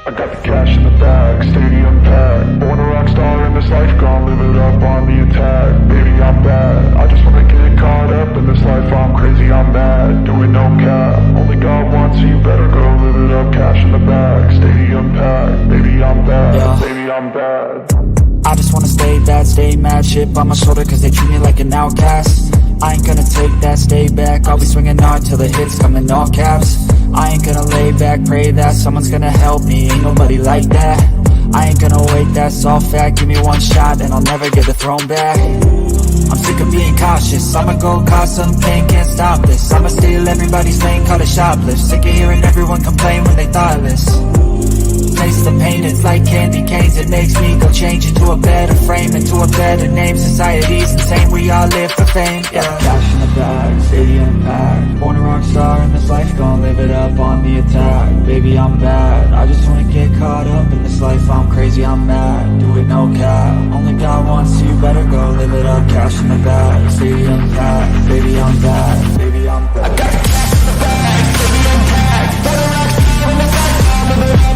I got the cash in the bag, stadium packed. Born a rock star in this life, gon' live it up on the attack. Baby, I'm bad, I just wanna get caught up in this life. I'm crazy, I'm mad, doing no cap. Only God wants you, better go live it up. Cash in the bag, stadium packed. Baby, I'm bad, yeah. Baby, I'm bad. I just wanna stay bad, stay mad. Chip on my shoulder cause they treat me like an outcast. I ain't gonna take that, stay back. I'll be swinging hard till the hits come in all caps. I ain't gonna lay back, pray that someone's gonna help me. Ain't nobody like that. I ain't gonna wait, that's all fact. Give me one shot and I'll never get the throne back. I'm sick of being cautious, I'ma go cause something, can't stop this. I'ma steal everybody's lane, call it shoplift. Sick of hearing everyone complain when they thoughtless. Taste the pain, it's like candy canes. It makes me go change into a better frame, into a better name. Society's insane, we all live for fame, yeah. Cash in the bag, stadium packed. Born a rock star in this life, gon' live it up on the attack. Baby, I'm bad, I just wanna get caught up in this life. I'm crazy, I'm mad, do it no cap. Only God wants you, better go live it up. Cash in the bag, stadium packed. Baby, I'm bad, baby, I'm bad. I got the cash in the bag, stadium packed. Born a rock star in this life, gon' live it up.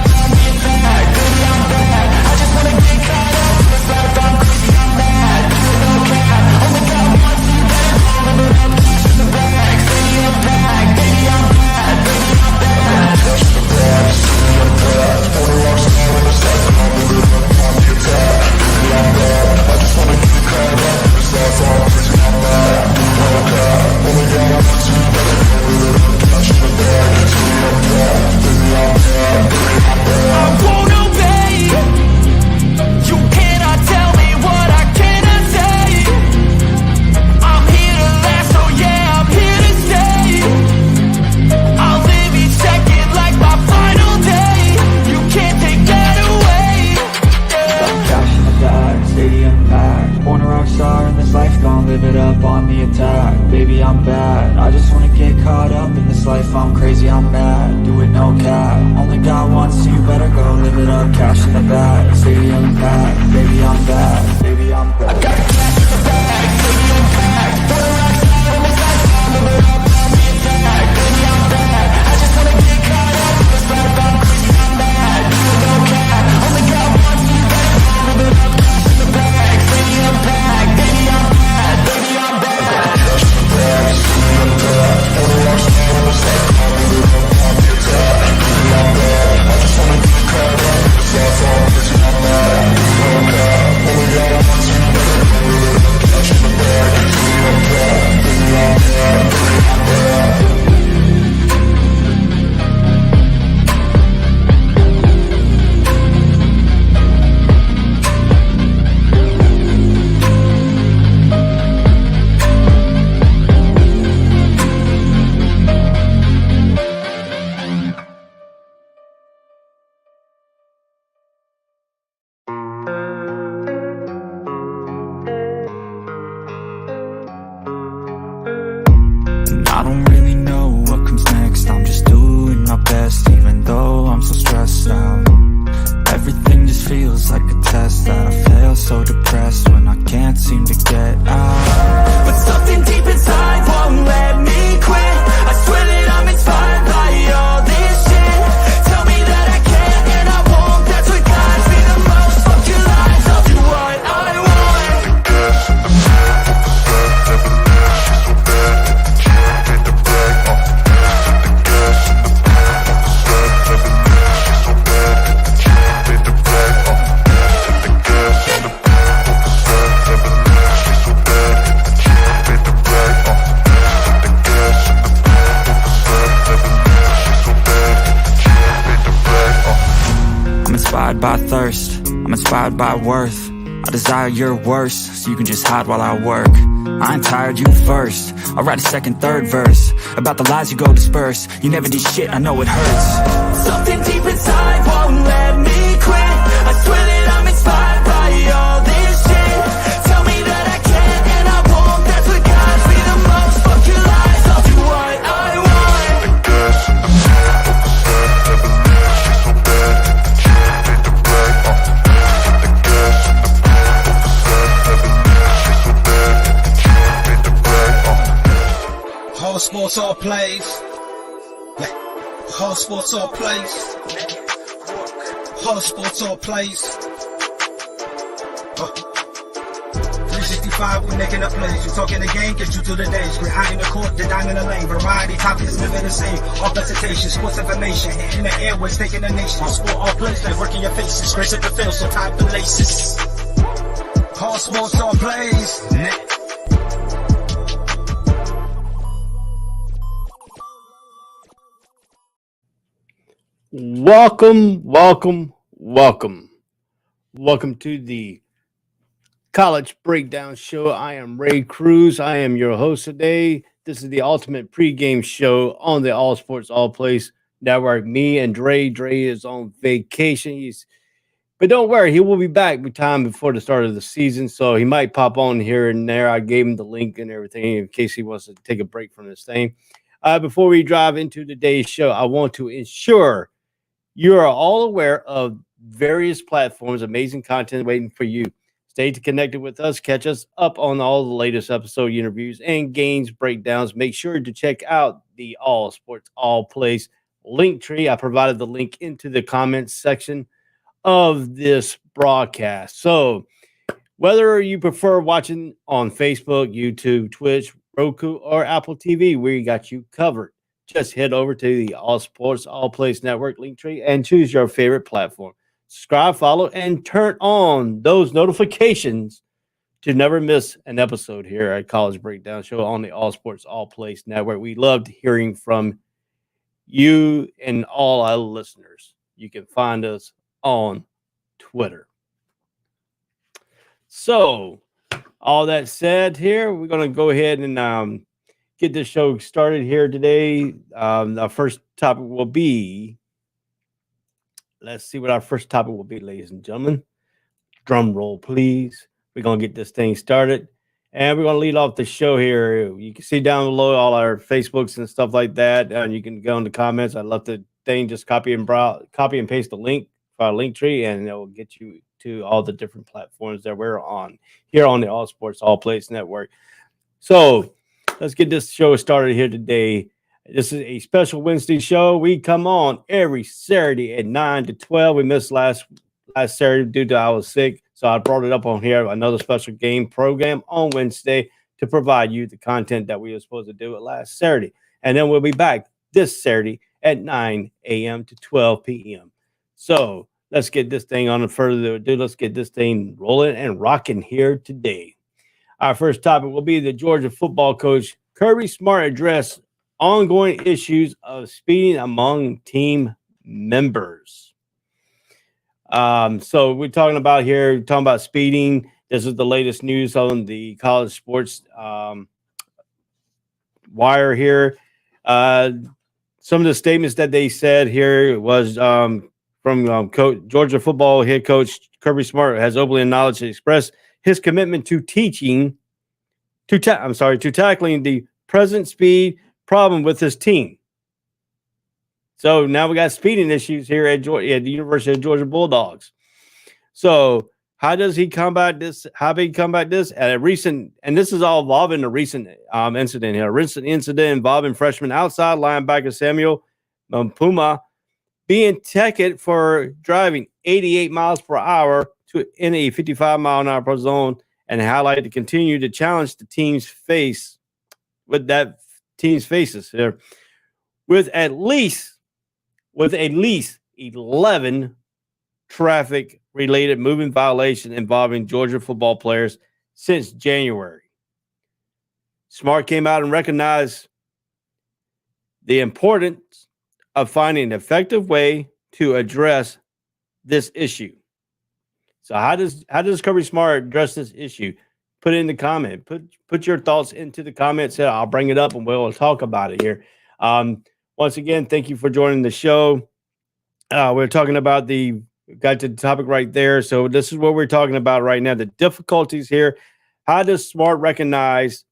Live it up on the attack, baby I'm bad. I just wanna get caught up in this life. I'm crazy, I'm mad, do it no cap. Only God wants you, better go live it up. Cash in the bag, stadium packed. Baby I'm bad, baby I'm bad. I got the cash in the bag, stadium packed. Born a rock star in this life, I'll live it up on the attack. Baby I'm bad, I just wanna get caught up in this life. I'm crazy, I'm mad, do it no cap. Only God wants you, better go live it up. Cash in the bag, stadium packed. Baby I'm bad. I don't really know what comes next. I'm just doing my best, even though I'm so stressed out. Everything just feels like a test that I fail, so depressed when I can't seem to get out. But something deep inside won't let me quit. I swear that I'm inspired by all this shit. Tell me that I can and I won't. That's what guides me the most. Fuck your lies, I'll do what I want. By thirst, I'm inspired by worth. I desire your worst, so you can just hide while I work. I ain't tired, you first. I'll write a second, third verse about the lies you go disperse. You never did shit, I know it hurts. Something deep inside won't let me quit. I swear that I'm inspired by all this shit. Tell me that I can and I won't. That's what guides me the most. Fuck your lies, I'll do what I want. Whole sports all plays. Whole sports all plays. Hollow Sports All Plays. 365, we're making up plays. You talking the game, get you through the days. We're high in the court, the dime in the lane. Variety topics, living the same. All presentation, sports information. Hitting the airways, taking the nation. Sport all plays, like working your faces. Grace at the field, so tie the laces. Hollow Sports All Plays. Welcome to the College Breakdown Show. I am Ray Cruz. I am your host today. This is the ultimate pregame show on the All Sports All Place Network. Me and Dre. Dre is on vacation. But don't worry, he will be back with time before the start of the season, so he might pop on here and there. I gave him the link and everything in case he wants to take a break from this thing. Before we dive into today's show, I want to ensure you are all aware of various platforms, amazing content waiting for you. Stay connected with us. Catch us up on all the latest episode interviews and games breakdowns. Make sure to check out the All Sports All Place link tree. I provided the link into the comments section of this broadcast. So whether you prefer watching on Facebook, YouTube, Twitch, Roku, or Apple TV, we got you covered. Just head over to the All Sports All Place Network link tree and choose your favorite platform. Subscribe, follow, and turn on those notifications to never miss an episode here at College Breakdown Show on the All Sports All Place Network. We loved hearing from you and all our listeners. You can find us on Twitter. So, all that said here, we're going to go ahead and get this show started here today. Our first topic will be, let's see what our first topic will be, ladies and gentlemen. Drum roll, please. We're going to get this thing started. And we're going to lead off the show here. You can see down below all our Facebooks and stuff like that. And you can go in the comments. I love the thing. Just copy and paste the link for our link tree, and it will get you to all the different platforms that we're on here on the All Sports All Place Network. So, let's get this show started here today. This is a special Wednesday show. We come on every Saturday at 9 to 12. We missed last Saturday due to I was sick, so I brought it up on here, another special game program on Wednesday to provide you the content that we were supposed to do it last Saturday. And then we'll be back this Saturday at 9 a.m. to 12 p.m. So let's get this thing on. Further ado, let's get this thing rolling and rocking here today. Our first topic will be the Georgia football coach Kirby Smart address ongoing issues of speeding among team members. So we're talking about speeding. This is the latest news on the college sports wire here. Some of the statements that they said here was from Georgia football head coach Kirby Smart has openly acknowledged and expressed his commitment to tackling the present speed problem with his team. So now we got speeding issues here at the University of Georgia Bulldogs. So how does he combat this? How did he combat this? At a recent, and this is all involving a recent incident here, a recent incident involving freshman outside linebacker Samuel Puma being ticketed for driving 88 miles per hour in a 55-mile-an-hour zone, and highlight to continue to challenge the team's faces here with at least 11 traffic-related moving violations involving Georgia football players since January. Smart came out and recognized the importance of finding an effective way to address this issue. So how does Kirby Smart address this issue? Put it in the comment. Put your thoughts into the comments. I'll bring it up and we'll talk about it here. Once again, thank you for joining the show. We're talking about got to the topic right there. So this is what we're talking about right now. The difficulties here. How does Smart recognize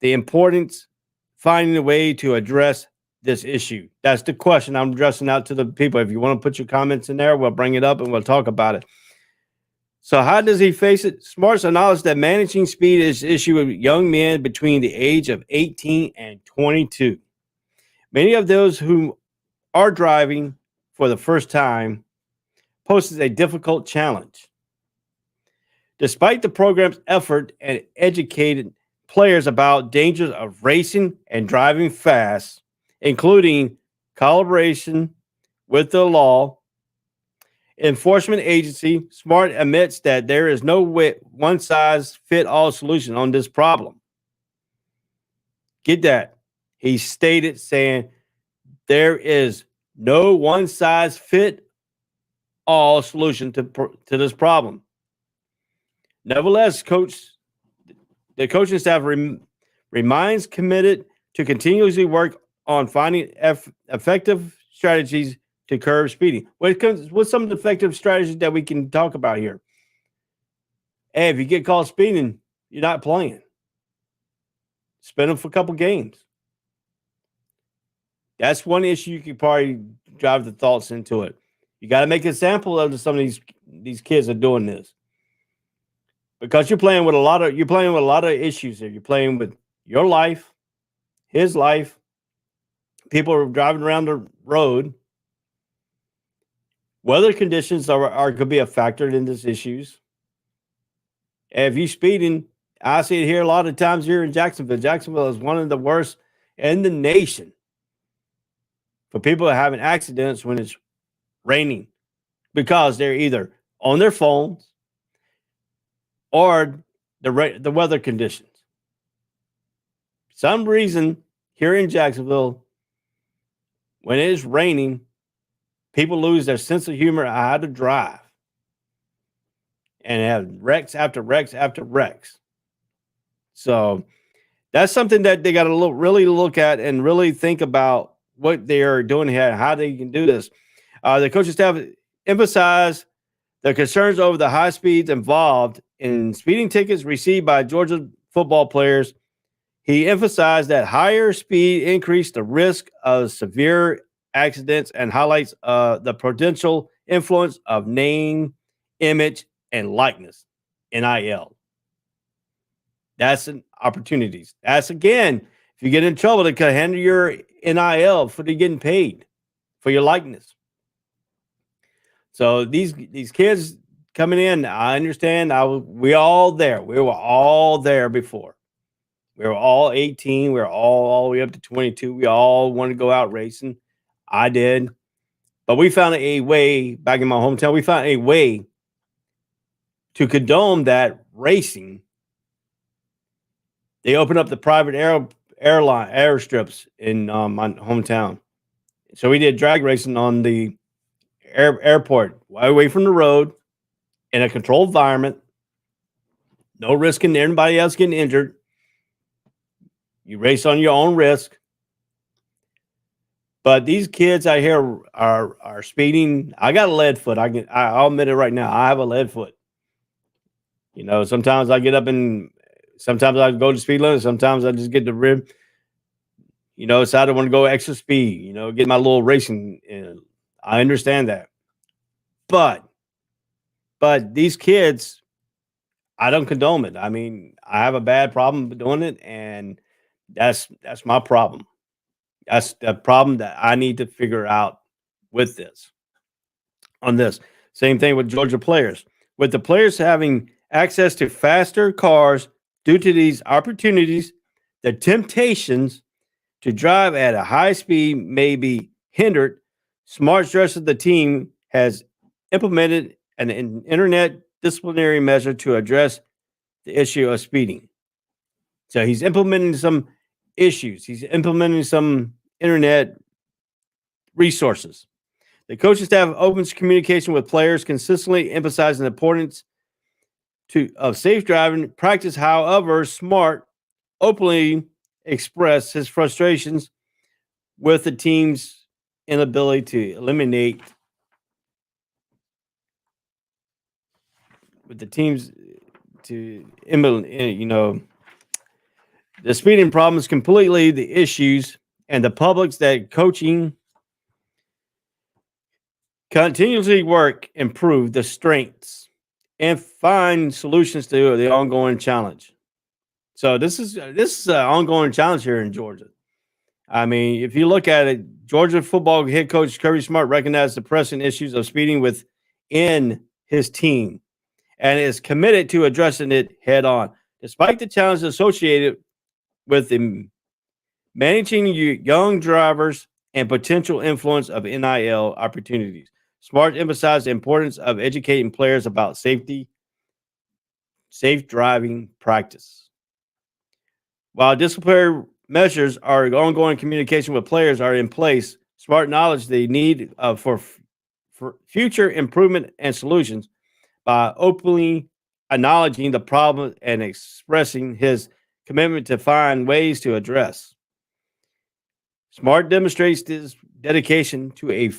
the importance finding a way to address this issue? That's the question I'm addressing out to the people. If you want to put your comments in there, we'll bring it up and we'll talk about it. So how does he face it? Smart's acknowledged that managing speed is an issue with young men between the age of 18 and 22. Many of those who are driving for the first time poses a difficult challenge. Despite the program's effort and educated players about dangers of racing and driving fast, including collaboration with the law enforcement agency, SMART admits that there is no one-size-fits-all solution on this problem. Get that. He stated saying there is no one-size-fits-all solution to this problem. Nevertheless, the coaching staff remains committed to continuously work on finding effective strategies to curb speeding. What's some of the effective strategies that we can talk about here? Hey, if you get caught speeding, you're not playing. Spend them for a couple games. That's one issue you could probably drive the thoughts into it. You got to make an example of some of these kids are doing this. Because you're playing with a lot of issues here. You're playing with your life, his life. People are driving around the road. Weather conditions could be a factor in these issues. And if you're speeding, I see it here a lot of times here in Jacksonville. Jacksonville is one of the worst in the nation for people having accidents when it's raining because they're either on their phones or the weather conditions. For some reason here in Jacksonville, when it is raining, people lose their sense of humor on how to drive and have wrecks after wrecks after wrecks. So that's something that they got to really look at and really think about what they are doing here, how they can do this. The coaching staff emphasized the concerns over the high speeds involved in speeding tickets received by Georgia football players. He emphasized that higher speed increased the risk of severe accidents and highlights the potential influence of name, image, and likeness, NIL. That's an opportunities. That's, again, if you get in trouble, they can handle your NIL for you getting paid for your likeness. So these kids coming in, I understand. We all there. We were all there before. We were all 18. We were all the way up to 22. We all wanted to go out racing. I did. But we found a way, back in my hometown, we found a way to condone that racing. They opened up the private airstrips in my hometown. So we did drag racing on the airport, away from the road, in a controlled environment. No risking anybody else getting injured. You race on your own risk. But these kids out here are speeding. I got a lead foot. I'll admit it right now. I have a lead foot. You know, sometimes I get up and sometimes I go to speed limit. Sometimes I just get the rim. You know, so I don't want to go extra speed. You know, get my little racing in. I understand that. But these kids, I don't condone it. I mean, I have a bad problem doing it, and that's my problem. That's the problem that I need to figure out with this. On this. Same thing with Georgia players. With the players having access to faster cars due to these opportunities, the temptations to drive at a high speed may be hindered. Smart stresses the team has implemented an internet disciplinary measure to address the issue of speeding. So he's implementing some issues. He's implementing some internet resources. The coaching staff opens communication with players, consistently emphasizing the importance of safe driving practice. However, Smart openly expressed his frustrations with the team's inability to eliminate the speeding problems completely, the issues, and the publics that coaching continuously work, improve the strengths, and find solutions to the ongoing challenge. So this is an ongoing challenge here in Georgia. I mean, if you look at it, Georgia football head coach Kirby Smart recognized the pressing issues of speeding in his team and is committed to addressing it head on. Despite the challenges associated with the managing young drivers and potential influence of NIL opportunities, Smart emphasized the importance of educating players about safe driving practice. While disciplinary measures are ongoing, communication with players are in place. Smart acknowledged the need for future improvement and solutions by openly acknowledging the problem and expressing his commitment to find ways to address. Smart demonstrates his dedication to a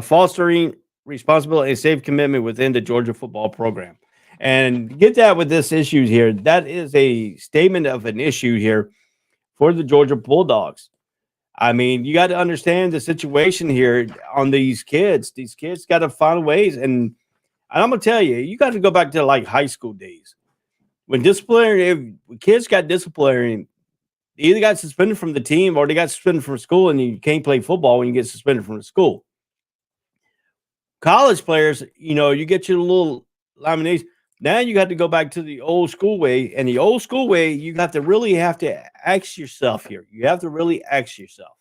fostering responsible and safe commitment within the Georgia football program. And get that with this issue here. That is a statement of an issue here for the Georgia Bulldogs. I mean, you got to understand the situation here on these kids. These kids got to find ways. And I'm going to tell you, you got to go back to like high school days. When kids got disciplinary, they either got suspended from the team or they got suspended from school, and you can't play football when you get suspended from the school. College players, you get your little lamination. Now you got to go back to the old school way. And the old school way, you have to ask yourself here. You have to really ask yourself,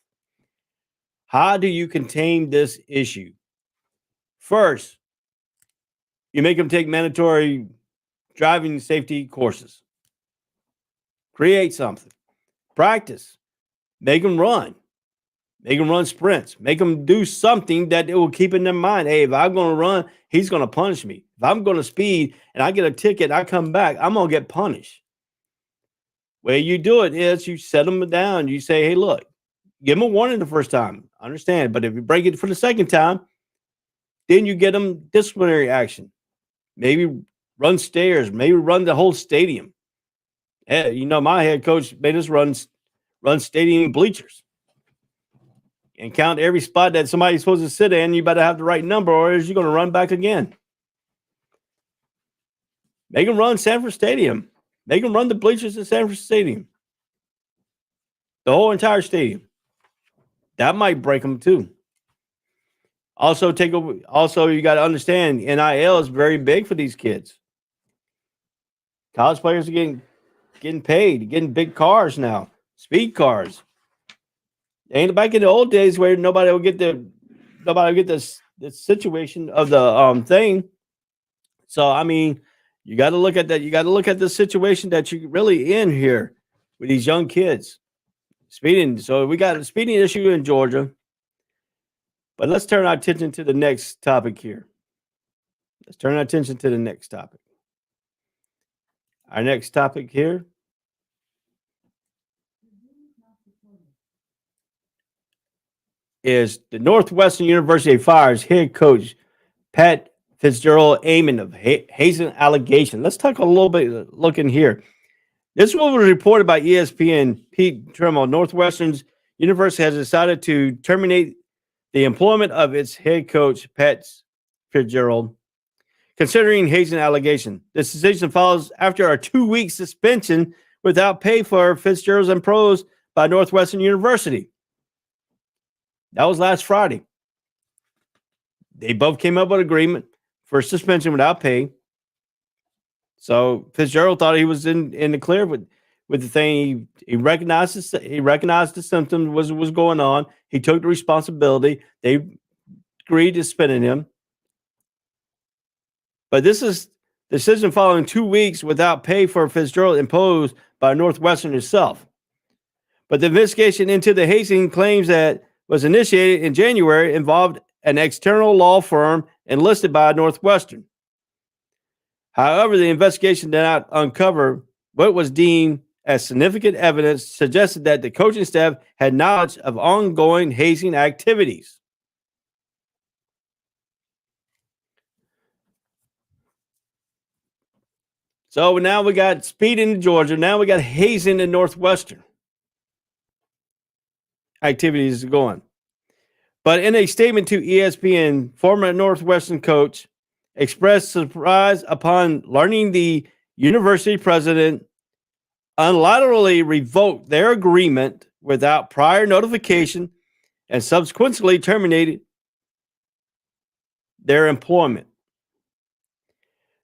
how do you contain this issue? First, you make them take mandatory driving safety courses. Create something. Practice. Make them run. Make them run sprints. Make them do something that it will keep in their mind. Hey, if I'm going to run, he's going to punish me. If I'm going to speed and I get a ticket and I come back, I'm going to get punished. Way you do it is you set them down. You say, hey, look, give them a warning the first time. I understand. But if you break it for the second time, then you get them disciplinary action. Maybe run stairs. Maybe run the whole stadium. Hey, my head coach made us run stadium bleachers. And count every spot that somebody's supposed to sit in. You better have the right number, or else you're going to run back again. Make them run Sanford Stadium. Make them run the bleachers at Sanford Stadium. The whole entire stadium. That might break them too. Also, you got to understand, NIL is very big for these kids. College players are getting paid, getting big cars now, speed cars. Ain't back in the old days where nobody would get this situation of the thing. So I mean, you got to look at that. You got to look at the situation that you're really in here with these young kids speeding. So we got a speeding issue in Georgia. But let's turn our attention to the next topic here. Our next topic here is the Northwestern University fires head coach Pat Fitzgerald Amon of hazing allegation. Let's talk a little bit. Look in here. This was reported by ESPN. Pete Tremel. Northwestern's University has decided to terminate the employment of its head coach Pat Fitzgerald, considering hazing allegation. This decision follows after a 2-week suspension without pay for Fitzgerald's imposed by Northwestern University. That was last Friday. They both came up with an agreement for suspension without pay. So Fitzgerald thought he was in the clear with the thing. He recognized the symptoms was going on. He took the responsibility. They agreed to suspend him. But this is the decision following 2 weeks without pay for Fitzgerald imposed by Northwestern itself. But the investigation into the hazing claims that was initiated in January involved an external law firm enlisted by Northwestern. However, the investigation did not uncover what was deemed as significant evidence suggested that the coaching staff had knowledge of ongoing hazing activities. So now we got speeding in Georgia. Now we got hazing in Northwestern. Activities going. But in a statement to ESPN, former Northwestern coach expressed surprise upon learning the university president unilaterally revoked their agreement without prior notification and subsequently terminated their employment.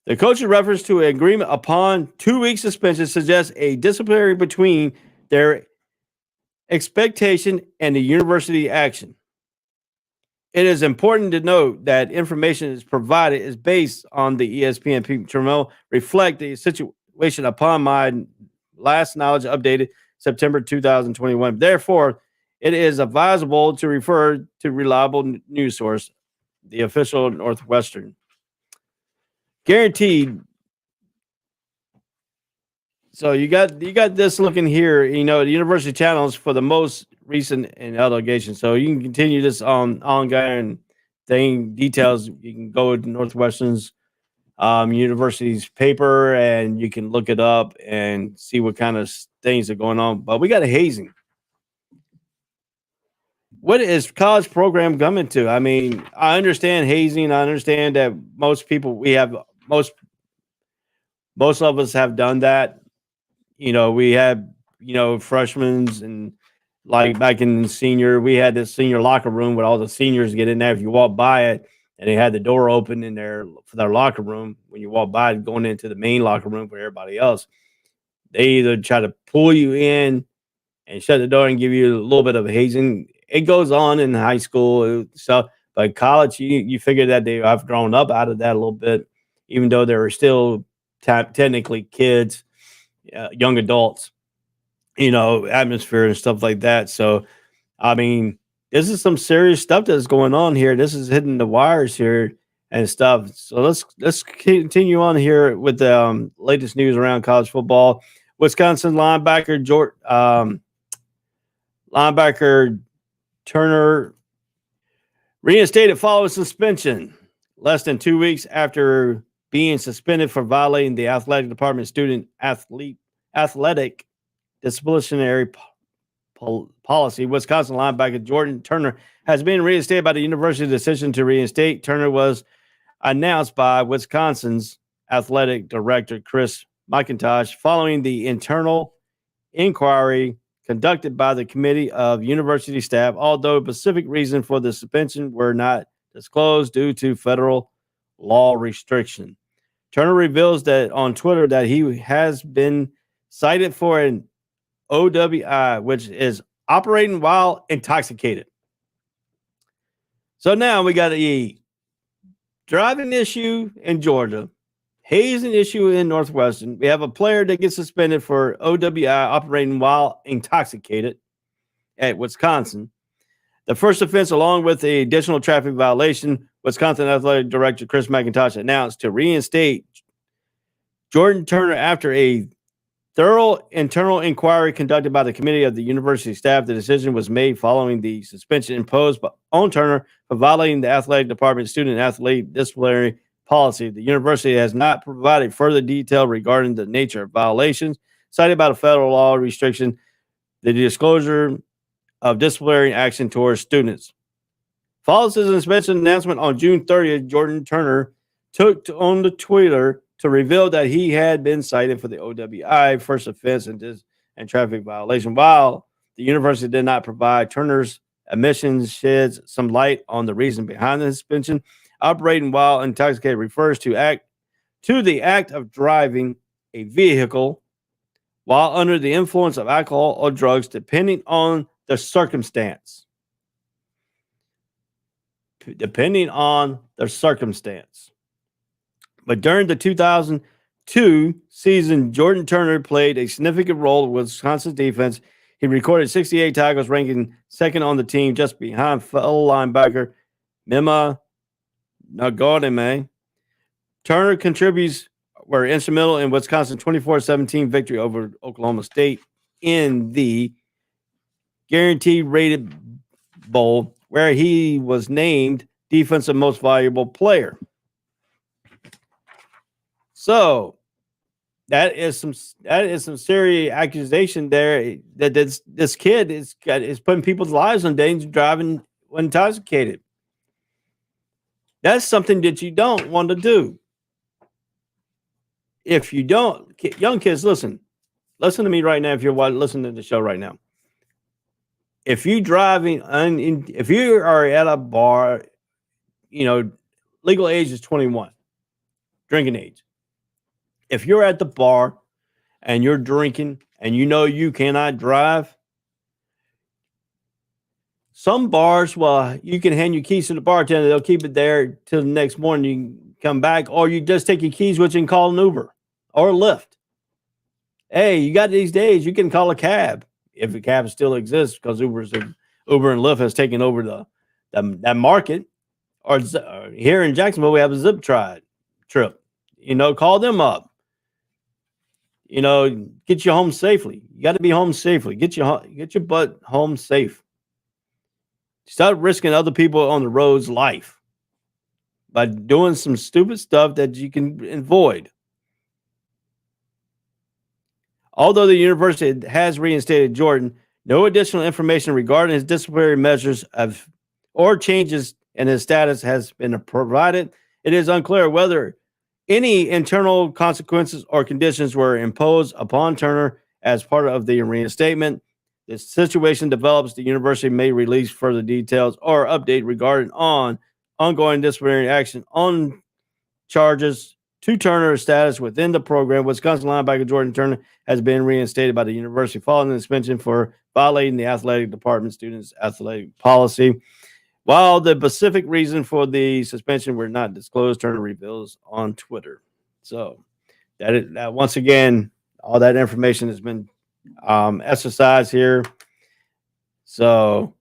The coach's reference to an agreement upon 2-week suspension suggests a disciplinary between their expectation and the university action. It is important to note that information is provided is based on the ESPN terminal reflect the situation upon my last knowledge updated September 2021. Therefore, it is advisable to refer to reliable news source, the official Northwestern. Guaranteed. So you got this looking here, the university channels for the most recent allegations. So you can continue this on ongoing thing details. You can go to Northwestern's university's paper and you can look it up and see what kind of things are going on. But we got a hazing. What is college program coming to? I mean, I understand hazing. I understand that most of us have done that. We had, freshmen and like back in senior, we had this senior locker room where all the seniors get in there. If you walk by it and they had the door open in there for their locker room, when you walk by going into the main locker room for everybody else, they either try to pull you in and shut the door and give you a little bit of hazing. It goes on in high school. So, but college, you figure that they have grown up out of that a little bit, even though they were still technically kids. Young adults, atmosphere and stuff like that. So, I mean, this is some serious stuff that's going on here. This is hitting the wires here and stuff. So let's continue on here with the latest news around college football. Wisconsin linebacker Turner reinstated following suspension less than 2 weeks after being suspended for violating the athletic department student athletic disciplinary policy. Wisconsin linebacker Jordan Turner has been reinstated by the university. Decision to reinstate Turner was announced by Wisconsin's athletic director Chris McIntosh following the internal inquiry conducted by the committee of university staff, although specific reasons for the suspension were not disclosed due to federal law restriction. Turner reveals that on Twitter that he has been cited for an OWI, which is operating while intoxicated. So now we got a driving issue in Georgia, hazing issue in Northwestern. We have a player that gets suspended for OWI, operating while intoxicated, at Wisconsin. The first offense, along with the additional traffic violation, Wisconsin Athletic Director Chris McIntosh announced to reinstate Jordan Turner after a thorough internal inquiry conducted by the committee of the university staff. The decision was made following the suspension imposed on Turner for violating the athletic department student athlete disciplinary policy. The university has not provided further detail regarding the nature of violations cited by the federal law restriction, the disclosure of disciplinary action towards students. Following his suspension announcement on June 30th, Jordan Turner took on the Twitter to reveal that he had been cited for the OWI first offense and traffic violation. While the university did not provide, Turner's admissions sheds some light on the reason behind the suspension. Operating while intoxicated refers to the act of driving a vehicle while under the influence of alcohol or drugs, depending on the circumstance. But during the 2002 season, Jordan Turner played a significant role in Wisconsin's defense. He recorded 68 tackles, ranking second on the team, just behind fellow linebacker Mima Nagodime. Turner contributes were instrumental in Wisconsin's 24-17 victory over Oklahoma State in the Guaranteed Rated Bowl, where he was named Defensive Most Valuable Player. So that is some serious accusation there that this kid is putting people's lives in danger driving when intoxicated. That's something that you don't want to do. If you don't, young kids, listen to me right now. If you're listening to the show right now, if you are at a bar, listen legal age is 21, drinking age. If you're at the bar and you're drinking and you know you cannot drive, some bars, well, you can hand your keys to the bartender. They'll keep it there till the next morning. You can come back, or you just take your keys with you and call an Uber or a Lyft. Hey, you got these days, you can call a cab if a cab still exists, because Uber and Lyft has taken over that market. Or here in Jacksonville, we have a Zip trip. Call them up. Get you home safely. You got to be home safely. Get your butt home safe. Stop risking other people on the road's life by doing some stupid stuff that you can avoid. Although the university has reinstated Jordan, no additional information regarding his disciplinary measures or changes in his status has been provided. It is unclear whether any internal consequences or conditions were imposed upon Turner as part of the reinstatement. The situation develops, the university may release further details or update regarding ongoing disciplinary action on charges to Turner's status within the program. Wisconsin linebacker Jordan Turner has been reinstated by the university following the suspension for violating the athletic department students' athletic policy. While the specific reason for the suspension were not disclosed, Turner reveals on Twitter. So that once again, all that information has been exercised here. So,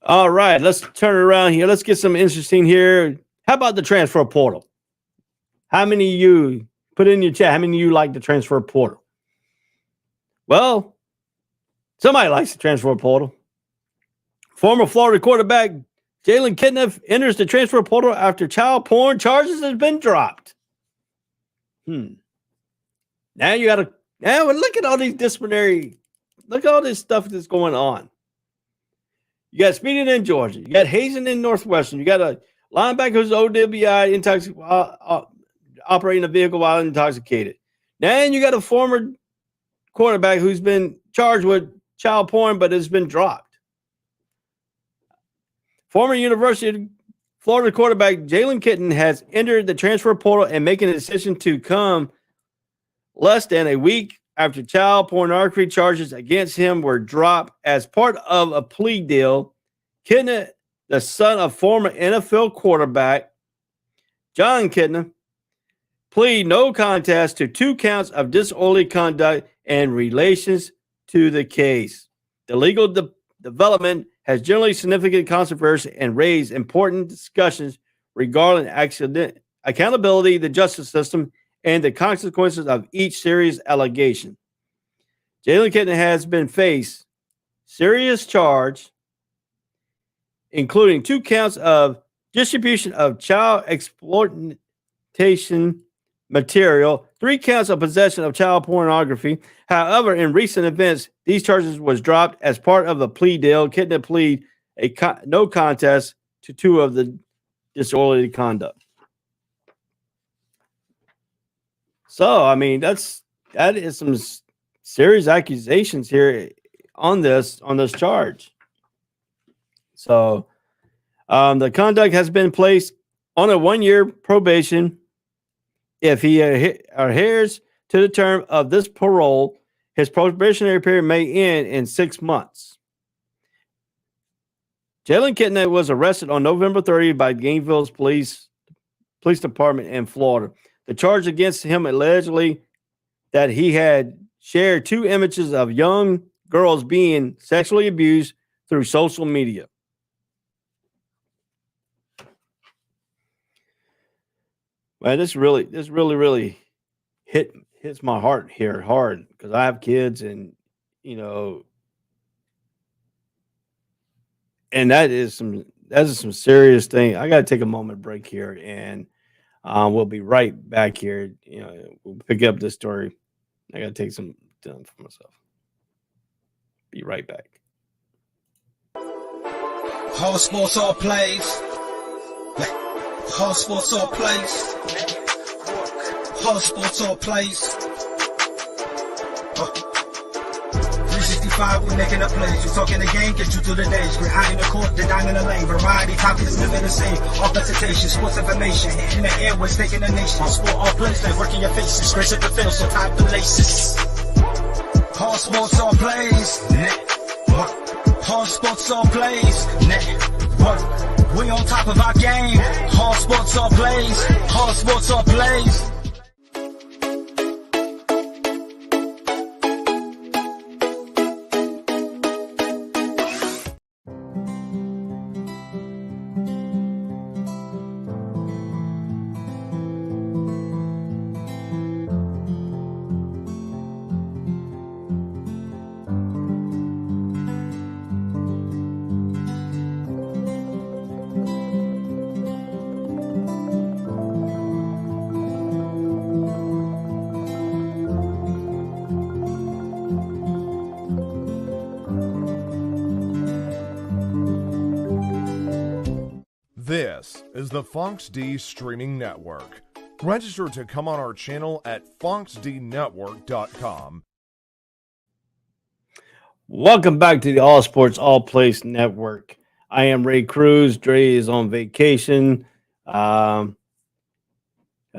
all right, let's turn it around here. Let's get some interesting here. How about the transfer portal? How many of you put in your chat? How many of you like the transfer portal? Well, somebody likes the transfer portal. Former Florida quarterback Jalen Kitna enters the transfer portal after child porn charges have been dropped. Now you got to look at all these disciplinary. Look at all this stuff that's going on. You got speeding in Georgia. You got hazing in Northwestern. You got a linebacker who's OWI operating a vehicle while intoxicated. Now you got a former quarterback who's been charged with child porn, but has been dropped. Former University of Florida quarterback Jalen Kitna has entered the transfer portal and making a decision to come less than a week after child pornography charges against him were dropped as part of a plea deal. Kitna, the son of former NFL quarterback John Kitna, pleaded no contest to 2 counts of disorderly conduct in relations to the case. The legal development has generally significant controversy and raised important discussions regarding accountability, the justice system, and the consequences of each serious allegation. Jalen Kitna has been faced serious charge, including 2 counts of distribution of child exploitation material, 3 counts of possession of child pornography. However, in recent events, these charges was dropped as part of a plea deal. Kitna pleaded no contest to 2 of the disorderly conduct. So, I mean, that is some serious accusations here on this charge. So, the conduct has been placed on a 1-year probation. If he adheres to the term of this parole, his probationary period may end in 6 months. Jalen Kitna was arrested on November 30th by Gainesville's police department in Florida. The charge against him allegedly that he had shared 2 images of young girls being sexually abused through social media. Man, this really hits my heart here hard, because I have kids, and and that is some serious thing. I got to take a moment break here, and we'll be right back here. We'll pick up this story. I got to take some time for myself. Be right back. All sports, all plays. All sports, all plays. All sports, all plays. 365 365, we making a plays. We talking the game, get you through the days. We're high in the court, the dime in the lane. Variety topics, living the same. All presentation, sports information. Hitting the airways, taking the nation. All sport, all plays, like working your faces. Grace at the field, so tie the laces. All sports, all plays. What? All sports, all plays. What? We on top of our game. All sports, all plays. All sports, all plays. This is the Fox D Streaming Network. Register to come on our channel at foxdnetwork.com. Welcome back to the All Sports All Place Network. I am Ray Cruz. Dre is on vacation. I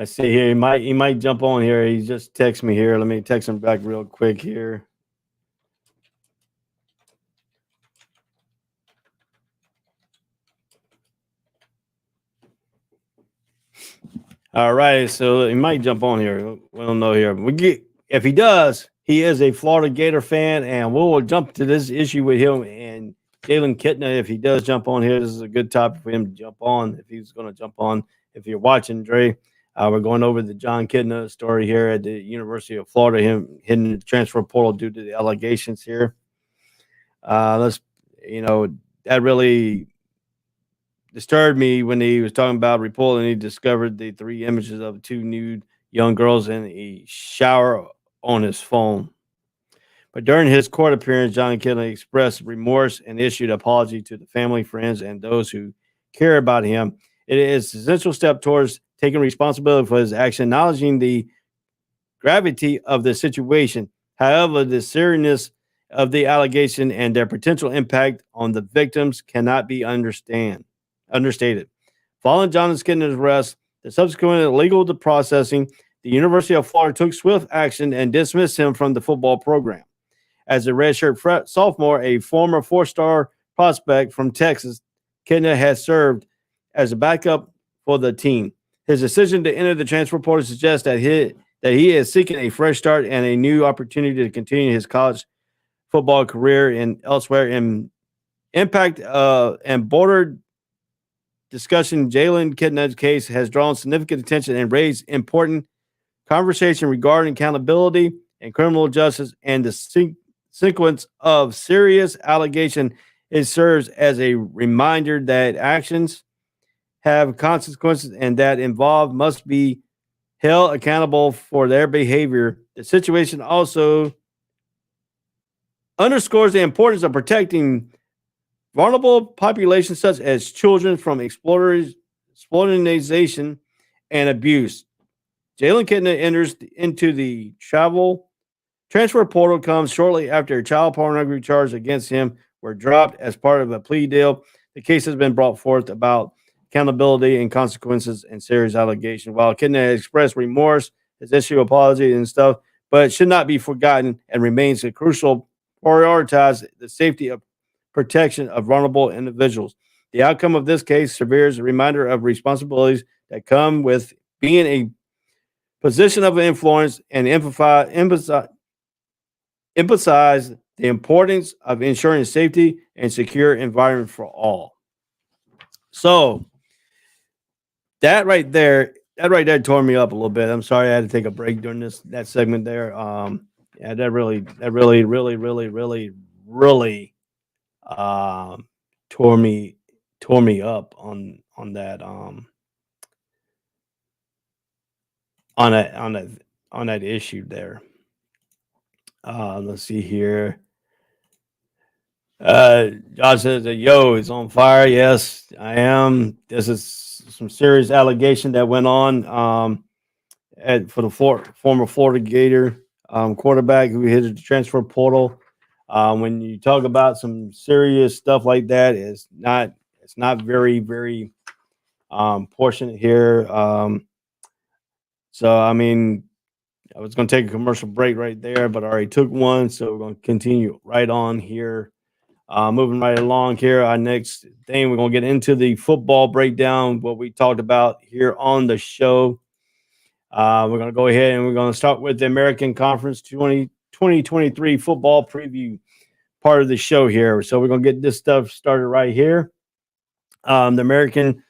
see here he might jump on here. He just texted me here. Let me text him back real quick here. All right, so he might jump on here. We don't know here. If he does, he is a Florida Gator fan, and we'll jump to this issue with him and Jalen Kitna. If he does jump on here, this is a good topic for him to jump on. If he's going to jump on, if you're watching, Dre, we're going over the John Kitna story here at the University of Florida. Him hitting the transfer portal due to the allegations here. That really disturbed me when he was talking about reporting. He discovered the 3 images of 2 nude young girls in a shower on his phone. But during his court appearance, John Kitna expressed remorse and issued an apology to the family, friends, and those who care about him. It is an essential step towards taking responsibility for his action, acknowledging the gravity of the situation. However, the seriousness of the allegation and their potential impact on the victims cannot be understated. Following John Kitna's arrest, the subsequent legal processing, the University of Florida took swift action and dismissed him from the football program. As a redshirt sophomore, a former 4-star prospect from Texas, Kitna has served as a backup for the team. His decision to enter the transfer portal suggests that he is seeking a fresh start and a new opportunity to continue his college football career and elsewhere. In impact and border discussion, Jalen Kitna's case has drawn significant attention and raised important conversation regarding accountability and criminal justice and the sequence of serious allegation. It serves as a reminder that actions have consequences and that involved must be held accountable for their behavior. The situation also underscores the importance of protecting vulnerable populations such as children from exploitation and abuse. Jalen Kitna enters into the transfer portal comes shortly after child pornography charges against him were dropped as part of a plea deal. The case has been brought forth about accountability and consequences and serious allegations. While Kitna has expressed remorse, has issued apology and stuff, but it should not be forgotten and remains a crucial prioritize the safety of protection of vulnerable individuals. The outcome of this case serves a reminder of responsibilities that come with being a position of influence and emphasize the importance of ensuring safety and secure environment for all. So that right there tore me up a little bit. I'm sorry I had to take a break during that segment there. Yeah, that really tore me up on that on that issue there. Let's see here. Josh says that yo is on fire. Yes, I am. This is some serious allegation that went on for the former Florida Gator quarterback who hit the transfer portal. When you talk about some serious stuff like that, it's not very, very fortunate here. So, I mean, I was going to take a commercial break right there, but I already took one. So we're going to continue right on here. Moving right along here. Our next thing, we're going to get into the football breakdown, what we talked about here on the show. We're going to go ahead and we're going to start with the American Conference 2023 football preview part of the show here. So we're going to get this stuff started right here. The American,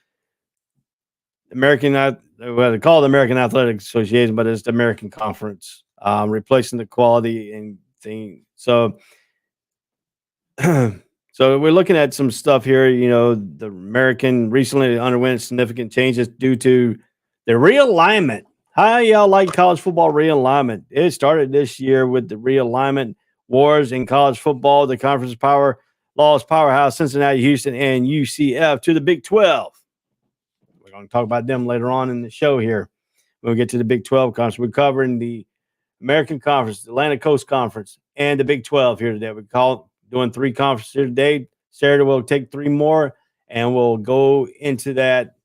well, they call it the American Athletic Association, but it's the American Conference, replacing the quality and thing. So, so we're looking at some stuff here. You know, the American recently underwent significant changes due to the realignment. How y'all like college football realignment? It started this year with the realignment wars in college football. The conference powerhouse Cincinnati, Houston, and UCF to the Big 12. We're going to talk about them later on in the show here. When we get to the Big 12 conference, we're covering the American Conference, the Atlantic Coast Conference, and the Big 12 here today. Doing 3 conferences here today. Saturday we'll take 3 more, and we'll go into that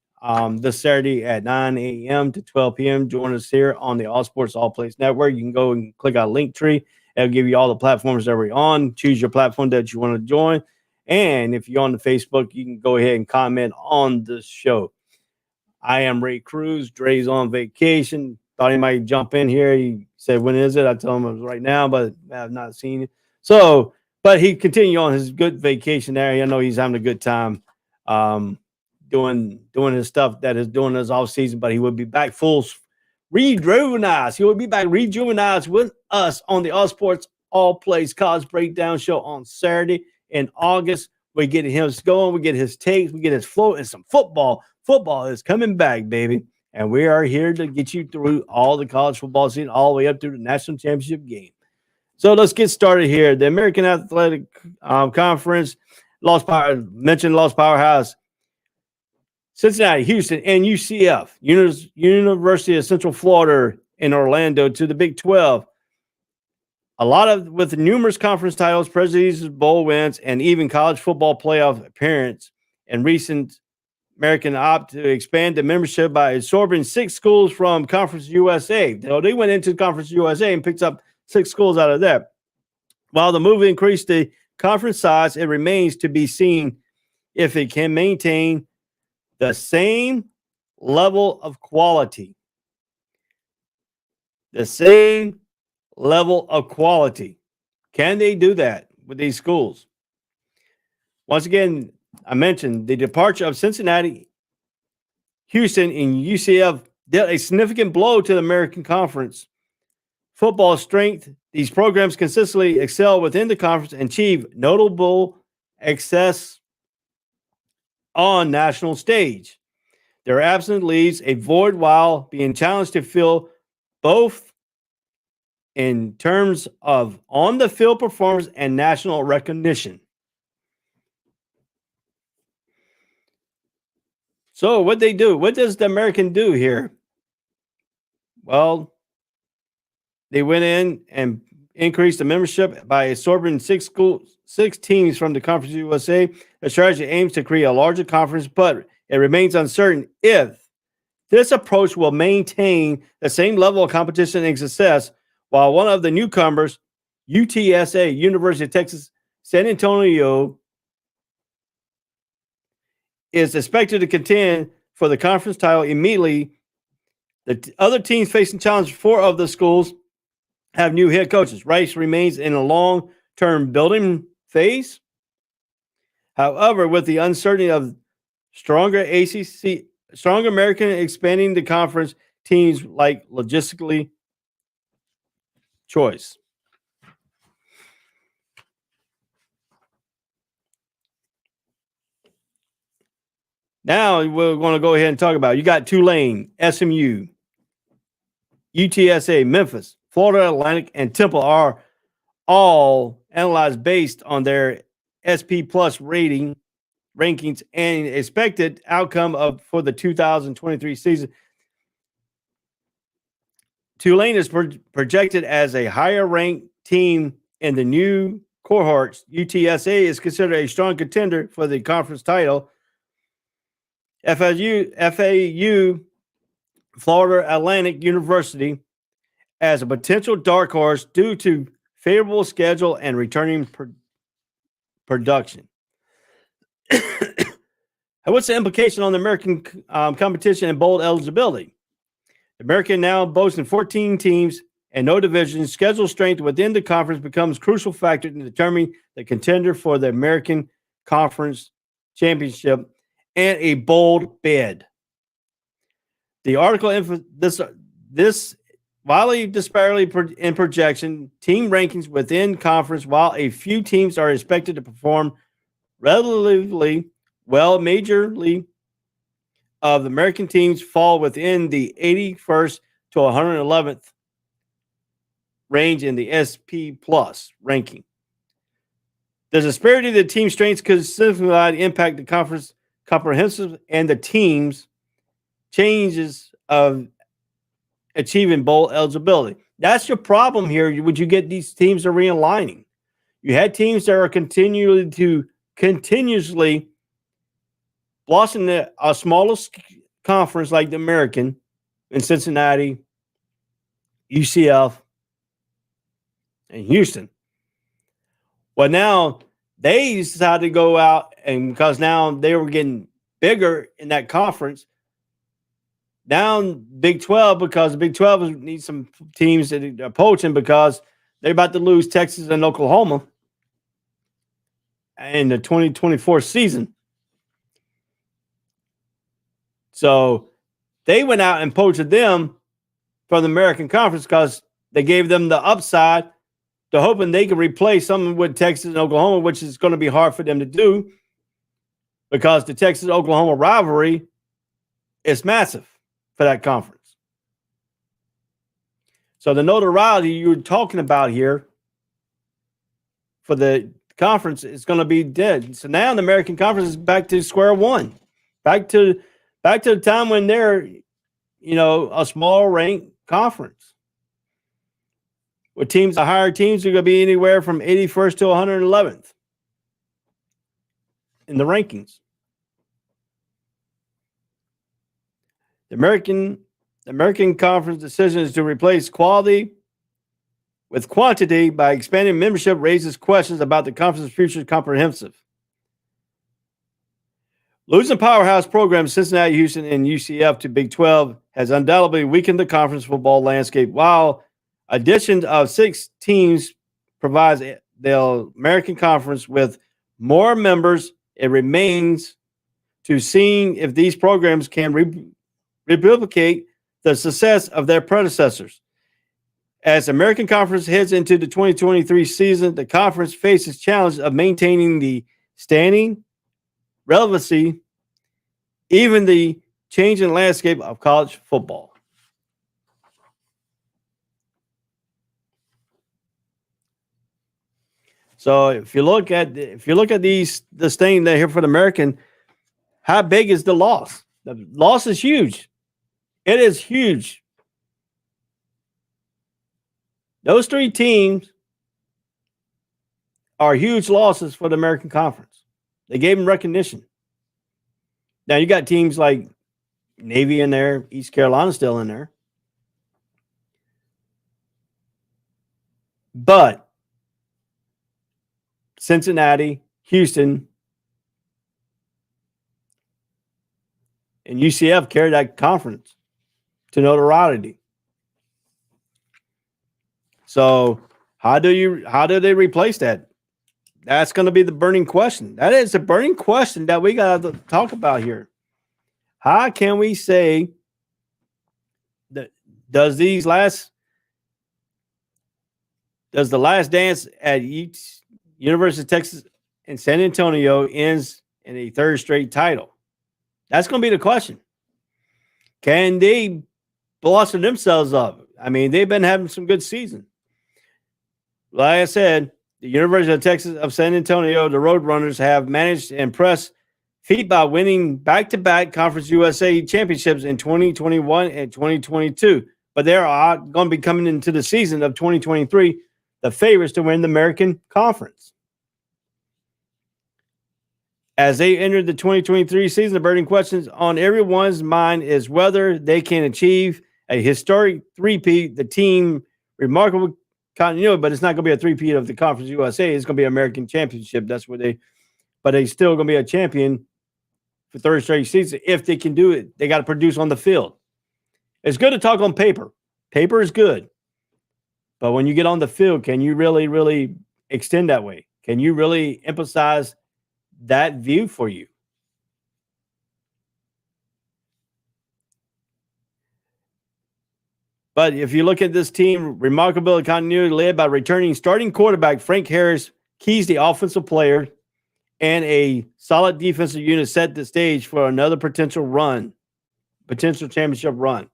this Saturday at 9 a.m. to 12 p.m. Join us here on the All Sports All Plays Network. You can go and click on Linktree. It'll give you all the platforms that we're on. Choose your platform that you want to join. And if you're on the Facebook, you can go ahead and comment on the show. I am Ray Cruz. Dre's on vacation. Thought he might jump in here. He said, when is it? I told him it was right now, but I have not seen it. So, but he continued on his good vacation there. I know he's having a good time doing his stuff that is doing his off season, but he will be back full rejuvenized. He will be back rejuvenized with us on the All Sports All Plays College Breakdown Show on Saturday in August. We get him going, we get his takes, we get his flow, and some football. Football is coming back, baby. And we are here to get you through all the college football season, all the way up to the national championship game. So let's get started here. The American Athletic Conference, mentioned Lost Powerhouse, Cincinnati, Houston, and UCF, University of Central Florida in Orlando to the Big 12. With numerous conference titles, President's Bowl wins, and even college football playoff appearance. And recent American opt to expand the membership by absorbing 6 schools from Conference USA. So they went into Conference USA and picked up 6 schools out of that. While the move increased the conference size, it remains to be seen if it can maintain the same level of quality. The same level of quality. Can they do that with these schools? Once again, I mentioned the departure of Cincinnati, Houston, and UCF dealt a significant blow to the American Conference football strength. These programs consistently excel within the conference and achieve notable success on national stage. Their absence leaves a void while being challenged to fill both in terms of on-the-field performance and national recognition. So what they do? What does the American do here? Well, they went in and increased the membership by absorbing 6 teams from the Conference USA. The strategy aims to create a larger conference, but it remains uncertain if this approach will maintain the same level of competition and success, while one of the newcomers, UTSA, University of Texas, San Antonio, is expected to contend for the conference title immediately. The other teams facing challenge, 4 of the schools have new head coaches. Rice remains in a long-term building phase. However, with the uncertainty of stronger American expanding the conference, teams like logistically choice. Now we're going to go ahead and talk about, you got Tulane, SMU, UTSA, Memphis, Florida Atlantic, and Temple are all analyzed based on their SP Plus rankings and expected outcome for the 2023 season. Tulane is projected as a higher ranked team in the new cohorts, UTSA is considered a strong contender for the conference title. FAU, Florida Atlantic University, as a potential dark horse due to favorable schedule and returning production. What's the implication on the American competition and bowl eligibility? The American now boasting 14 teams and no divisions. Schedule strength within the conference becomes a crucial factor in determining the contender for the American Conference Championship and a bold bid. The article this wildly disparity in projection team rankings within conference, while a few teams are expected to perform relatively well, majorly of the American teams fall within the 81st to 111th range in the SP Plus ranking. The disparity of the team strengths could significantly impact the conference comprehensive and the team's changes of achieving bowl eligibility. That's your problem here. Would you get these teams are realigning? You had teams that are continuously blossom a smallest conference like the American in Cincinnati, UCF, and Houston. Well, now they decided to go out, and because now they were getting bigger in that conference, down Big 12, because the Big 12 needs some teams that are poaching because they're about to lose Texas and Oklahoma in the 2024 season. So they went out and poached them from the American Conference because they gave them the upside to hoping they could replace something with Texas and Oklahoma, which is going to be hard for them to do because the Texas-Oklahoma rivalry is massive for that conference. So the notoriety you're talking about here for the conference is going to be dead. So now the American Conference is back to square one, back to the time when they're, a small ranked conference. With teams, the higher teams are going to be anywhere from 81st to 111th in the rankings. The American Conference decision is to replace quality with quantity by expanding membership raises questions about the conference's future comprehensive. Losing powerhouse programs Cincinnati, Houston, and UCF to Big 12 has undoubtedly weakened the conference football landscape, while addition of 6 teams provides the American Conference with more members. It remains to see if these programs can replicate the success of their predecessors. As the American Conference heads into the 2023 season, the conference faces challenges of maintaining the standing, relevancy, even the changing landscape of college football. So if you look at this thing that here for the American, how big is the loss? The loss is huge. It is huge. Those 3 teams are huge losses for the American Conference. They gave them recognition. Now you got teams like Navy in there, East Carolina still in there. But Cincinnati, Houston, and UCF carried that conference to notoriety. So how do they replace that? That's going to be the burning question. That is the burning question that we got to talk about here. How can we say that does the last dance at University of Texas and San Antonio ends in a 3rd straight title? That's going to be the question. Can they blossom themselves up? I mean, they've been having some good seasons. Like I said, the University of Texas of San Antonio, the Roadrunners, have managed to impress feat by winning back-to-back Conference USA championships in 2021 and 2022. But they're going to be coming into the season of 2023 the favorites to win the American Conference. As they enter the 2023 season, the burning questions on everyone's mind is whether they can achieve a historic three-peat, the team remarkable continuity, but it's not going to be a three-peat of the Conference USA. It's going to be an American Championship. That's what but they still going to be a champion for third straight season. If they can do it, they got to produce on the field. It's good to talk on paper. Paper is good. But when you get on the field, can you really, really extend that way? Can you really emphasize that view for you? But if you look at this team, remarkable continuity led by returning starting quarterback Frank Harris, keys the offensive player, and a solid defensive unit set the stage for another potential championship run.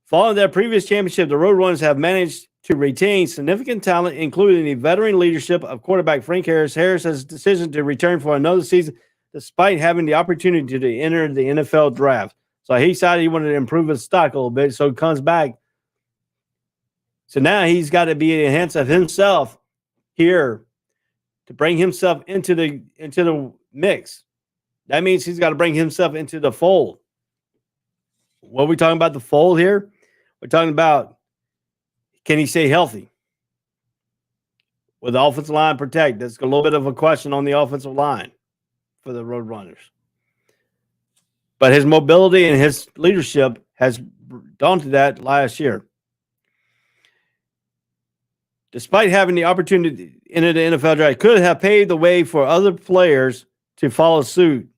Following their previous championship, the Roadrunners have managed to retain significant talent, including the veteran leadership of quarterback Frank Harris. Harris has decision to return for another season, despite having the opportunity to enter the NFL draft. So he decided he wanted to improve his stock a little bit, so he comes back. So now he's got to be enhanced of himself here to bring himself into the mix. That means he's got to bring himself into the fold. What are we talking about the fold here? We're talking about, can he stay healthy? Will the offensive line protect? That's a little bit of a question on the offensive line for the Roadrunners. But his mobility and his leadership has daunted that last year. Despite having the opportunity to enter the NFL draft, could have paved the way for other players to follow suit.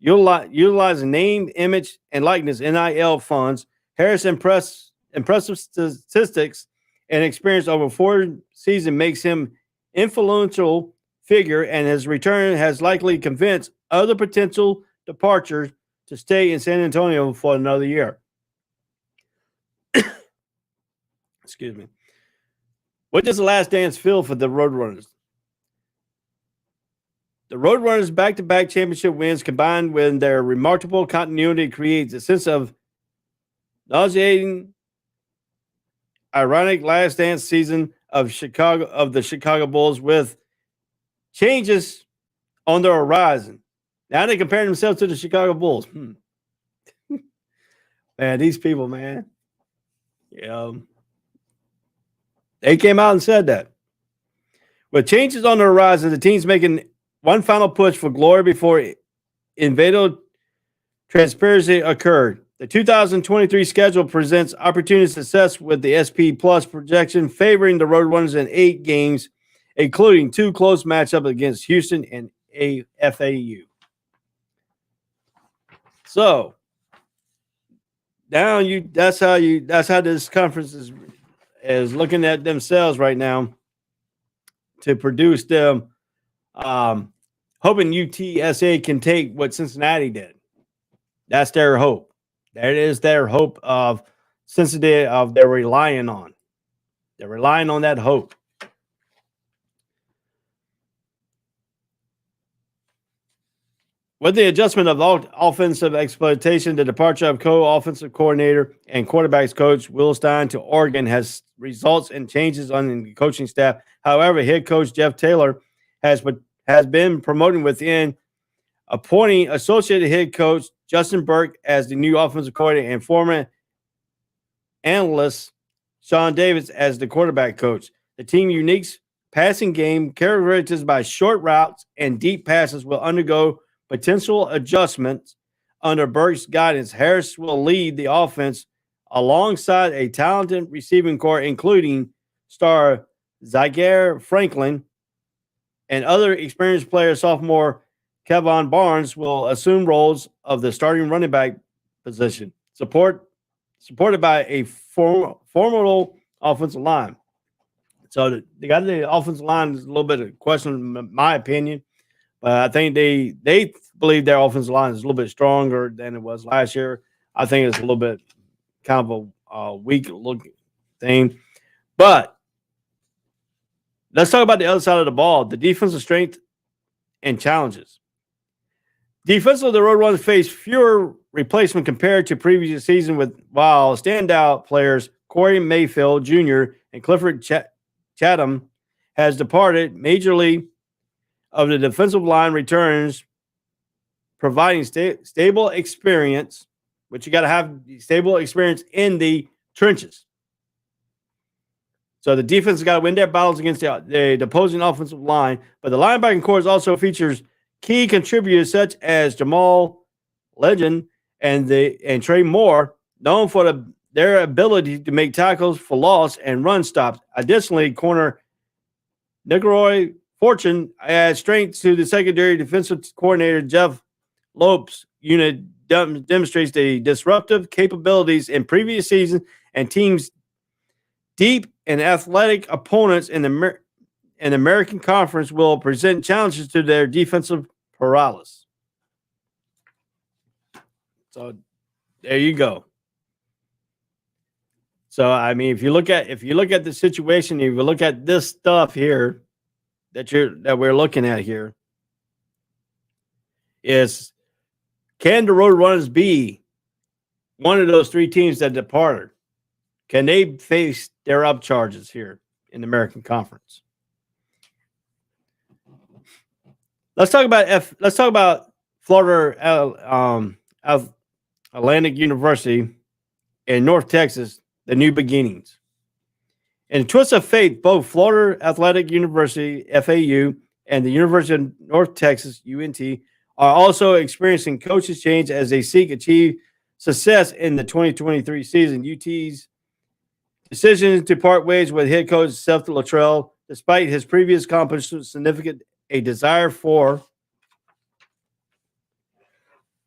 Utilizing name, image, and likeness NIL funds, Harris' impressive statistics and experience over 4 seasons makes him influential figure, and his return has likely convinced other potential departures to stay in San Antonio for another year. Excuse me. What does the last dance feel for the Roadrunners? The Roadrunners' back-to-back championship wins combined with their remarkable continuity creates a sense of nauseating, ironic last dance season of the Chicago Bulls with changes on the horizon. Now they compare themselves to the Chicago Bulls. Man, these people, man. They came out and said that. With changes on the horizon, the team's making one final push for glory before Invado transparency occurred. The 2023 schedule presents opportunity success with the SP Plus projection favoring the Roadrunners in 8 games, including 2 close matchups against Houston and FAU. So now that's how this conference is looking at themselves right now to produce them, hoping UTSA can take what Cincinnati did. That's their hope. That is their hope of Cincinnati they're relying on. They're relying on that hope. With the adjustment of offensive exploitation, the departure of co-offensive coordinator and quarterbacks coach Will Stein to Oregon has results in changes on the coaching staff. However, head coach Jeff Taylor has been promoting within, appointing associate head coach Justin Burke as the new offensive coordinator and former analyst Sean Davis as the quarterback coach. The team unique passing game characterized by short routes and deep passes will undergo potential adjustments under Burke's guidance. Harris will lead the offense alongside a talented receiving corps, including star Zyger Franklin and other experienced players. Sophomore Kevon Barnes will assume roles of the starting running back position, supported by a formidable offensive line. So they got the offensive line is a little bit of a question, in my opinion. But I think they believe their offensive line is a little bit stronger than it was last year. I think it's a little bit kind of a weak-looking thing. But let's talk about the other side of the ball, the defensive strength and challenges. Defensively, the Roadrunners face fewer replacements compared to previous season, while standout players Corey Mayfield Jr. and Clifford Chatham has departed. Majorly of the defensive line returns, providing stable experience, which you got to have stable experience in the trenches. So the defense has got to win their battles against the opposing offensive line, but the linebacking corps also features key contributors such as Jamal Legend and Trey Moore, known for their ability to make tackles for loss and run stops. Additionally, corner Nicolai Fortune adds strength to the secondary defensive coordinator Jeff Lopes' unit demonstrates the disruptive capabilities in previous seasons and teams deep and athletic opponents in the American Conference will present challenges to their defensive paralysis. So there you go. So I mean, if you look at the situation, if you look at this stuff here that we're looking at here, is can the Roadrunners be one of those three teams that departed? Can they face their upcharges here in the American Conference? Let's talk about Florida Atlantic University in North Texas, the New Beginnings. In a twist of fate, both Florida Athletic University, FAU, and the University of North Texas, UNT, are also experiencing coaches change as they seek to achieve success in the 2023 season. UT's decision to part ways with head coach Seth Luttrell, despite his previous accomplishments, significant a desire for.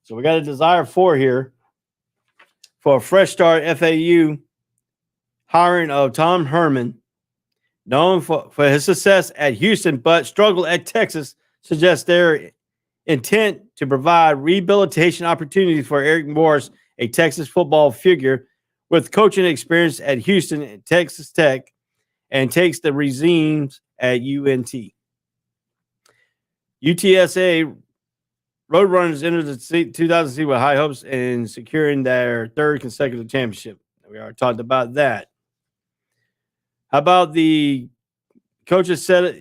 So we got a desire for here for a fresh start. FAU hiring of Tom Herman, known for his success at Houston but struggled at Texas, suggests their intent to provide rehabilitation opportunities for Eric Morris, a Texas football figure with coaching experience at Houston and Texas Tech, and takes the regimes at UNT. UTSA Roadrunners entered the 2000 season with high hopes in securing their third consecutive championship. We already talked about that. How about the coaches set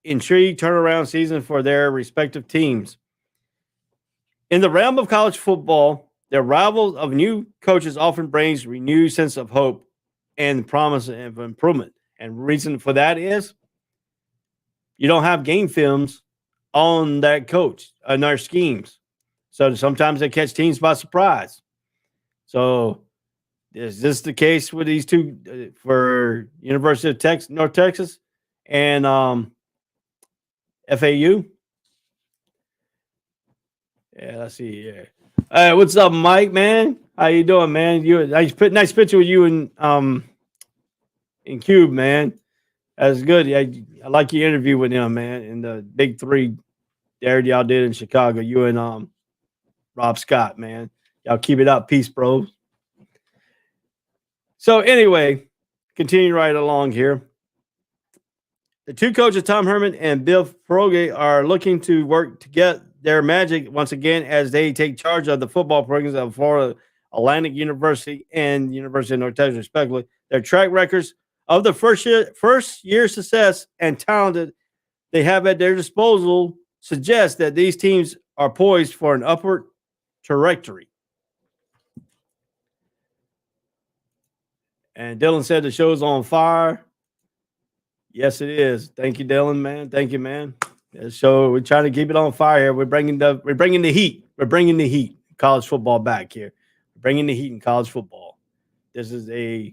intrigued turnaround season for their respective teams? In the realm of college football, the arrival of new coaches often brings renewed sense of hope and promise of improvement. And reason for that is you don't have game films on that coach and their schemes. So sometimes they catch teams by surprise. So is this the case with these two for University of Texas, North Texas and FAU? Yeah, let's see. Yeah. Hey, what's up, Mike, man? How you doing, man? Nice picture with you in Cube, man. That's good. Yeah, I like your interview with him, man. And the big three there y'all did in Chicago. You and Rob Scott, man. Y'all keep it up. Peace, bro. So anyway, continue right along here. The two coaches, Tom Herman and Bill Peroge, are looking to work to get their magic once again as they take charge of the football programs of Florida Atlantic University and University of North Texas, respectively. Their track records of the first year success and talent they have at their disposal suggest that these teams are poised for an upward trajectory. And Dylan said the show's on fire. Yes, it is. Thank you, Dylan, man. Thank you, man. So we're trying to keep it on fire here. We're bringing the heat. We're bringing the heat. College football back here. We're bringing the heat in college football. This is a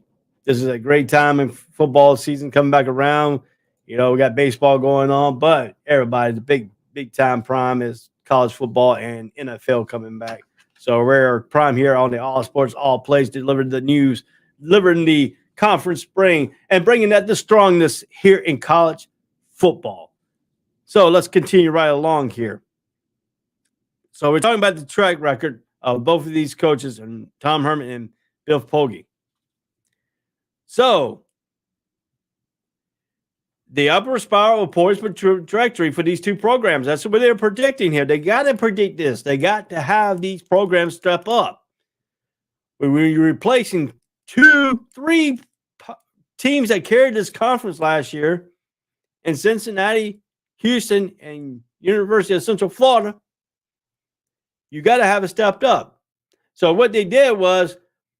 great time in football season coming back around. You know, we got baseball going on, but everybody, the big time prime is college football and NFL coming back. So we're prime here on the All Sports All Plays, delivering the news, delivering the conference spring, and bringing that the strongness here in college football. So let's continue right along here. So we're talking about the track record of both of these coaches, and Tom Herman and Bill Peroge. So the upper spiral poised for trajectory for these two programs. That's what they're predicting here. They got to predict this. They got to have these programs step up. We're replacing 3 teams that carried this conference last year in Cincinnati, Houston, and University of Central Florida, you got to have it stepped up. So what they did was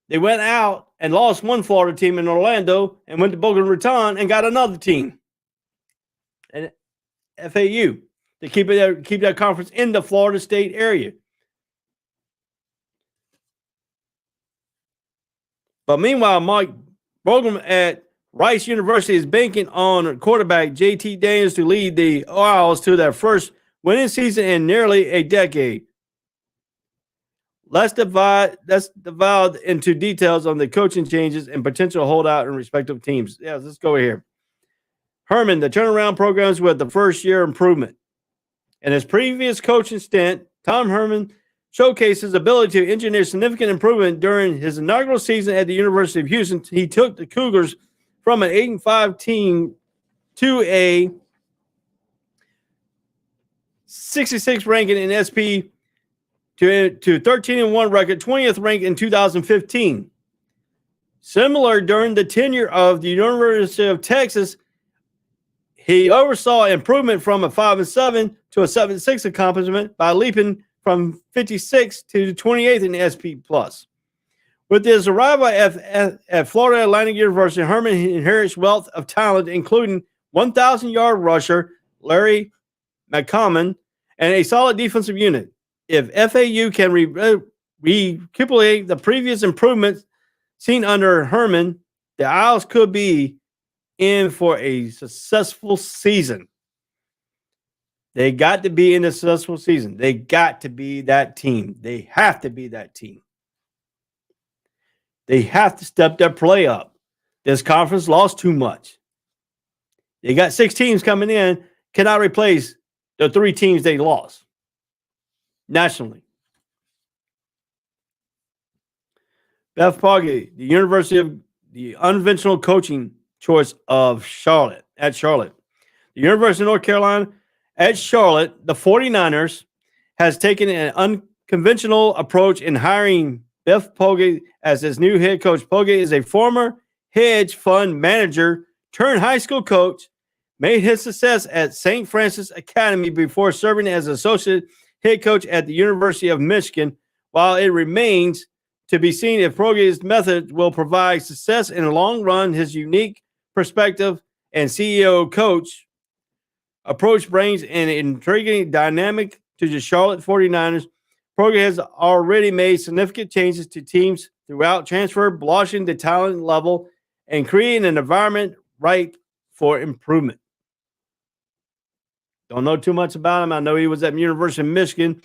they went out and lost one Florida team in Orlando and went to Boca Raton and got another team, and FAU, to keep that conference in the Florida State area. But meanwhile, Mike Boglum at Rice University is banking on quarterback JT Daniels to lead the Owls to their first winning season in nearly a decade. Let's divide into details on the coaching changes and potential holdout in respective teams. Yeah, let's go here. Herman, the turnaround programs with the first-year improvement. In his previous coaching stint, Tom Herman showcased his ability to engineer significant improvement during his inaugural season at the University of Houston. He took the Cougars from an 8-5 team to a 66 ranking in SP to 13-1 record, 20th rank in 2015. Similar during the tenure of the University of Texas, he oversaw improvement from a 5-7 to a 7-6 accomplishment by leaping from 56 to 28th in the SP+. With his arrival at Florida Atlantic University, Herman inherits wealth of talent, including 1,000-yard rusher Larry McCommon and a solid defensive unit. If FAU can recapitulate the previous improvements seen under Herman, the Owls could be in for a successful season. They got to be in a successful season. They got to be that team. They have to be that team. They have to step their play up. This conference lost too much. They got 6 teams coming in, cannot replace the 3 teams they lost nationally. Beth Pogge, the University of the unconventional coaching choice of Charlotte. The University of North Carolina at Charlotte, the 49ers has taken an unconventional approach in hiring Beth Pogge as his new head coach. Pogge is a former hedge fund manager turned high school coach, made his success at St. Francis Academy before serving as associate head coach at the University of Michigan. While it remains to be seen if Pogge's method will provide success in the long run, his unique perspective and CEO coach approach brings an intriguing dynamic to the Charlotte 49ers. Pogge has already made significant changes to teams throughout transfer, blocking the talent level and creating an environment ripe for improvement. Don't know too much about him. I know he was at the University of Michigan.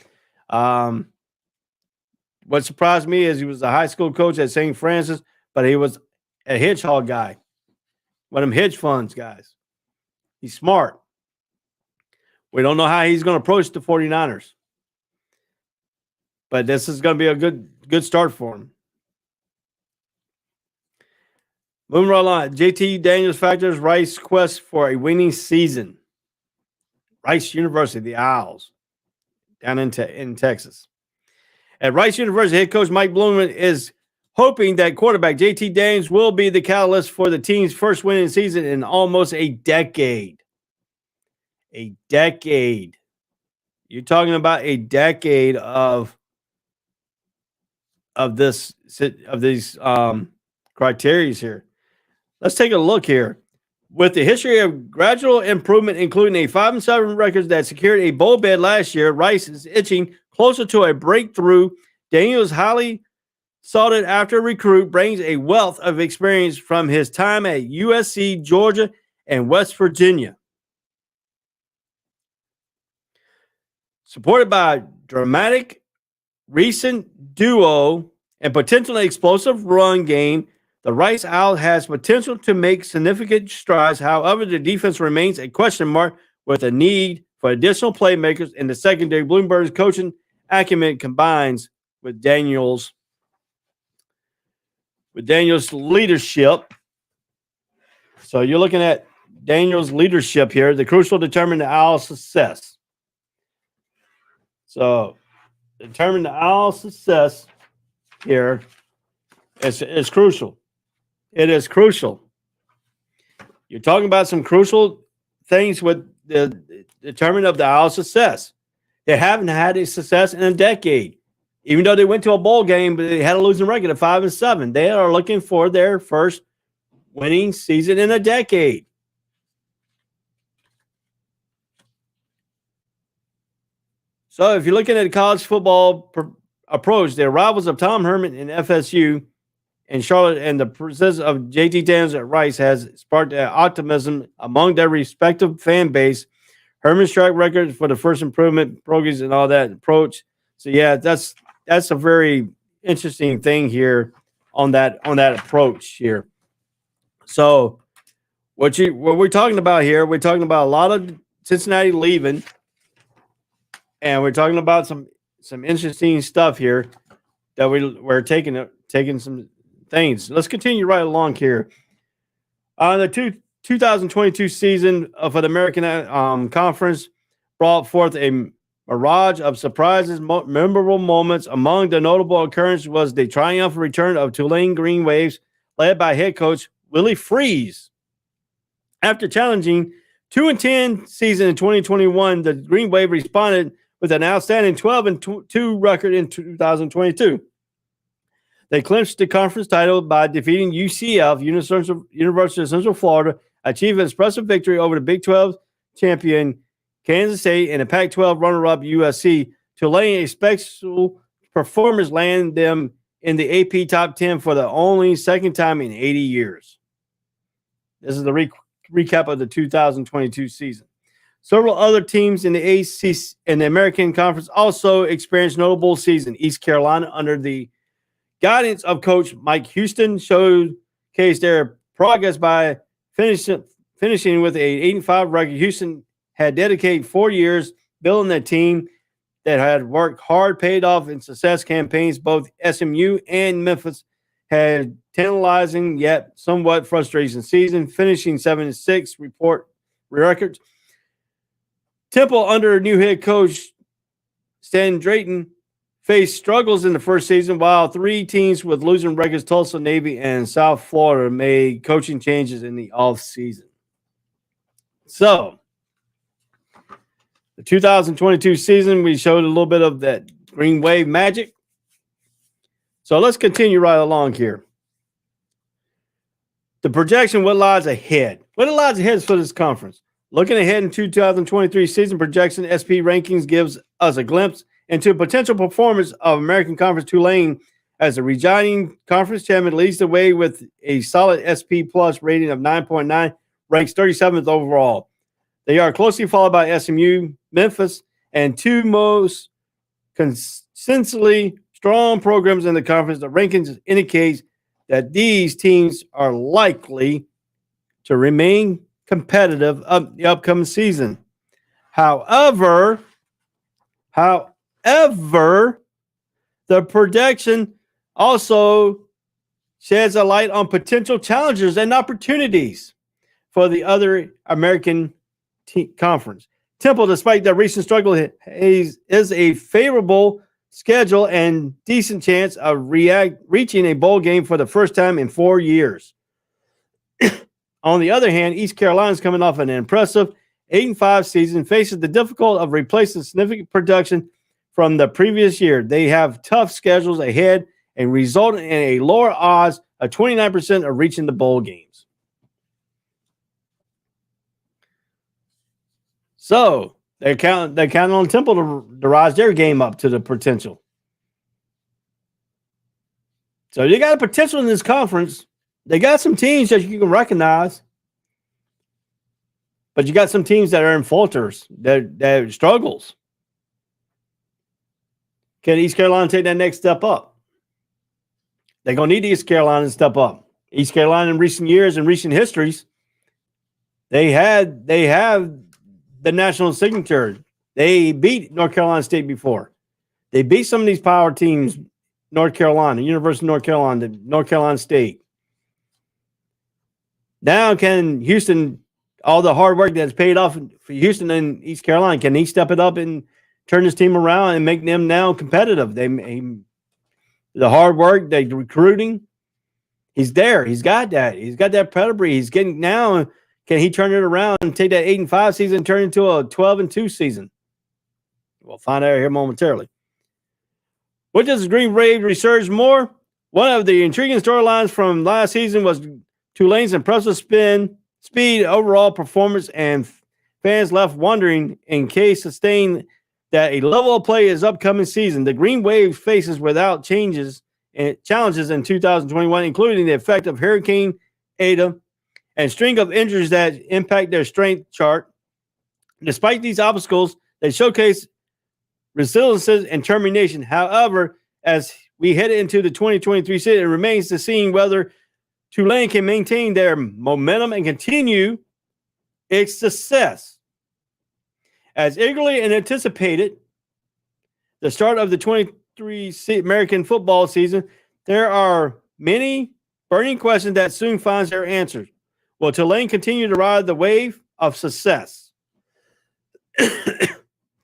What surprised me is he was a high school coach at St. Francis, but he was a hedge hog guy, one of them hedge funds guys. He's smart. We don't know how he's going to approach the 49ers. But this is going to be a good start for him. Moving right along, JT Daniels factors Rice quest for a winning season. Rice University, the Owls, down in Texas. At Rice University, head coach Mike Bloomman is hoping that quarterback JT Daniels will be the catalyst for the team's first winning season in almost a decade. A decade. You're talking about a decade of these criteria here. Let's take a look here. With the history of gradual improvement, including a 5-7 record that secured a bowl bid last year, Rice is inching closer to a breakthrough. Daniels, highly sought after recruit, brings a wealth of experience from his time at USC, Georgia, and West Virginia. Supported by a dramatic recent duo and potentially explosive run game, the Rice Owl has potential to make significant strides. However, the defense remains a question mark with a need for additional playmakers in the secondary. Bloomberg's coaching acumen combines with Daniels' leadership. So you're looking at Daniels' leadership here, the crucial determine the Owl's success. So determine the Owl's success here is crucial. It is crucial. You're talking about some crucial things with the determinant of the Owls' success. They haven't had a success in a decade. Even though they went to a bowl game, but they had a losing record of 5-7. They are looking for their first winning season in a decade. So if you're looking at college football approach, the arrivals of Tom Herman in FSU and Charlotte and the presence of JT Daniels at Rice has sparked optimism among their respective fan base. Herman's track record for the first improvement programs and all that approach. So yeah, that's a very interesting thing here on that approach here. So what we're talking about here, we're talking about a lot of Cincinnati leaving, and we're talking about some interesting stuff here that we're taking some things. Let's continue right along here. The 2022 season for the American Conference brought forth a mirage of surprises, memorable moments. Among the notable occurrences was the triumphant return of Tulane Green Waves, led by head coach Willie Freeze. After challenging 2-10 season in 2021, the Green Wave responded with an outstanding 12-2 record in 2022. They clinched the conference title by defeating UCF, University of Central Florida, achieving an impressive victory over the Big 12 champion Kansas State and the Pac-12 runner-up USC. Tulane, a special performance, landed them in the AP Top 10 for the only second time in 80 years. This is the recap of the 2022 season. Several other teams in the ACC and the American Conference also experienced notable season. East Carolina, under the guidance of Coach Mike Houston, showcased their progress by finishing with a 8-5 record. Houston had dedicated 4 years building a team that had worked hard, paid off in success campaigns. Both SMU and Memphis had tantalizing yet somewhat frustrating season, finishing 7-6 records. Temple, under new head coach Stan Drayton, faced struggles in the first season, while three teams with losing records, Tulsa, Navy, and South Florida, made coaching changes in the offseason. So, the 2022 season, we showed a little bit of that Green Wave magic. So let's continue right along here. The projection, what lies ahead? What lies ahead for this conference? Looking ahead in 2023 season projection, SP Rankings gives us a glimpse into potential performance of American Conference. Tulane, as the reigning conference champion, leads the way with a solid SP plus rating of 9.9, ranks 37th overall. They are closely followed by SMU, Memphis, and two most consistently strong programs in the conference. The rankings indicates that these teams are likely to remain competitive of the upcoming season. However, the projection also sheds a light on potential challenges and opportunities for the other American conference. Temple, despite their recent struggle, is a favorable schedule and decent chance of reaching a bowl game for the first time in 4 years. On the other hand, East Carolina is coming off an impressive 8-5 season, faces the difficulty of replacing significant production from the previous year. They have tough schedules ahead and result in a lower odds of 29% of reaching the bowl games. So they're counting on Temple to rise their game up to the potential. So you got a potential in this conference. They got some teams that you can recognize, but you got some teams that are in falters, that struggles. Can East Carolina take that next step up? They're going to need East Carolina to step up. East Carolina in recent years and recent histories, they have the national signature. They beat North Carolina State before. They beat some of these power teams, North Carolina, University of North Carolina, North Carolina State. Now can Houston, all the hard work that's paid off for Houston and East Carolina, can he step it up and turn this team around and make them now competitive? The hard work, the recruiting, he's there. He's got that. He's got that pedigree. He's getting now. Can he turn it around and take that 8-5 season and turn it into a 12-2 season? We'll find out here momentarily. What does the Green Wave resurge more? One of the intriguing storylines from last season was Tulane's impressive speed, overall performance, and fans left wondering in case sustained that a level of play is upcoming season. The Green Wave faces without challenges in 2021, including the effect of Hurricane Ada and string of injuries that impact their strength chart. Despite these obstacles, they showcase resilience and determination. However, as we head into the 2023 season, it remains to see whether Tulane can maintain their momentum and continue its success. As eagerly and anticipated, the start of the 23 American football season, there are many burning questions that soon finds their answers. Will Tulane continue to ride the wave of success? Do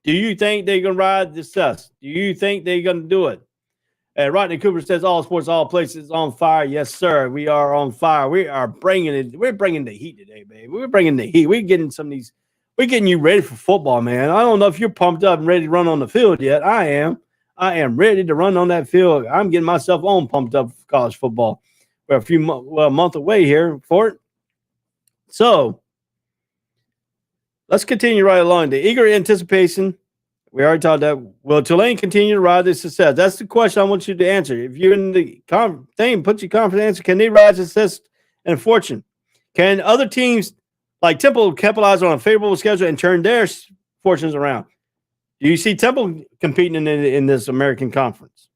you think they're going to ride the success? Do you think they're going to do it? Rodney Cooper says, all sports, all places on fire. Yes, sir. We are on fire. We are bringing it. We're bringing the heat today, baby. We're bringing the heat. We're getting some of these. We're getting you ready for football, man. I don't know if you're pumped up and ready to run on the field yet. I am. I am ready to run on that field. I'm getting myself on pumped up for college football. We're a month away here for it. So let's continue right along. The eager anticipation. We already talked that. Will Tulane continue to ride this success? That's the question I want you to answer. If you're in the thing, put your confident answer. Can they ride success and fortune? Can other teams like Temple capitalize on a favorable schedule and turn their fortunes around? Do you see Temple competing in this American Conference?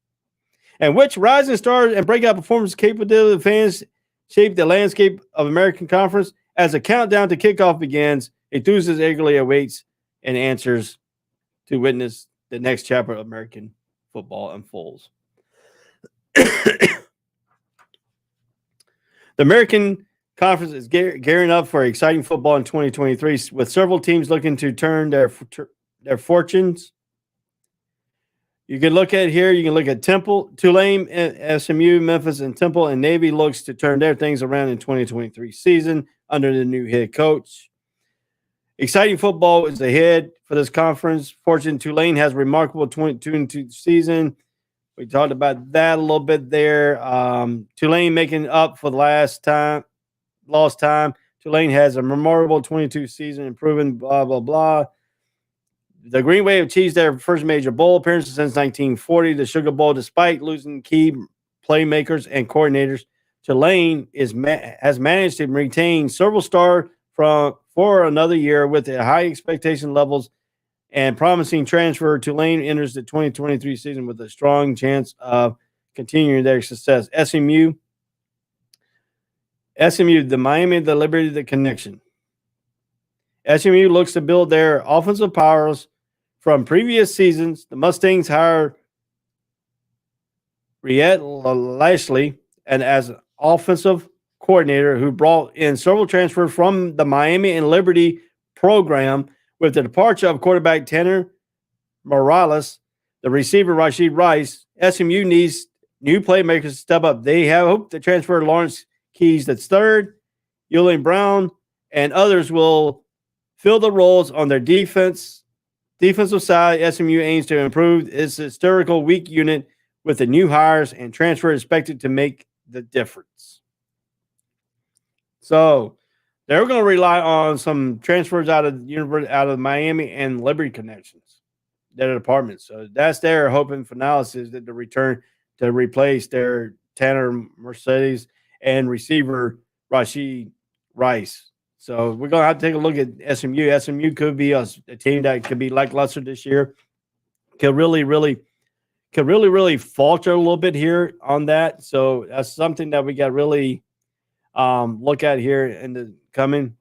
And which rising stars and breakout performance capability of fans shape the landscape of American Conference? As the countdown to kickoff begins, enthusiasts eagerly awaits and answers to witness the next chapter of American football unfolds. The American Conference is gearing up for exciting football in 2023, with several teams looking to turn their fortunes. You can look at here. You can look at Temple, Tulane, SMU, Memphis, and Temple, and Navy looks to turn their things around in 2023 season under the new head coach. Exciting football is ahead for this conference. Fortune Tulane has a remarkable 22 season. We talked about that a little bit there. Tulane making up for the lost time. Tulane has a memorable 22 season, improving, blah, blah, blah. The Green Wave achieved their first major bowl appearance since 1940, the Sugar Bowl, despite losing key playmakers and coordinators. Tulane has managed to retain several stars for another year with the high expectation levels and promising transfer. Tulane enters the 2023 season with a strong chance of continuing their success. SMU, the Miami, the Liberty, the connection. SMU looks to build their offensive powers from previous seasons. The Mustangs hired Rhett Lashley and as an offensive coordinator who brought in several transfers from the Miami and Liberty program. With the departure of quarterback Tanner Morales, the receiver Rashid Rice, SMU needs new playmakers to step up. They have hope to transfer Lawrence Keys III, Julian Brown, and others will fill the roles on their defensive side. SMU aims to improve its historical weak unit with the new hires and transfer expected to make the difference. So they're going to rely on some transfers out of Miami and Liberty connections, their departments. So that's their hope and analysis that to return to replace their Tanner Mercedes and receiver Rashid Rice. So we're going to have to take a look at SMU. SMU could be a team that could be lackluster this year. Could really falter a little bit here on that. So that's something that we got really look at here in the coming.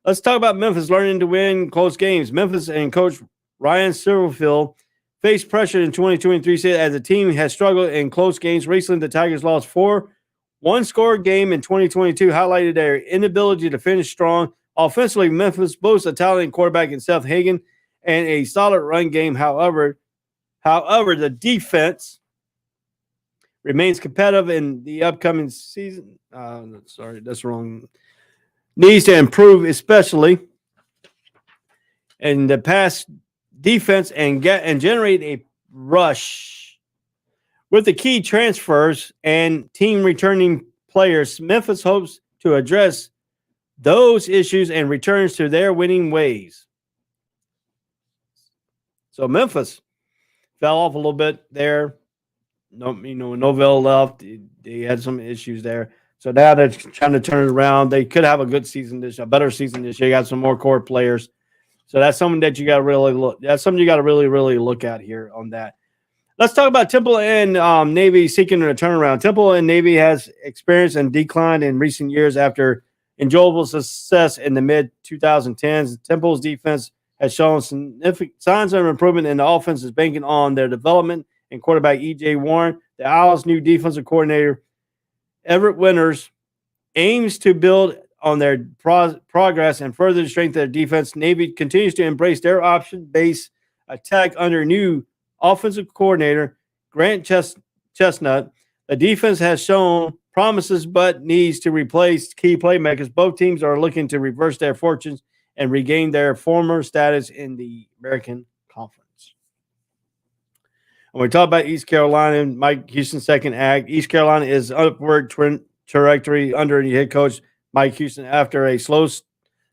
Let's talk about Memphis learning to win close games. Memphis and coach Ryan Silverfield faced pressure in 2023 as the team has struggled in close games. Recently, the Tigers lost 4 one-score game in 2022, highlighted their inability to finish strong. Offensively, Memphis boasts a talented quarterback in Seth Hagan and a solid run game. However, the defense remains competitive in the upcoming season. Sorry, that's wrong. needs to improve, especially in the pass defense and generate a rush. With the key transfers and team returning players, Memphis hopes to address those issues and returns to their winning ways. So Memphis fell off a little bit there. Novell left. They had some issues there. So now they're trying to turn it around. They could have a good season a better season this year. You got some more core players. So that's something that you got to really look. That's something you got to really, really look at here on that. Let's talk about Temple and Navy seeking a turnaround. Temple and Navy has experienced and declined in recent years after enjoyable success in the mid-2010s. Temple's defense has shown significant signs of improvement, and the offense is banking on their development and quarterback E.J. Warren. The Owls' new defensive coordinator, Everett Winters, aims to build on their progress and further strengthen their defense. Navy continues to embrace their option-based attack under new offensive coordinator Grant Chestnut. The defense has shown promises but needs to replace key playmakers. Both teams are looking to reverse their fortunes and regain their former status in the American Conference. When we talk about East Carolina, Mike Houston's second act, East Carolina is upward trajectory under the head coach Mike Houston. After a slow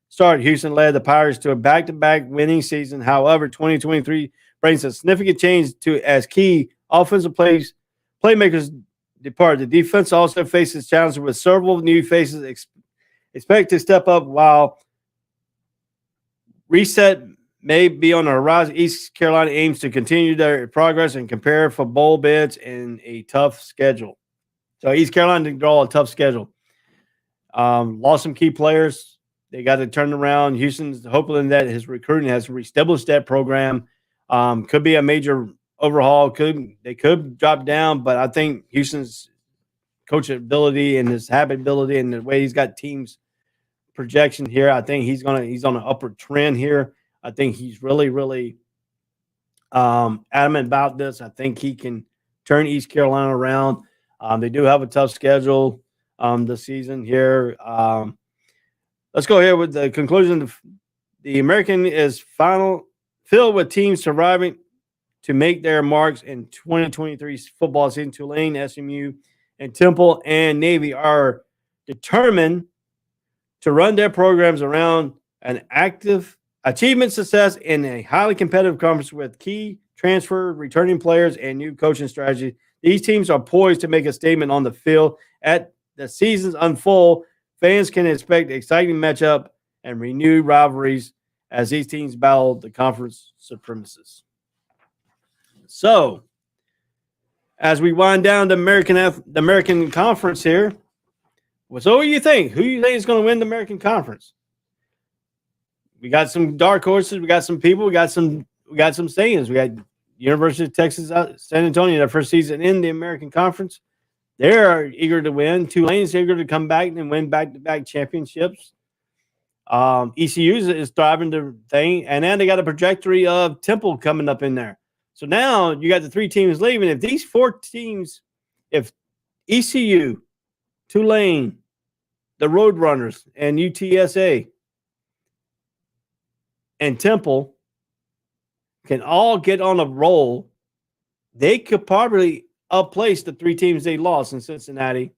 start, Houston led the Pirates to a back-to-back winning season. However, 2023 brings a significant change to as key offensive playmakers depart. The defense also faces challenges with several new faces expect to step up while reset may be on the horizon. East Carolina aims to continue their progress and prepare for bowl bids in a tough schedule. So East Carolina didn't draw a tough schedule. Lost some key players. They got to turn around. Houston's hoping that his recruiting has reestablished that program. Could be a major overhaul. They could drop down, but I think Houston's coaching ability and his habit ability and the way he's got teams projection here, I think he's on an upward trend here. I think he's really, really adamant about this. I think he can turn East Carolina around. They do have a tough schedule this season here. Let's go here with the conclusion. The American is filled with teams surviving to make their marks in 2023 football season. Tulane, SMU, and Temple and Navy are determined to run their programs around an active achievement success in a highly competitive conference with key transfer, returning players, and new coaching strategy. These teams are poised to make a statement on the field. At the seasons unfold, fans can expect exciting matchup and renewed rivalries as these teams battle the conference supremacists. So, as we wind down the American Conference here, so what do you think? Who do you think is going to win the American Conference? We got some dark horses. We got some people. We got some sayings. We got University of Texas San Antonio, their first season in the American Conference. They're eager to win. Tulane's eager to come back and win back-to-back championships. ECU is thriving the thing, and then they got a trajectory of Temple coming up in there. So now you got the three teams leaving. If these four teams, if ECU, Tulane, the Roadrunners, and UTSA and Temple can all get on a roll, they could probably outplace the three teams they lost in Cincinnati,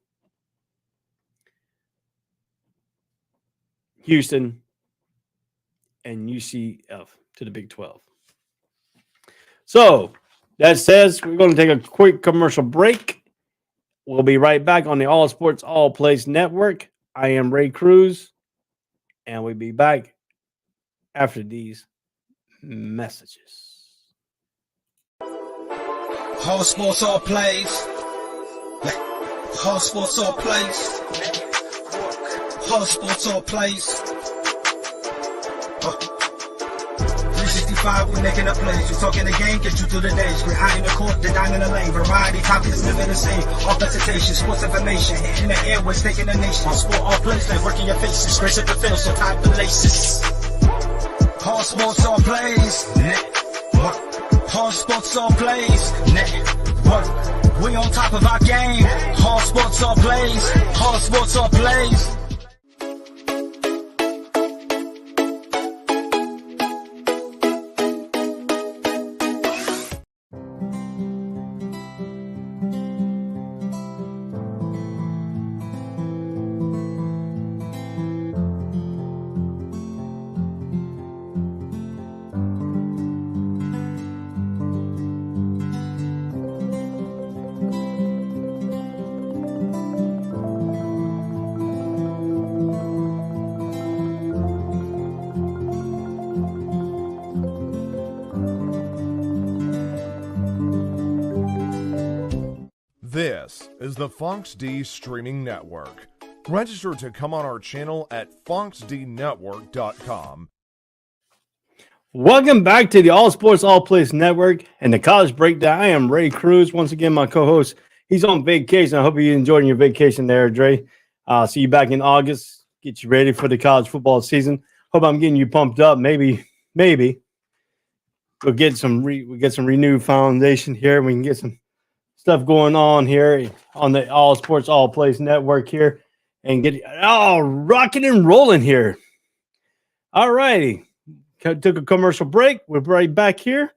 Houston, and UCF to the Big 12. So that says we're going to take a quick commercial break. We'll be right back on the All Sports All Plays Network. I am Ray Cruz, and we'll be back after these messages. All Sports All Plays. All Sports All Plays. All Sports All Plays. 365, we're making a plays. You talking the game, get you through the days. We're high in the court, the dime in the lane. Variety, topics, living the same. All presentation, sports information. In the airways, taking the nation. All sport, all plays, like working your faces. Grace at the field, so type the laces. All Sports All Plays. Network. All Sports All Plays. Network. We on top of our game. All Sports All Plays. All Sports All Plays. is the Fonx D Streaming Network. Register to come on our channel at fonxdnetwork.com. Welcome back to the All Sports All Place Network and the College Breakdown. I am Ray Cruz. Once again, my co-host. He's on vacation. I hope you're enjoying your vacation there, Dre. See you back in August. Get you ready for the college football season. Hope I'm getting you pumped up. Maybe we'll get some renewed foundation here. We can get some stuff going on here on the All Sports All Place Network here and get all rocking and rolling here. All righty. Took a commercial break. We're right back here.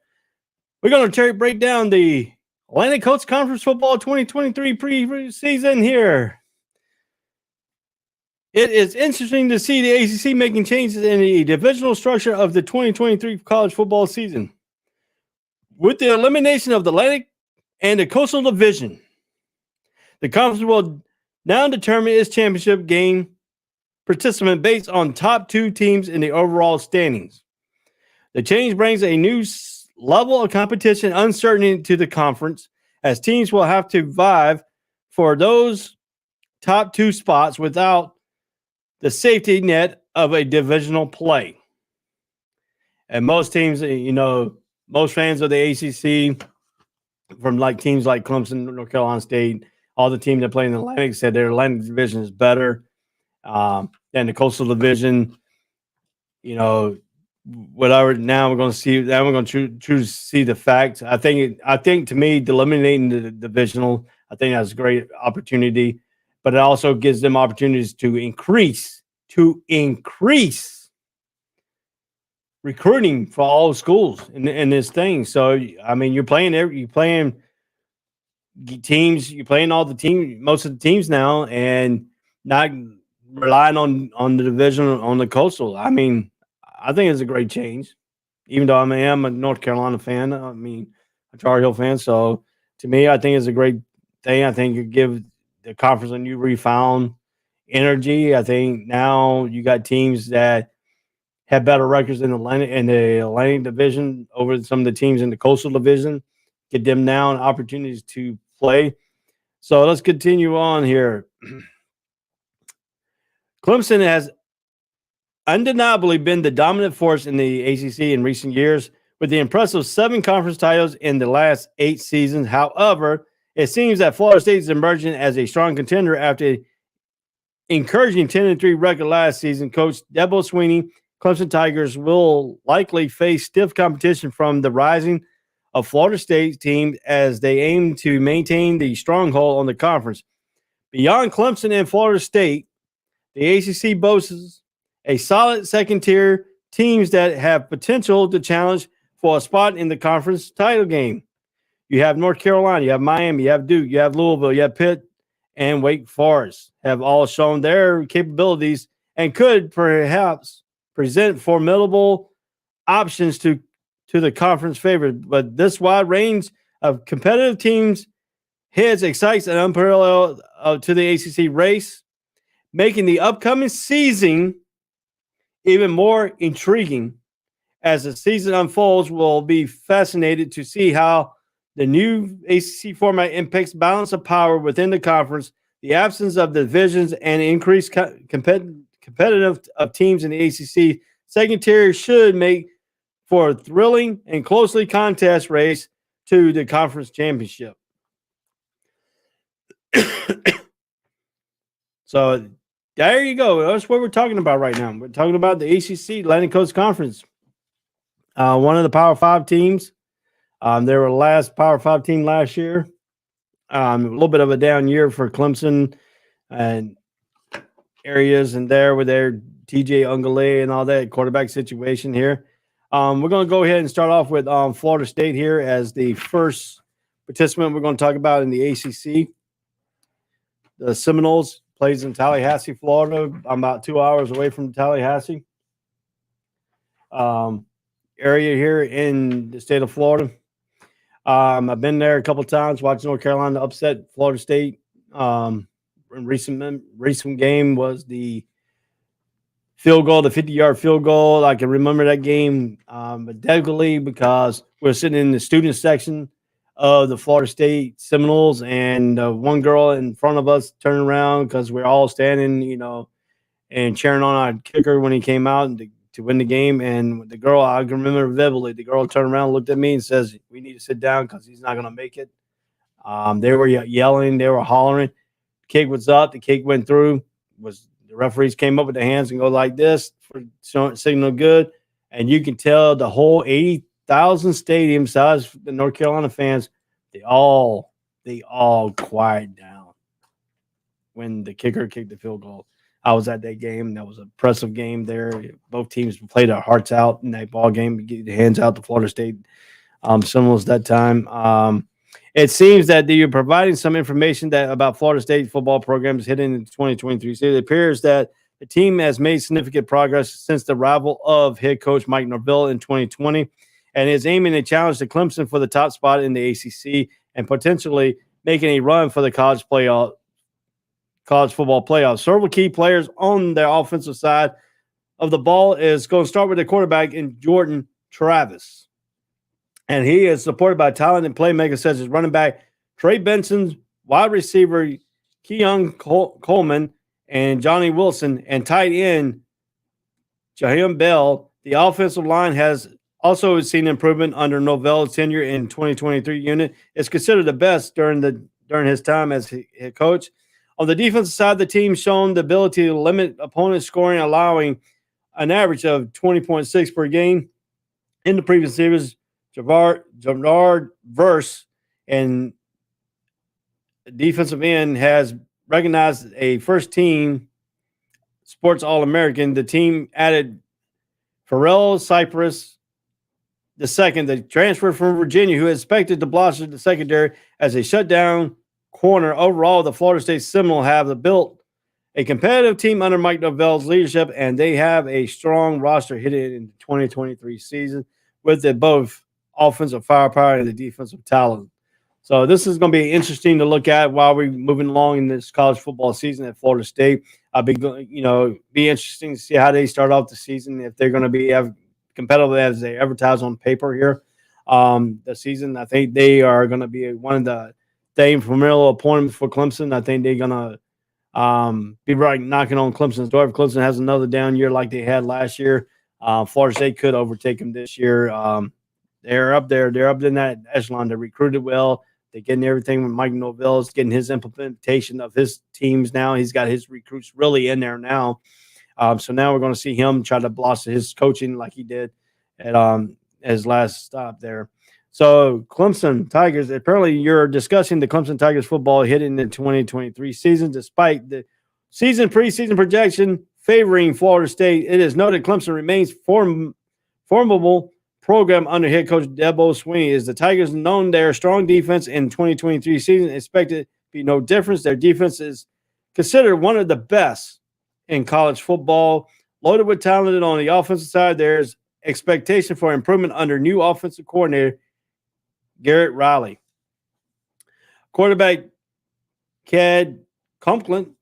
We're going to break down the Atlantic Coast Conference Football 2023 preseason here. It is interesting to see the ACC making changes in the divisional structure of the 2023 college football season. With the elimination of the Atlantic and the Coastal Division, the conference will now determine its championship game participant based on top two teams in the overall standings. The change brings a new level of competition uncertainty to the conference, as teams will have to vie for those top two spots without the safety net of a divisional play. And most teams, most fans of the ACC, from like teams like Clemson, North Carolina State, all the teams that play in the Atlantic said their Atlantic division is better than the Coastal Division. Whatever. Now we're going to see. Now we're going to choose to see the facts. I think to me, eliminating the divisional, I think that's a great opportunity, but it also gives them opportunities to increase recruiting for all schools in this thing. So I mean, you're playing teams, you're playing all the teams, most of the teams now, and not relying on the division on the Coastal. I mean, I think it's a great change, even though I am a North Carolina fan. I mean, a Tar Heel fan. So to me, I think it's a great thing. I think it gives the conference a new refound energy. I think now you got teams that have better records in the Atlantic division over some of the teams in the Coastal Division. Get them now opportunities to play. So let's continue on here. Clemson has undeniably been the dominant force in the ACC in recent years, with the impressive 7 conference titles in the last 8 seasons. However, it seems that Florida State is emerging as a strong contender after encouraging 10-3 record last season. Coach Dabo Swinney, Clemson Tigers will likely face stiff competition from the rising of Florida State team as they aim to maintain the stronghold on the conference. Beyond Clemson and Florida State, the ACC boasts a solid second-tier teams that have potential to challenge for a spot in the conference title game. You have North Carolina, you have Miami, you have Duke, you have Louisville, you have Pitt, and Wake Forest have all shown their capabilities and could perhaps present formidable options to the conference favorite. But this wide range of competitive teams heads excites and unparalleled to the ACC race, making the upcoming season even more intriguing. As the season unfolds, we'll be fascinated to see how the new ACC format impacts balance of power within the conference, the absence of divisions, and increased competitive of teams in the ACC. Second tier should make for a thrilling and closely contest race to the conference championship. So there you go. That's what we're talking about right now. We're talking about the ACC, Atlantic Coast Conference. One of the Power 5 teams. They were the last Power 5 team last year. A little bit of a down year for Clemson and areas and there with their TJ Ungale and all that quarterback situation here. We're going to go ahead and start off with Florida State here as the first participant we're going to talk about in the ACC. The Seminoles plays in Tallahassee, Florida. I'm about 2 hours away from Tallahassee area here in the state of Florida. I've been there a couple of times, watched North Carolina upset Florida State. Recent game was the field goal, the 50-yard field goal. I can remember that game definitely because we're sitting in the student section of the Florida State Seminoles, and one girl in front of us turned around because we're all standing, and cheering on our kicker when he came out and to win the game. And the girl, I can remember vividly, the girl turned around, looked at me, and says, "We need to sit down because he's not going to make it." They were yelling, they were hollering. The kick was up, the kick went through. The referees came up with their hands and go like this for signal good, and you can tell the whole 80,000 stadium size, the North Carolina fans, they all quiet down when the kicker kicked the field goal. I was at that game. That was an impressive game there. Both teams played their hearts out in that ball game to get their hands out to Florida State Seminoles that time. It seems that you're providing some information about Florida State football programs heading into 2023. So it appears that the team has made significant progress since the arrival of head coach Mike Norvell in 2020 and is aiming to challenge the Clemson for the top spot in the ACC and potentially making a run for the college football playoffs. Several key players on their offensive side of the ball is going to start with the quarterback in Jordan Travis. And he is supported by talented playmakers such as running back Trey Benson, wide receiver Keon Coleman, and Johnny Wilson, and tight end Jaheim Bell. The offensive line has also seen improvement under Novell's tenure in 2023 unit. It's considered the best during his time as head coach. On the defensive side, the team shown the ability to limit opponent scoring, allowing an average of 20.6 per game. In the previous series, Javard Verse and defensive end has recognized a first-team Sports All-American. The team added Pharrell Cypress II, the transfer from Virginia, who is expected to blossom the secondary as a shutdown corner. Overall, the Florida State Seminoles have built a competitive team under Mike Norvell's leadership, and they have a strong roster headed into the 2023 season with both offensive firepower and the defensive talent. So this is going to be interesting to look at while we're moving along in this college football season at Florida State. I'll be interesting to see how they start off the season, if they're going to be as competitive as they advertise on paper here. The season, I think they are going to be one of the formidable opponents for Clemson. I think they're going to be right knocking on Clemson's door. If Clemson has another down year like they had last year, Florida State could overtake them this year. They're up there. They're up in that echelon. They're recruited well. They're getting everything with Mike Norvell. Is getting his implementation of his teams now. He's got his recruits really in there now. So now we're going to see him try to blossom his coaching like he did at his last stop there. So Clemson Tigers, apparently you're discussing the Clemson Tigers football heading into 2023 season, despite the preseason projection favoring Florida State. It is noted Clemson remains formidable program under head coach Dabo Swinney. Is the Tigers known their strong defense in 2023 season? Expected to be no difference. Their defense is considered one of the best in college football. Loaded with talent on the offensive side, there's expectation for improvement under new offensive coordinator Garrett Riley. Quarterback Cade Conklin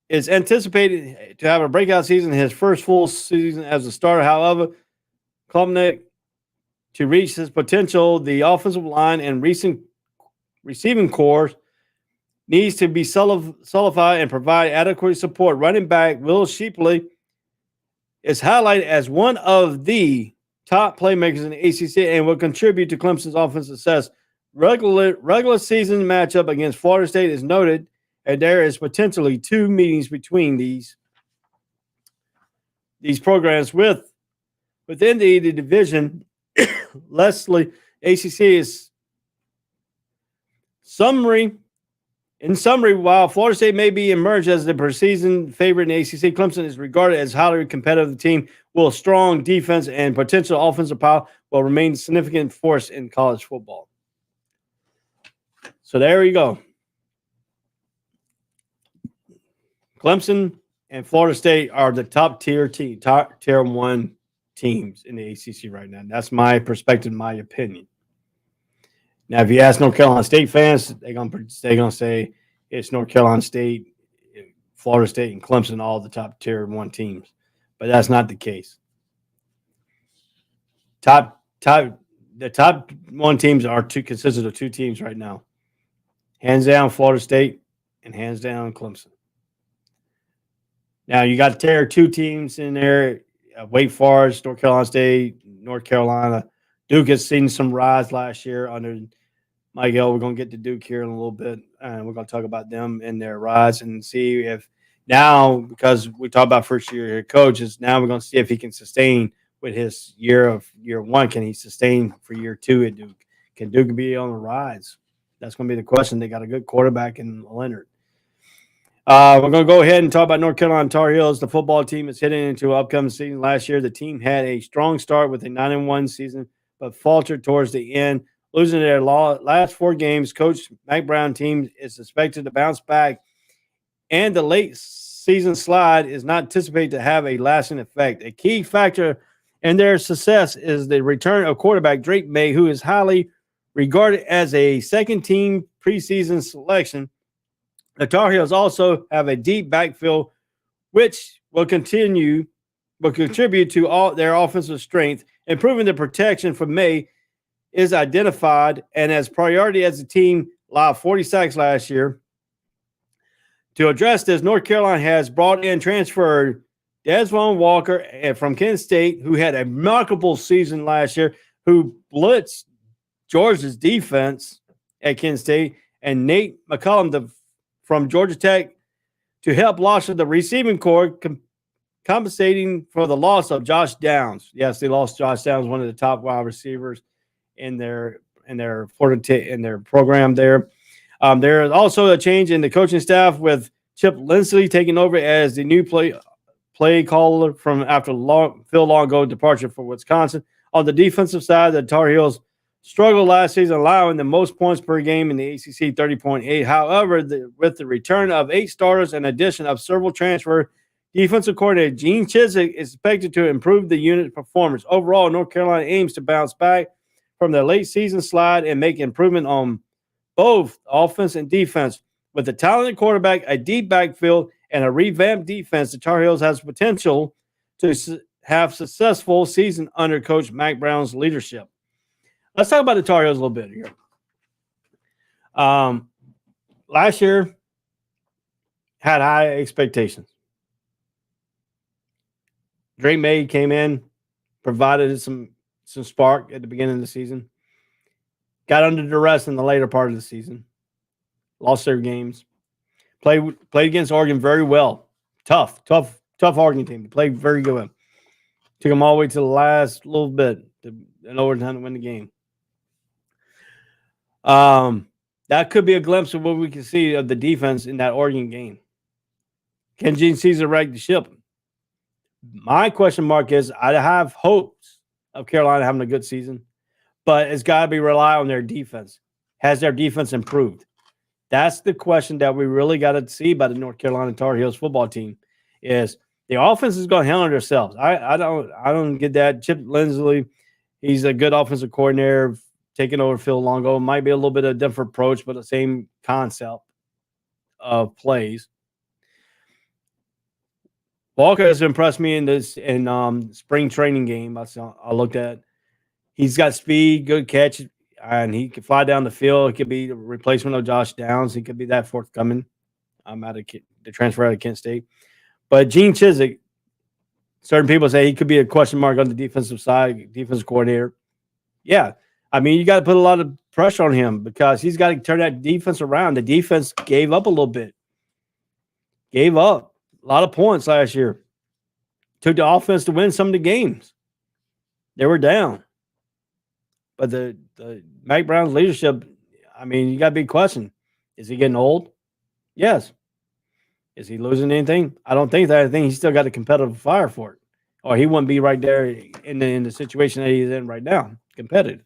is anticipated to have a breakout season, his first full season as a starter. However, Klubnik, to reach his potential, the offensive line and recent receiving corps needs to be solidified and provide adequate support. Running back Will Shipley is highlighted as one of the top playmakers in the ACC and will contribute to Clemson's offensive success. Regular season matchup against Florida State is noted, and there is potentially two meetings between these programs within the division. Leslie, ACC is in summary, while Florida State may be emerged as the preseason favorite in the ACC, Clemson is regarded as a highly competitive team with a strong defense and potential offensive power will remain a significant force in college football. So there you go. Clemson and Florida State are the top tier one teams in the ACC right now. That's my perspective, my opinion. Now, if you ask North Carolina State fans, they're gonna say it's North Carolina State, Florida State, and Clemson, all the top tier one teams. But that's not the case. The the top one teams are consisted of two teams right now. Hands down, Florida State, and hands down, Clemson. Now you got tier 2 teams in there: Wake Forest, North Carolina State, North Carolina. Duke has seen some rise last year under Mike L. We're going to get to Duke here in a little bit, and we're going to talk about them and their rise and see if now, because we talked about first year head coaches, now we're going to see if he can sustain with his year 1. Can he sustain for year 2 at Duke? Can Duke be on the rise? That's going to be the question. They got a good quarterback in Leonard. We're going to go ahead and talk about North Carolina Tar Heels. The football team is heading into an upcoming season. Last year, the team had a strong start with a 9-1 season, but faltered towards the end, losing their last 4 games. Coach Mack Brown team is expected to bounce back, and the late season slide is not anticipated to have a lasting effect. A key factor in their success is the return of quarterback Drake May, who is highly regarded as a second-team preseason selection. The Tar Heels also have a deep backfield, which will contribute to all their offensive strength. Improving the protection for May is identified and as priority as the team allowed 40 sacks last year. To address this, North Carolina has brought in transferred Desvon Walker from Kent State, who had a remarkable season last year, who blitzed Georgia's defense at Kent State, and Nate McCullum from Georgia Tech to help bolster the receiving corps, compensating for the loss of Josh Downs. Yes, they lost Josh Downs, one of the top wide receivers in their program there. There is also a change in the coaching staff with Chip Lindsey taking over as the new play caller from after Phil Longo's departure for Wisconsin. On the defensive side, the Tar Heels struggled last season, allowing the most points per game in the ACC, 30.8. However, with the return of 8 starters and addition of several transfer, defensive coordinator Gene Chizik is expected to improve the unit's performance. Overall, North Carolina aims to bounce back from the late season slide and make improvement on both offense and defense. With a talented quarterback, a deep backfield, and a revamped defense, the Tar Heels has potential to have successful season under Coach Mack Brown's leadership. Let's talk about the Tar Heels a little bit here. Last year had high expectations. Drake May came in, provided some spark at the beginning of the season. Got under duress in the later part of the season. Lost their games. Played against Oregon very well. Tough Oregon team. Played very good. Took them all the way to the last little bit in overtime to win the game. That could be a glimpse of what we can see of the defense in that Oregon game. Can Gene Caesar right the ship? My question mark is, I have hopes of Carolina having a good season, but it's got to be rely on their defense. Has their defense improved? That's the question that we really got to see by the North Carolina Tar Heels football team. Is the offense is going to handle themselves? I don't get that. Chip Lindsey, he's a good offensive coordinator, taking over Phil Longo. Might be a little bit of a different approach, but the same concept of plays. Walker has impressed me in spring training game. I looked at. He's got speed, good catch, and he can fly down the field. It could be the replacement of Josh Downs. He could be that forthcoming. I'm out of the transfer out of Kent State. But Gene Chizik, certain people say he could be a question mark on the defensive side, defensive coordinator. Yeah. I mean, you got to put a lot of pressure on him because he's got to turn that defense around. The defense gave up a little bit. Gave up a lot of points last year. Took the offense to win some of the games. They were down. But the Mack Brown's leadership, I mean, you got to be questioned. Is he getting old? Yes. Is he losing anything? I don't think that. I think he's still got a competitive fire for it. Or he wouldn't be right there in the situation that he's in right now, competitive.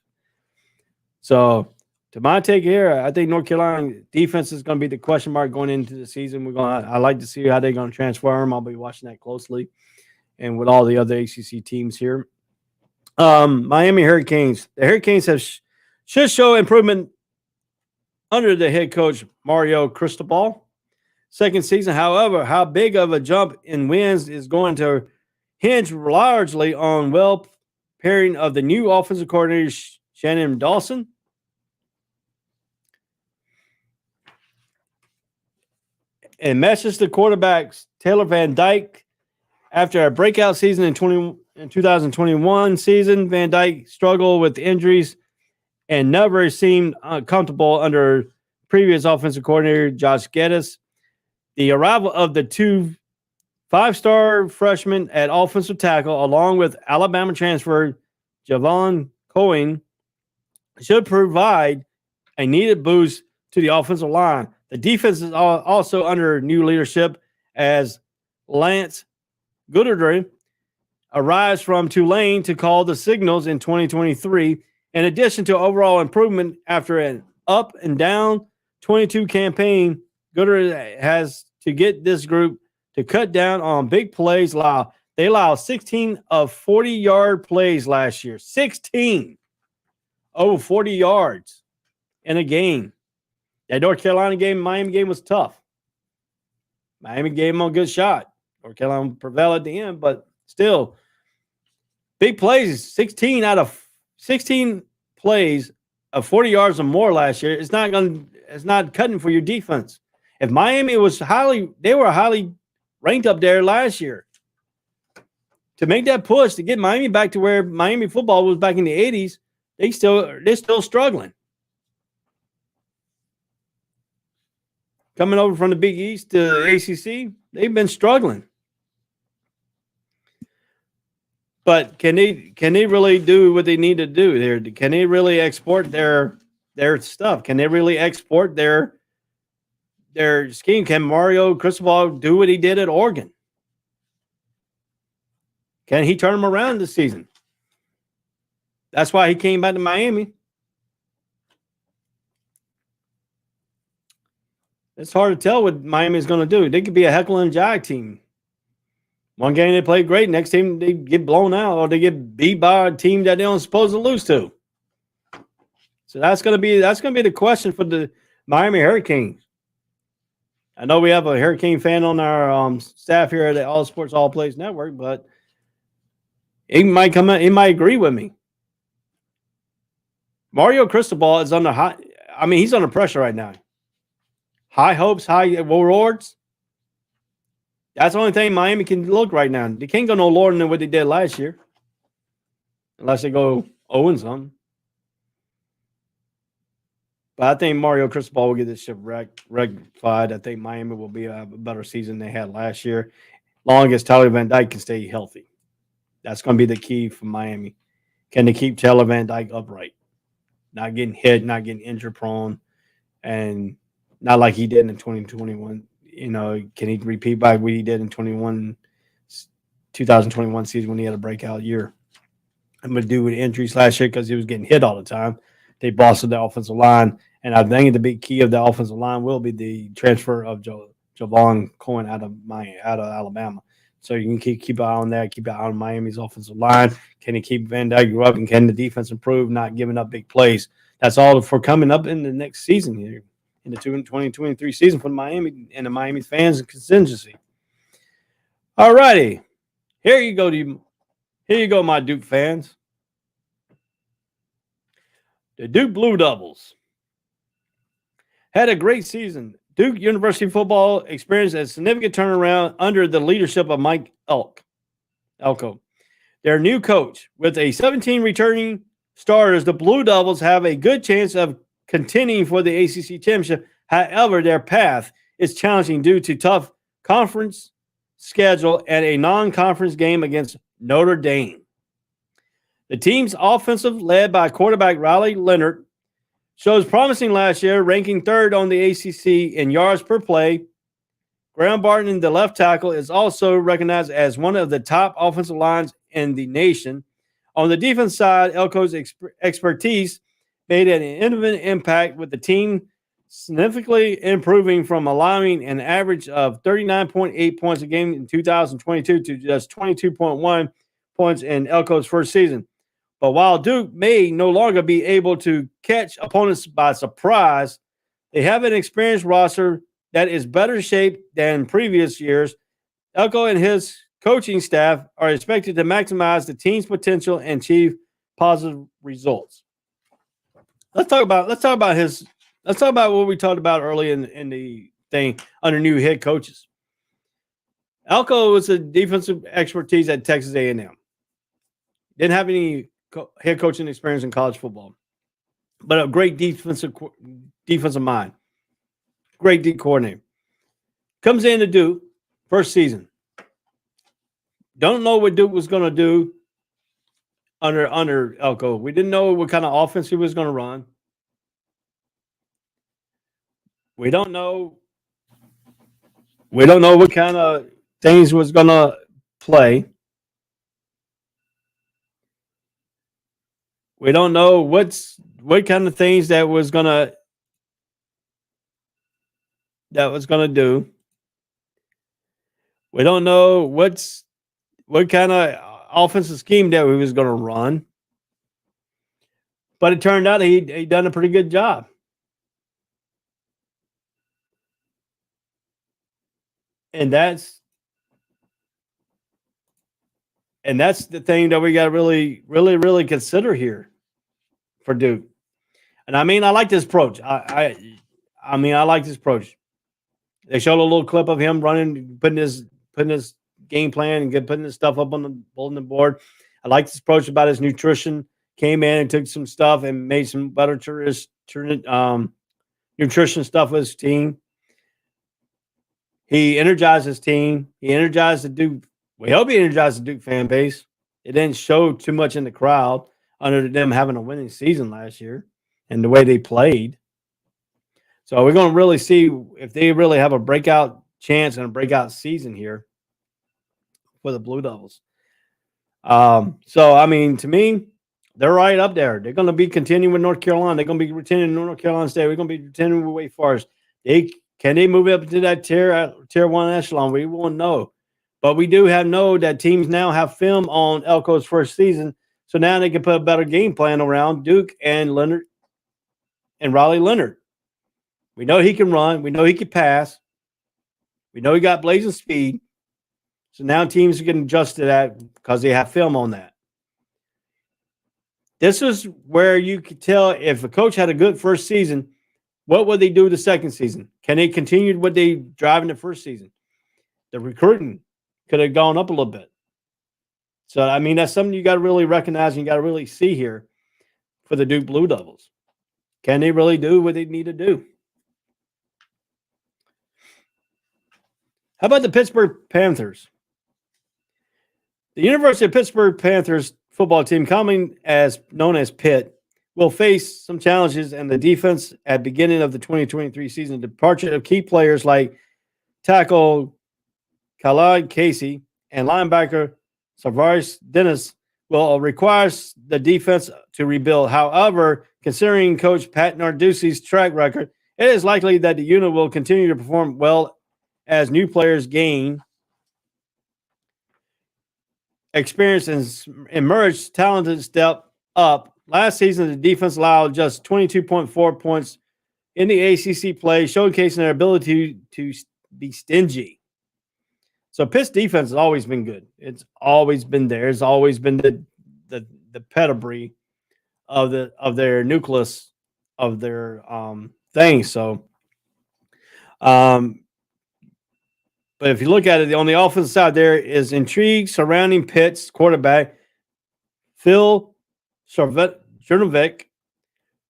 So, to my take here, I think North Carolina defense is going to be the question mark going into the season. I like to see how they're going to transform. I'll be watching that closely, and with all the other ACC teams here. Miami Hurricanes. The Hurricanes should show improvement under the head coach Mario Cristobal. Second season, however, how big of a jump in wins is going to hinge largely on pairing of the new offensive coordinator Shannon Dawson. And Manchester quarterbacks Taylor Van Dyke. After a breakout season in 2021 season, Van Dyke struggled with injuries and never seemed comfortable under previous offensive coordinator Josh Geddes. The arrival of the two five-star freshmen at offensive tackle, along with Alabama transfer Javon Cohen, should provide a needed boost to the offensive line. The defense is also under new leadership as Lance Gooderdry arrives from Tulane to call the signals in 2023. In addition to overall improvement after an up and down 22 campaign, Gooderdry has to get this group to cut down on big plays. They allowed 16 of 40-yard plays last year. 16 over 40 yards in a game. That North Carolina game, Miami game was tough. Miami gave them a good shot. North Carolina prevailed at the end, but still, big plays. 16 out of 16 plays of 40 yards or more last year. It's not cutting for your defense. If Miami they were highly ranked up there last year. To make that push to get Miami back to where Miami football was back in the 80s, they're still struggling. Coming over from the Big East to the ACC, they've been struggling. But can they really do what they need to do there? Can they really export their stuff? Can they really export their scheme? Can Mario Cristobal do what he did at Oregon? Can he turn them around this season? That's why he came back to Miami. It's hard to tell what Miami's going to do. They could be a Heckle and Jive team. One game they play great, next team they get blown out, or they get beat by a team that they don't supposed to lose to. So that's going to be the question for the Miami Hurricanes. I know we have a Hurricane fan on our staff here at the All Sports All Plays Network, but he might come out, he might agree with me. Mario Cristobal is under he's under pressure right now. High hopes, high rewards. That's the only thing Miami can look right now. They can't go no lower than what they did last year. Unless they go 0-something. But I think Mario Cristobal will get this ship rectified. I think Miami will be a better season than they had last year. Long as Tyler Van Dyke can stay healthy. That's going to be the key for Miami. Can they keep Tyler Van Dyke upright? Not getting hit, not getting injury prone, and not like he did in 2021. Can he repeat by what he did in 2021 season when he had a breakout year? I'm going to do with injuries last year because he was getting hit all the time. They bossed the offensive line, and I think the big key of the offensive line will be the transfer of Javon Cohen out of Alabama. So you can keep an eye on that, keep an eye on Miami's offensive line. Can he keep Van Dyke up, and can the defense improve, not giving up big plays? That's all for coming up in the next season here, in the 2023 season for Miami and the Miami fans and contingency. All righty. Here you go, my Duke fans. The Duke Blue Devils had a great season. Duke University football experienced a significant turnaround under the leadership of Mike Elko. Their new coach, with 17 returning starters, the Blue Devils have a good chance of contending for the ACC championship. However, their path is challenging due to tough conference schedule and a non-conference game against Notre Dame. The team's offensive, led by quarterback Riley Leonard, shows promising last year, ranking third on the ACC in yards per play. Graham Barton, the left tackle, is also recognized as one of the top offensive lines in the nation. On the defense side, Elko's expertise made an intimate impact, with the team significantly improving from allowing an average of 39.8 points a game in 2022 to just 22.1 points in Elko's first season. But while Duke may no longer be able to catch opponents by surprise, they have an experienced roster that is better shaped than previous years. Elko and his coaching staff are expected to maximize the team's potential and achieve positive results. let's talk about what we talked about early in the thing under new head coaches. Elko was a defensive expertise at Texas A&M. Didn't have any head coaching experience in college football, but a great defensive mind. Great D coordinator. Comes in to Duke, first season. Don't know what Duke was going to do under Elko. We didn't know what kind of offense he was going to run. We don't know what kind of things was going to play. We don't know what kind of things that was going to do. We don't know what kind of offensive scheme that he was going to run. But it turned out he done a pretty good job. And that's the thing that we got to really, really, really consider here for Duke. And I mean, I like this approach. I like this approach. They showed a little clip of him running, putting his game plan and putting his stuff up on the bulletin board. I like this approach about his nutrition. Came in and took some stuff and made some better nutrition stuff with his team. He energized his team. He energized the Duke. We hope he energized the Duke fan base. It didn't show too much in the crowd under them having a winning season last year and the way they played. So we're going to really see if they really have a breakout chance and a breakout season here for the Blue Devils. So, I mean, to me, they're right up there. They're going to be continuing with North Carolina. They're going to be retaining North Carolina State. We're going to be retaining with Wake Forest. Can they move up to that tier one echelon? We won't know. But we do know that teams now have film on Elko's first season. So now they can put a better game plan around Duke and Leonard and Riley Leonard. We know he can run. We know he can pass. We know he got blazing speed. So now teams are getting adjusted to that because they have film on that. This is where you could tell if a coach had a good first season, what would they do the second season? Can they continue what they drive in the first season? The recruiting could have gone up a little bit. So, I mean, that's something you got to really recognize and you got to really see here for the Duke Blue Devils. Can they really do what they need to do? How about the Pittsburgh Panthers? The University of Pittsburgh Panthers football team, commonly known as Pitt, will face some challenges in the defense at the beginning of the 2023 season. Departure of key players like tackle Khalid Casey and linebacker Savaris Dennis will require the defense to rebuild. However, considering Coach Pat Narduzzi's track record, it is likely that the unit will continue to perform well as new players gain experience and emerge talented step up. Last season, the defense allowed just 22.4 points in the ACC play, showcasing their ability to be stingy. So Pitt's defense has always been good. It's always been there. It's always been the pedigree of their nucleus of their thing. So, but if you look at it on the offensive side, there is intrigue surrounding Pitt's quarterback Phil Jurnovec,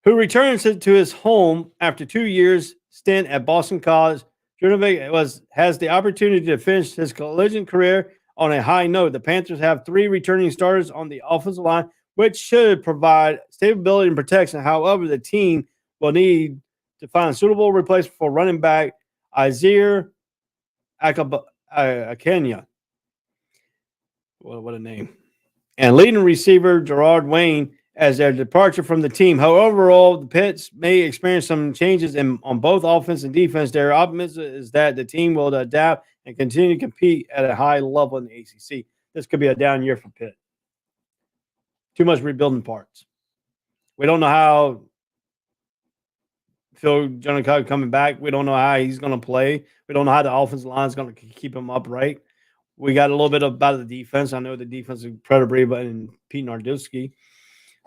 who returns to his home after 2 years stint at Boston College. Jurnovec has the opportunity to finish his collegiate career on a high note. The Panthers have 3 returning starters on the offensive line, which should provide stability and protection. However, the team will need to find a suitable replacement for running back Isaiah Akenya. What a name. And leading receiver Gerard Wayne as their departure from the team. However, overall, the Pits may experience some changes on both offense and defense. Their optimism is that the team will adapt and continue to compete at a high level in the ACC. This could be a down year for Pitt. Too much rebuilding parts. We don't know how Phil Jurnovec coming back. We don't know how he's going to play. We don't know how the offensive line is going to keep him upright. We got a little bit about the defense. I know the defense is pedigree, but in Pete Narduzzi.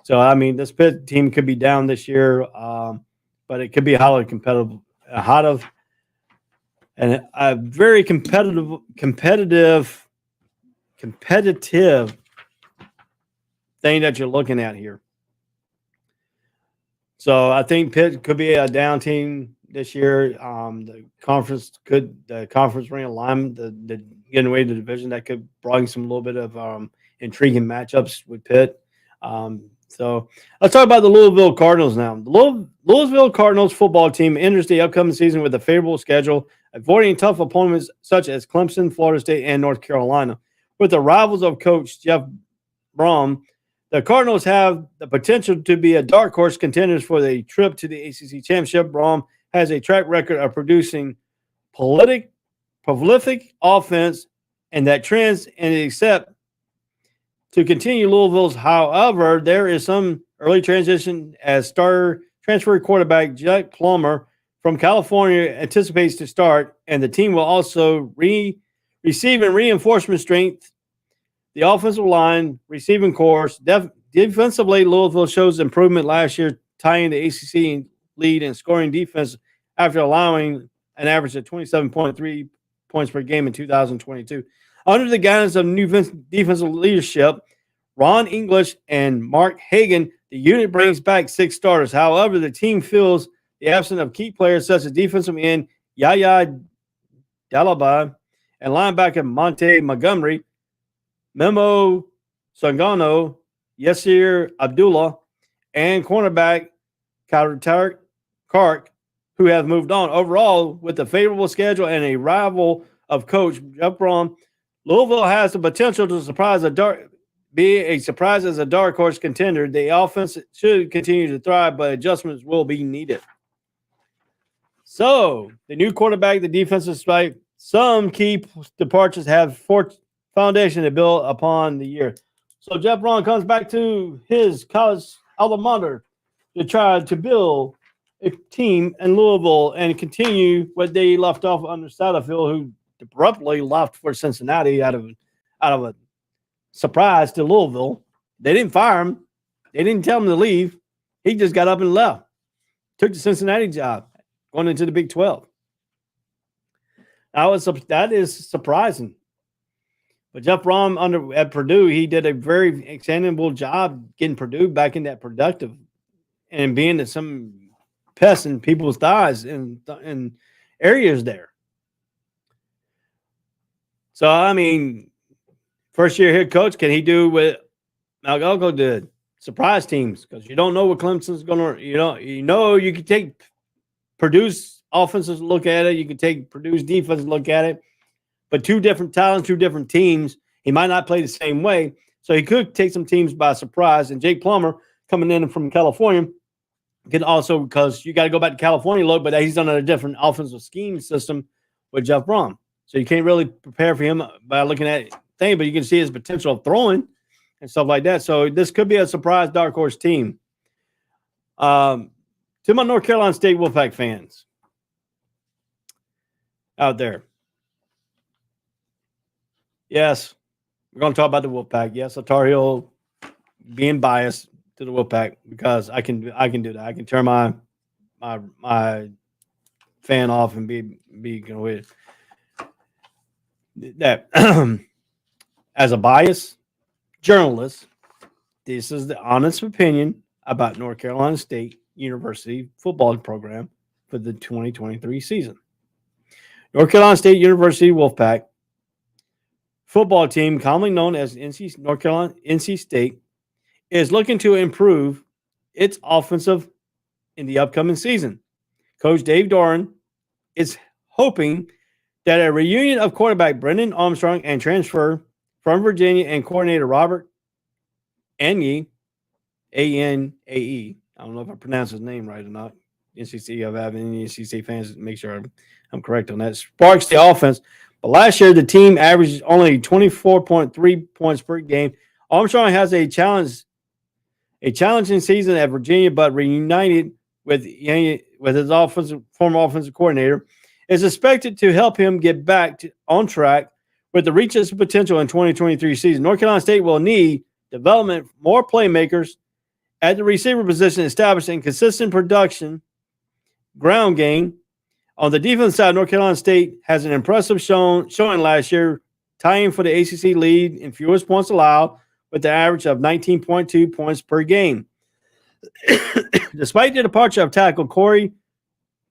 So, I mean, this Pitt team could be down this year, but it could be highly competitive, and a very competitive thing that you're looking at here. So I think Pitt could be a down team this year. The conference realignment, the getting away to the division, that could bring some little bit of intriguing matchups with Pitt. So let's talk about the Louisville Cardinals now. The Louisville Cardinals football team enters the upcoming season with a favorable schedule, avoiding tough opponents such as Clemson, Florida State, and North Carolina. With the rivals of Coach Jeff Brom, the Cardinals have the potential to be a dark horse contenders for the trip to the ACC Championship. Brom has a track record of producing prolific offense, and that trends and except to continue Louisville's. However, there is some early transition as starter transfer quarterback Jake Plummer from California anticipates to start, and the team will also receive reinforcement strength. The offensive line, receiving corps, defensively, Louisville shows improvement last year, tying the ACC lead in scoring defense after allowing an average of 27.3 points per game in 2022. Under the guidance of new defensive leadership, Ron English and Mark Hagan, the unit brings back 6 starters. However, the team feels the absence of key players such as defensive end Yaya Dalaba and linebacker Monte Montgomery, Memo Sangano, Yasir Abdullah, and cornerback Kark, who have moved on. Overall, with a favorable schedule and a rival of Coach Jeff Brom, Louisville has the potential to be a surprise as a dark horse contender. The offense should continue to thrive, but adjustments will be needed. So, the new quarterback, the defensive strike, some key departures have foundation to build upon the year. So, Jeff Brom comes back to his college alma mater to try to build a team in Louisville and continue what they left off under Satterfield, who abruptly left for Cincinnati out of a surprise to Louisville. They didn't fire him. They didn't tell him to leave. He just got up and left. Took the Cincinnati job, going into the Big 12. That is surprising. But Jeff Brom at Purdue, he did a very exceptional job getting Purdue back in that productive and being some pests in people's thighs in areas there. So, I mean, first-year head coach, can he do what Malgalco did? Surprise teams, because you don't know what Clemson's going to, you can take Purdue's offenses look at it. You can take Purdue's defense look at it. But 2 different talents, 2 different teams. He might not play the same way. So he could take some teams by surprise. And Jake Plummer coming in from California can also, because you got to go back to California look, but he's on a different offensive scheme system with Jeff Brom. So you can't really prepare for him by looking at things, but you can see his potential of throwing and stuff like that. So this could be a surprise dark horse team. To my North Carolina State Wolfpack fans out there. Yes, we're going to talk about the Wolfpack. Yes, a Tar Heel being biased to the Wolfpack because I can do that. I can turn my fan off and be with that. As a biased journalist, this is the honest opinion about North Carolina State University football program for the 2023 season. North Carolina State University Wolfpack football team, commonly known as NC State, is looking to improve its offensive in the upcoming season. Coach Dave Doran is hoping that a reunion of quarterback Brendan Armstrong and transfer from Virginia and coordinator Robert Anae, A-N-A-E. I don't know if I pronounced his name right or not. NCC, if I have any NCC fans, make sure I'm correct on that. Sparks the offense. But last year, the team averaged only 24.3 points per game. Armstrong has a challenging season at Virginia, but reunited with his former offensive coordinator, is expected to help him get back on track with the reach its potential in 2023 season. North Carolina State will need development, more playmakers, at the receiver position, establishing consistent production, ground game. On the defense side, North Carolina State has an impressive showing last year, tying for the ACC lead in fewest points allowed with the average of 19.2 points per game. Despite the departure of tackle Corey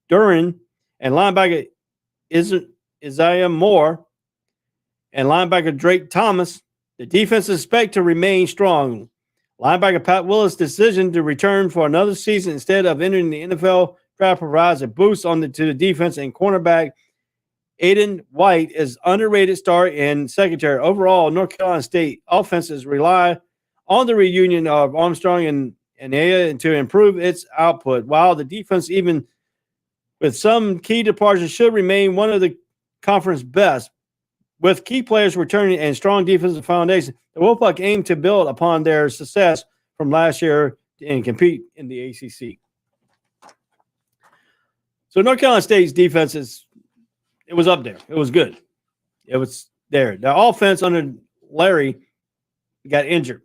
Duran and linebacker Isaiah Moore and linebacker Drake Thomas, the defense is expected to remain strong. Linebacker Pat Willis' decision to return for another season instead of entering the NFL draft provides a boost to the defense, and cornerback Aiden White is underrated star and secondary. Overall, North Carolina State offenses rely on the reunion of Armstrong and Aya to improve its output, while the defense, even with some key departures, should remain one of the conference best. With key players returning and strong defensive foundation, the Wolfpack aim to build upon their success from last year and compete in the ACC. So North Carolina State's defense it was up there. It was good. It was there. The offense under Larry got injured.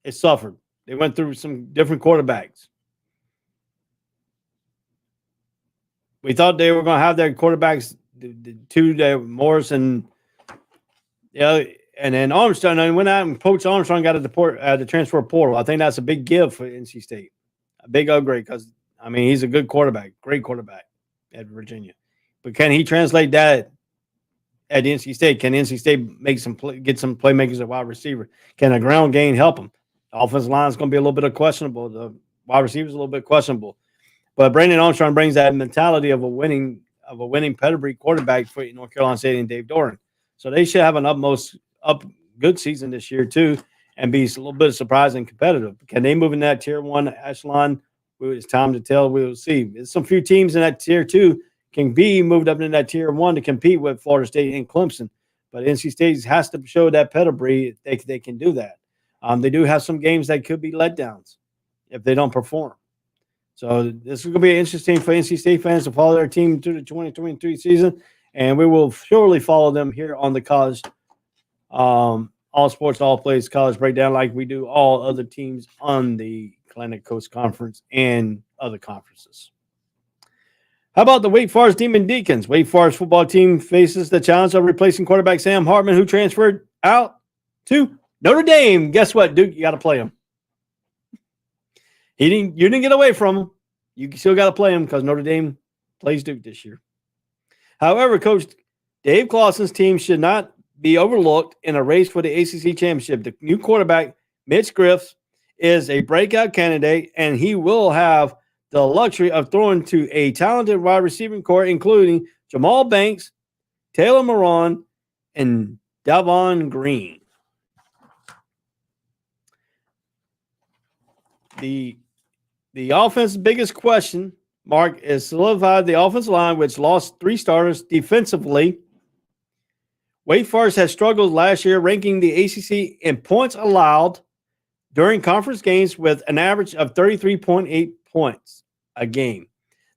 It suffered. They went through some different quarterbacks. We thought they were going to have their quarterbacks, the two, Morris and and then Armstrong. And went out and Coach Armstrong got the transfer portal. I think that's a big give for NC State, a big upgrade because he's a good quarterback, great quarterback at Virginia. But can he translate that at NC State? Can NC State get some playmakers at wide receiver? Can a ground game help them? The offensive line is going to be a little bit questionable. The wide receiver is a little bit questionable. But Brandon Armstrong brings that mentality of a winning pedigree quarterback for North Carolina State and Dave Doran. So they should have an good season this year too, and be a little bit surprised and competitive. Can they move in that tier 1 echelon? It's time to tell. We will see. There's some few teams in that tier 2 can be moved up into that tier 1 to compete with Florida State and Clemson. But NC State has to show that pedigree. They can do that. They do have some games that could be letdowns if they don't perform. So this is going to be interesting for NC State fans to follow their team through the 2023 season, and we will surely follow them here on the college, all sports, all plays college breakdown, like we do all other teams on the Atlantic Coast Conference and other conferences. How about the Wake Forest Demon Deacons? Wake Forest football team faces the challenge of replacing quarterback Sam Hartman, who transferred out to Notre Dame. Guess what, Duke? You got to play him. You didn't get away from him. You still got to play him because Notre Dame plays Duke this year. However, Coach Dave Clawson's team should not be overlooked in a race for the ACC championship. The new quarterback, Mitch Griffiths, is a breakout candidate, and he will have the luxury of throwing to a talented wide receiving core, including Jamal Banks, Taylor Moran, and Davon Green. The offense's biggest question mark is solidified the offensive line, which lost 3 starters defensively. Wake Forest has struggled last year, ranking the ACC in points allowed during conference games with an average of 33.8 points a game.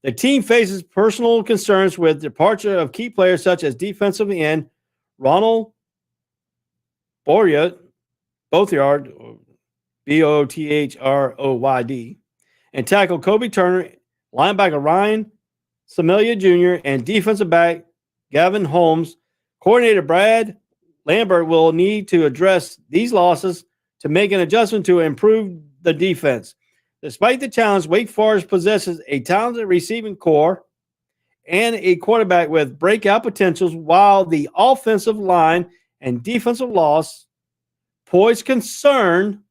The team faces personal concerns with departure of key players such as defensive end Ronald Bothroyd, Bothroyd, and tackle Kobe Turner, linebacker Ryan Samalia Jr., and defensive back Gavin Holmes. Coordinator Brad Lambert will need to address these losses to make an adjustment to improve the defense. Despite the challenge, Wake Forest possesses a talented receiving core and a quarterback with breakout potentials, while the offensive line and defensive loss pose concern.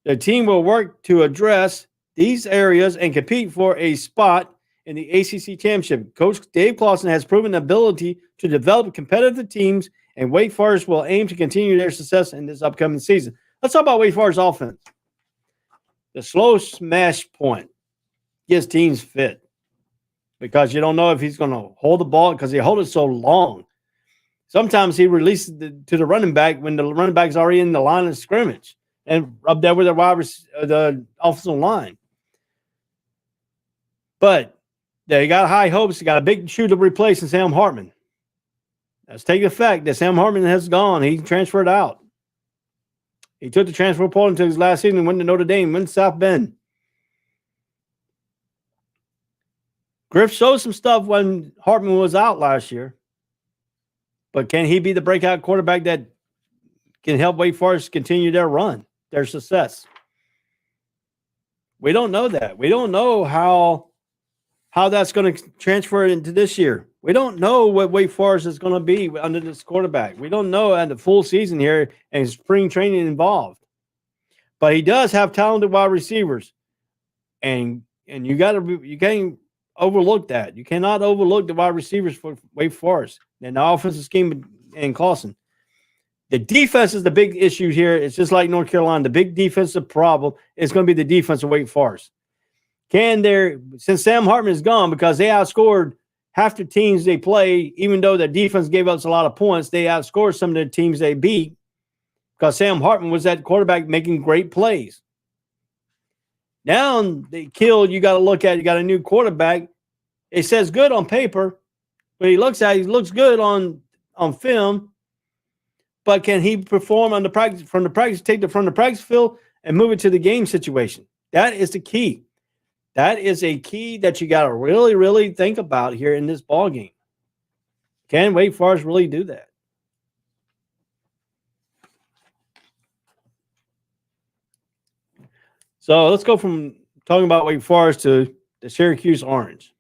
The team will work to address these areas and compete for a spot in the ACC championship. Coach Dave Clawson has proven the ability to develop competitive teams, and Wake Forest will aim to continue their success in this upcoming season. Let's talk about Wake Forest offense. The slow smash point gets teams fit because you don't know if he's going to hold the ball because he holds it so long. Sometimes he releases to the running back when the running back is already in the line of scrimmage and up there with the offensive line. But they got high hopes. They got a big shoe to replace in Sam Hartman. Let's take the fact that Sam Hartman has gone. He transferred out. He took the transfer portal into his last season and went to Notre Dame, went to South Bend. Griff showed some stuff when Hartman was out last year. But can he be the breakout quarterback that can help Wake Forest continue their run, their success? We don't know that. We don't know how that's going to transfer into this year. We don't know what Wake Forest is going to be under this quarterback. We don't know at the full season here and spring training involved. But he does have talented wide receivers, and you can't overlook that. You cannot overlook the wide receivers for Wake Forest and the offensive scheme in Clawson. The defense is the big issue here. It's just like North Carolina. The big defensive problem is going to be the defense of Wake Forest. Since Sam Hartman is gone, because they outscored half the teams they play, even though the defense gave us a lot of points, they outscored some of the teams they beat because Sam Hartman was that quarterback making great plays. Now you got to look at, you got a new quarterback. It says good on paper, but he looks good on film. But can he perform on from the practice field and move it to the game situation? That is the key. That is a key that you got to really, really think about here in this ball game. Can Wake Forest really do that? So let's go from talking about Wake Forest to the Syracuse Orange.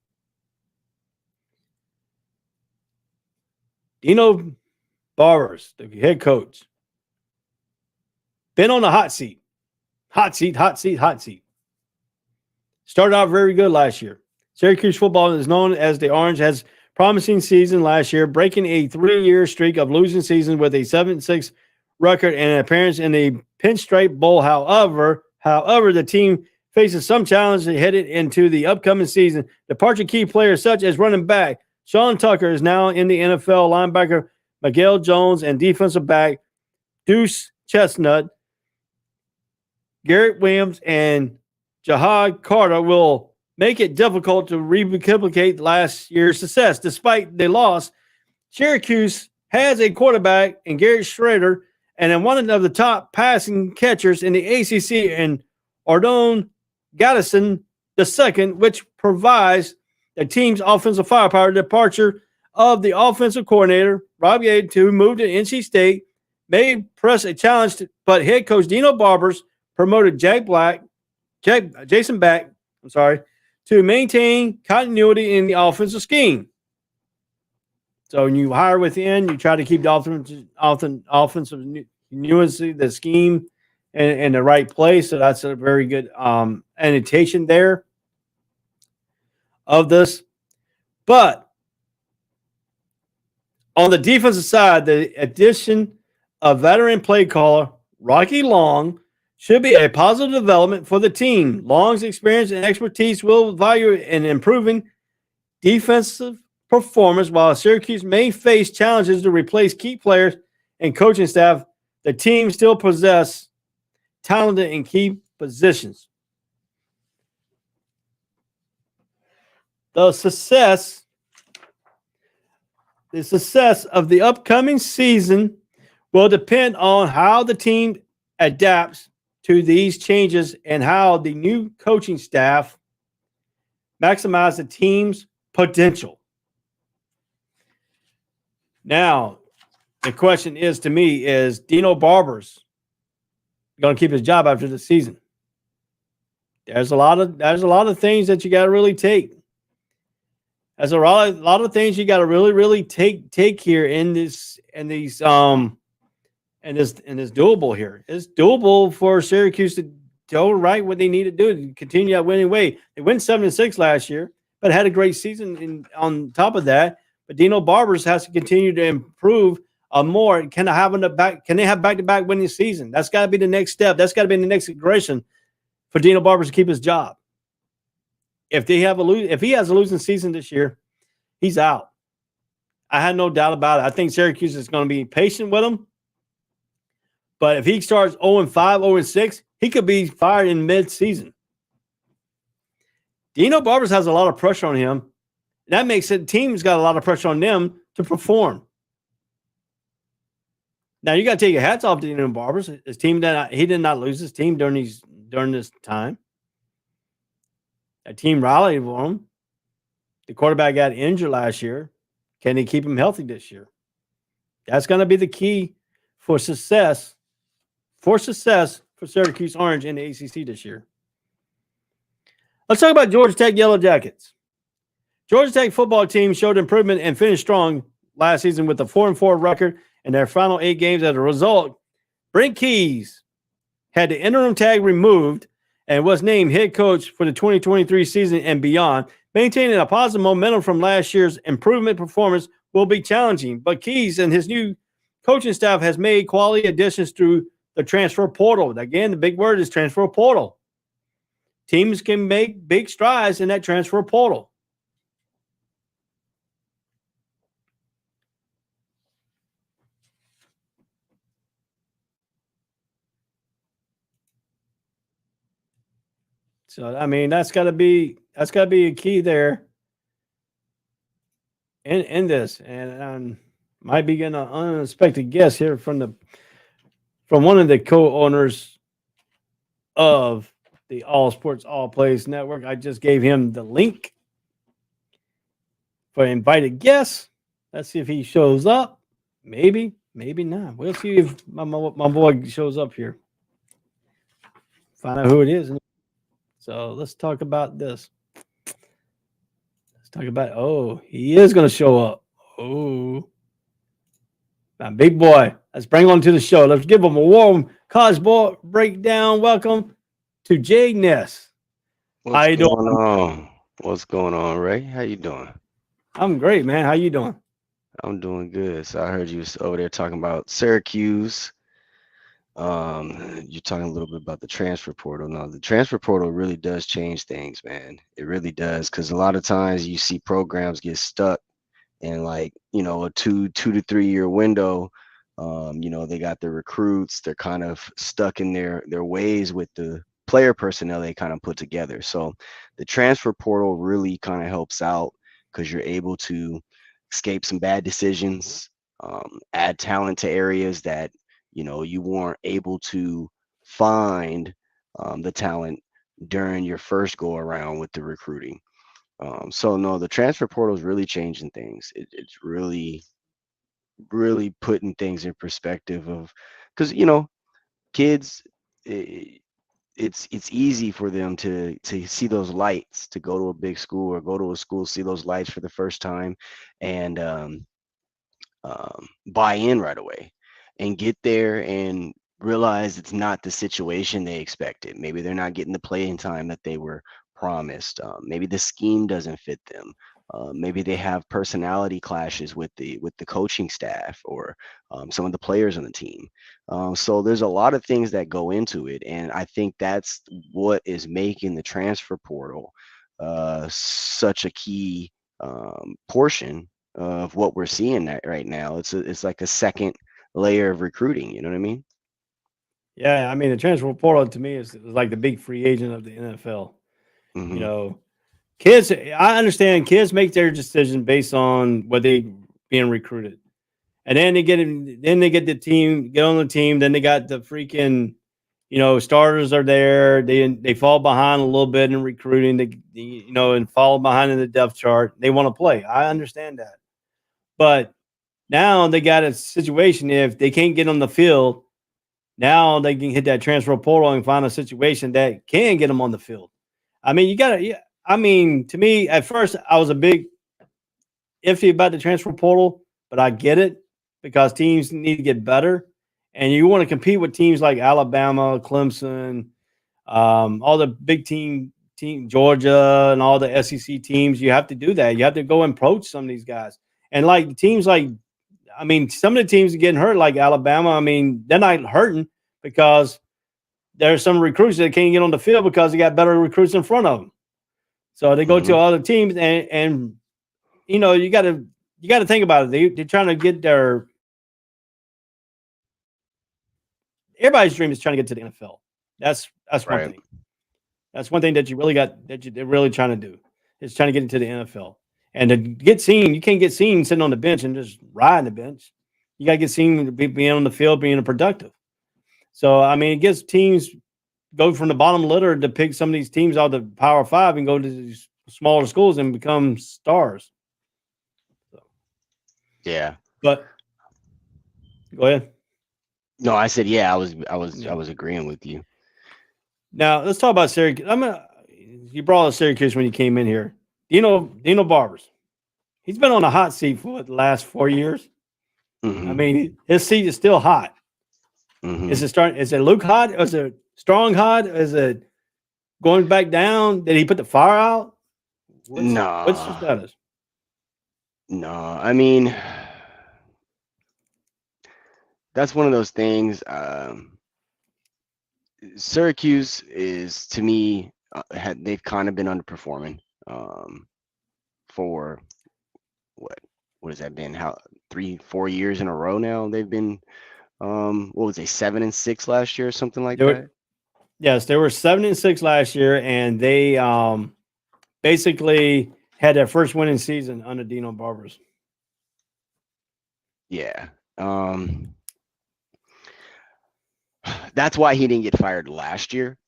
Dino Barbers, the head coach, been on the hot seat. Started out very good last year. Syracuse football is known as the Orange, has promising season last year, breaking a 3-year streak of losing seasons with a 7-6 record and an appearance in the Pinstripe Bowl. However, the team faces some challenges headed into the upcoming season. Departure key players such as running back Sean Tucker is now in the NFL, linebacker Miguel Jones, and defensive back Deuce Chestnut, Garrett Williams, and Jahad Carter will make it difficult to replicate last year's success. Despite the loss, Syracuse has a quarterback in Garrett Schrader and then one of the top passing catchers in the ACC in Ardon Gaddison II, which provides the team's offensive firepower. The departure of the offensive coordinator, Rob Yates, who moved to NC State, may press a challenge, but head coach Dino Barbers promoted Jason Back, to maintain continuity in the offensive scheme. So when you hire within, you try to keep the offensive nuancy, the scheme, in the right place. So that's a very good annotation there of this. But on the defensive side, the addition of veteran play caller Rocky Long should be a positive development for the team. Long's experience and expertise will value in improving defensive performance. While Syracuse may face challenges to replace key players and coaching staff, the team still possess talent in key positions. The success of the upcoming season will depend on how the team adapts to these changes and how the new coaching staff maximize the team's potential. Now, the question is to me, is Dino Barbers going to keep his job after the season? There's a lot of things that you got to really take. There's a lot of things you got to really, really take here in this doable here. It's doable for Syracuse to do right what they need to do to continue that winning way. They went 7-6 last year, but had a great season on top of that. But Dino Barbers has to continue to improve more. Can they have back-to-back winning season? That's got to be the next step. That's got to be the next aggression for Dino Barbers to keep his job. If he has a losing season this year, he's out. I had no doubt about it. I think Syracuse is going to be patient with him. But if he starts 0-5, 0-6, he could be fired in mid-season. Dino Barbers has a lot of pressure on him. That makes it team's got a lot of pressure on them to perform. Now you got to take your hats off to Daniel Barbers. His team he did not lose his team during this time. A team rallied for him. The quarterback got injured last year. Can he keep him healthy this year? That's going to be the key for success. For Syracuse Orange in the ACC this year. Let's talk about Georgia Tech Yellow Jackets. Georgia Tech football team showed improvement and finished strong last season with a 4-4 record in their final 8 games. As a result, Brent Keys had the interim tag removed and was named head coach for the 2023 season and beyond. Maintaining a positive momentum from last year's improvement performance will be challenging, but Keys and his new coaching staff has made quality additions through the transfer portal. Again, the big word is transfer portal. Teams can make big strides in that transfer portal. So I mean, that's got to be a key there in this, and might be getting an unexpected guess here from one of the co-owners of the All Sports All Plays Network. I just gave him the link for invited guests. Let's see if he shows up. Maybe not. We'll see if my boy shows up here. Find out who it is. So let's talk about this. Let's talk about, he is going to show up. Oh, now, big boy. Let's bring him on to the show. Let's give him a warm college ball breakdown. Welcome to Jay Ness. How you doing? What's going on, Ray? How you doing? I'm great, man. How you doing? I'm doing good. So I heard you was over there talking about Syracuse. You're talking a little bit about the transfer portal. No, the transfer portal really does change things, man. It really does, because a lot of times you see programs get stuck in a 2 to 3 year window. They got their recruits. They're kind of stuck in their ways with the player personnel they kind of put together. So the transfer portal really kind of helps out, because you're able to escape some bad decisions, add talent to areas that you weren't able to find the talent during your first go around with the recruiting. So no, the transfer portal is really changing things. It's really, really putting things in perspective of, because kids, it's easy for them to see those lights, to go to a big school or go to a school, see those lights for the first time, and buy in right away, and get there and realize it's not the situation they expected. Maybe they're not getting the playing time that they were promised. Maybe the scheme doesn't fit them. Maybe they have personality clashes with the coaching staff or some of the players on the team. So there's a lot of things that go into it, and I think that's what is making the transfer portal such a key portion of what we're seeing right now. It's like a second layer of recruiting. You know what I mean? Yeah, I mean, the transfer portal to me is like the big free agent of the NFL. Mm-hmm. Kids, I understand kids make their decision based on what they being recruited. And then they get the team, get on the team, then they got the freaking, starters are there. They fall behind a little bit in recruiting, and fall behind in the depth chart. They want to play. I understand that. But now they got a situation, if they can't get on the field, now they can hit that transfer portal and find a situation that can get them on the field. I mean, to me, at first, I was a big iffy about the transfer portal, but I get it, because teams need to get better. And you want to compete with teams like Alabama, Clemson, all the big team, Georgia, and all the SEC teams. You have to do that. You have to go and approach some of these guys. And like teams some of the teams are getting hurt, like Alabama. They're not hurting because there's some recruits that can't get on the field because they got better recruits in front of them. So they go to other teams, and you got to think about it. They're trying to get everybody's dream is trying to get to the NFL. That's Right. one thing. That's one thing that they're really trying to do, is trying to get into the NFL. And to get seen, you can't get seen sitting on the bench and just riding the bench. You got to get seen to being on the field, being productive. So I mean, it gets teams go from the bottom litter to pick some of these teams out of the Power Five and go to these smaller schools and become stars. So, Yeah. but go ahead. No, I said yeah. I was agreeing with you. Now let's talk about Syracuse. You brought up Syracuse when you came in here. Dino Barbers. He's been on a hot seat for the last 4 years. Mhm. I mean, his seat is still hot. Mhm. Is it Luke hot? Is it Strong hot? Is it going back down? Did he put the fire out? What's the status? No, I mean, that's one of those things. Syracuse is, to me, they've kind of been underperforming for what has that been? How 3-4 years in a row now? They've been what was they 7-6 last year or something like that? Yes, they were 7-6 last year, and they basically had their first winning season under Dino Barbers. Yeah. That's why he didn't get fired last year.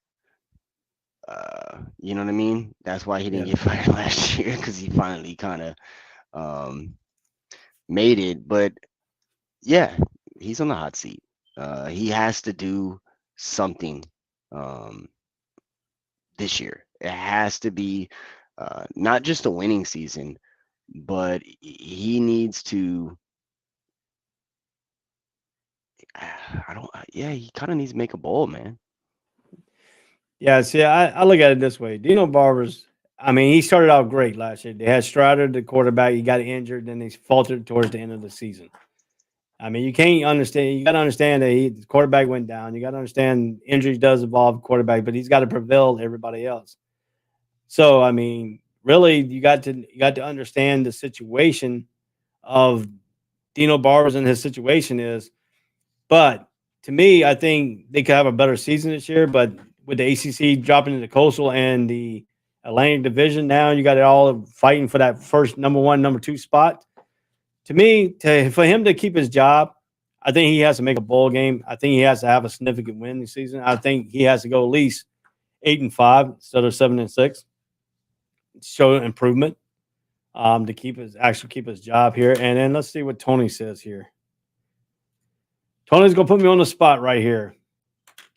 You know what I mean? That's why he didn't get fired last year, because he finally kind of made it. But yeah, he's on the hot seat. He has to do something this year. It has to be not just a winning season, but he needs to. He kind of needs to make a bowl, man. Yeah, see, I look at it this way. Dino Barbers, I mean, he started out great last year. They had Strider, the quarterback. He got injured, then he faltered towards the end of the season. I mean, you can't understand. You got to understand that the quarterback went down. You got to understand injuries does involve quarterback, but he's got to prevail everybody else. So, I mean, really, you got to understand the situation of Dino Barbers and his situation is. But to me, I think they could have a better season this year. But with the ACC dropping into Coastal and the Atlantic Division, now you got it all fighting for that first number 1, number 2 spot. To me, for him to keep his job, I think he has to make a bowl game. I think he has to have a significant win this season. I think he has to go at least 8-5 instead of 7-6. Show improvement to keep his job here. And then let's see what Tony says here. Tony's gonna put me on the spot right here.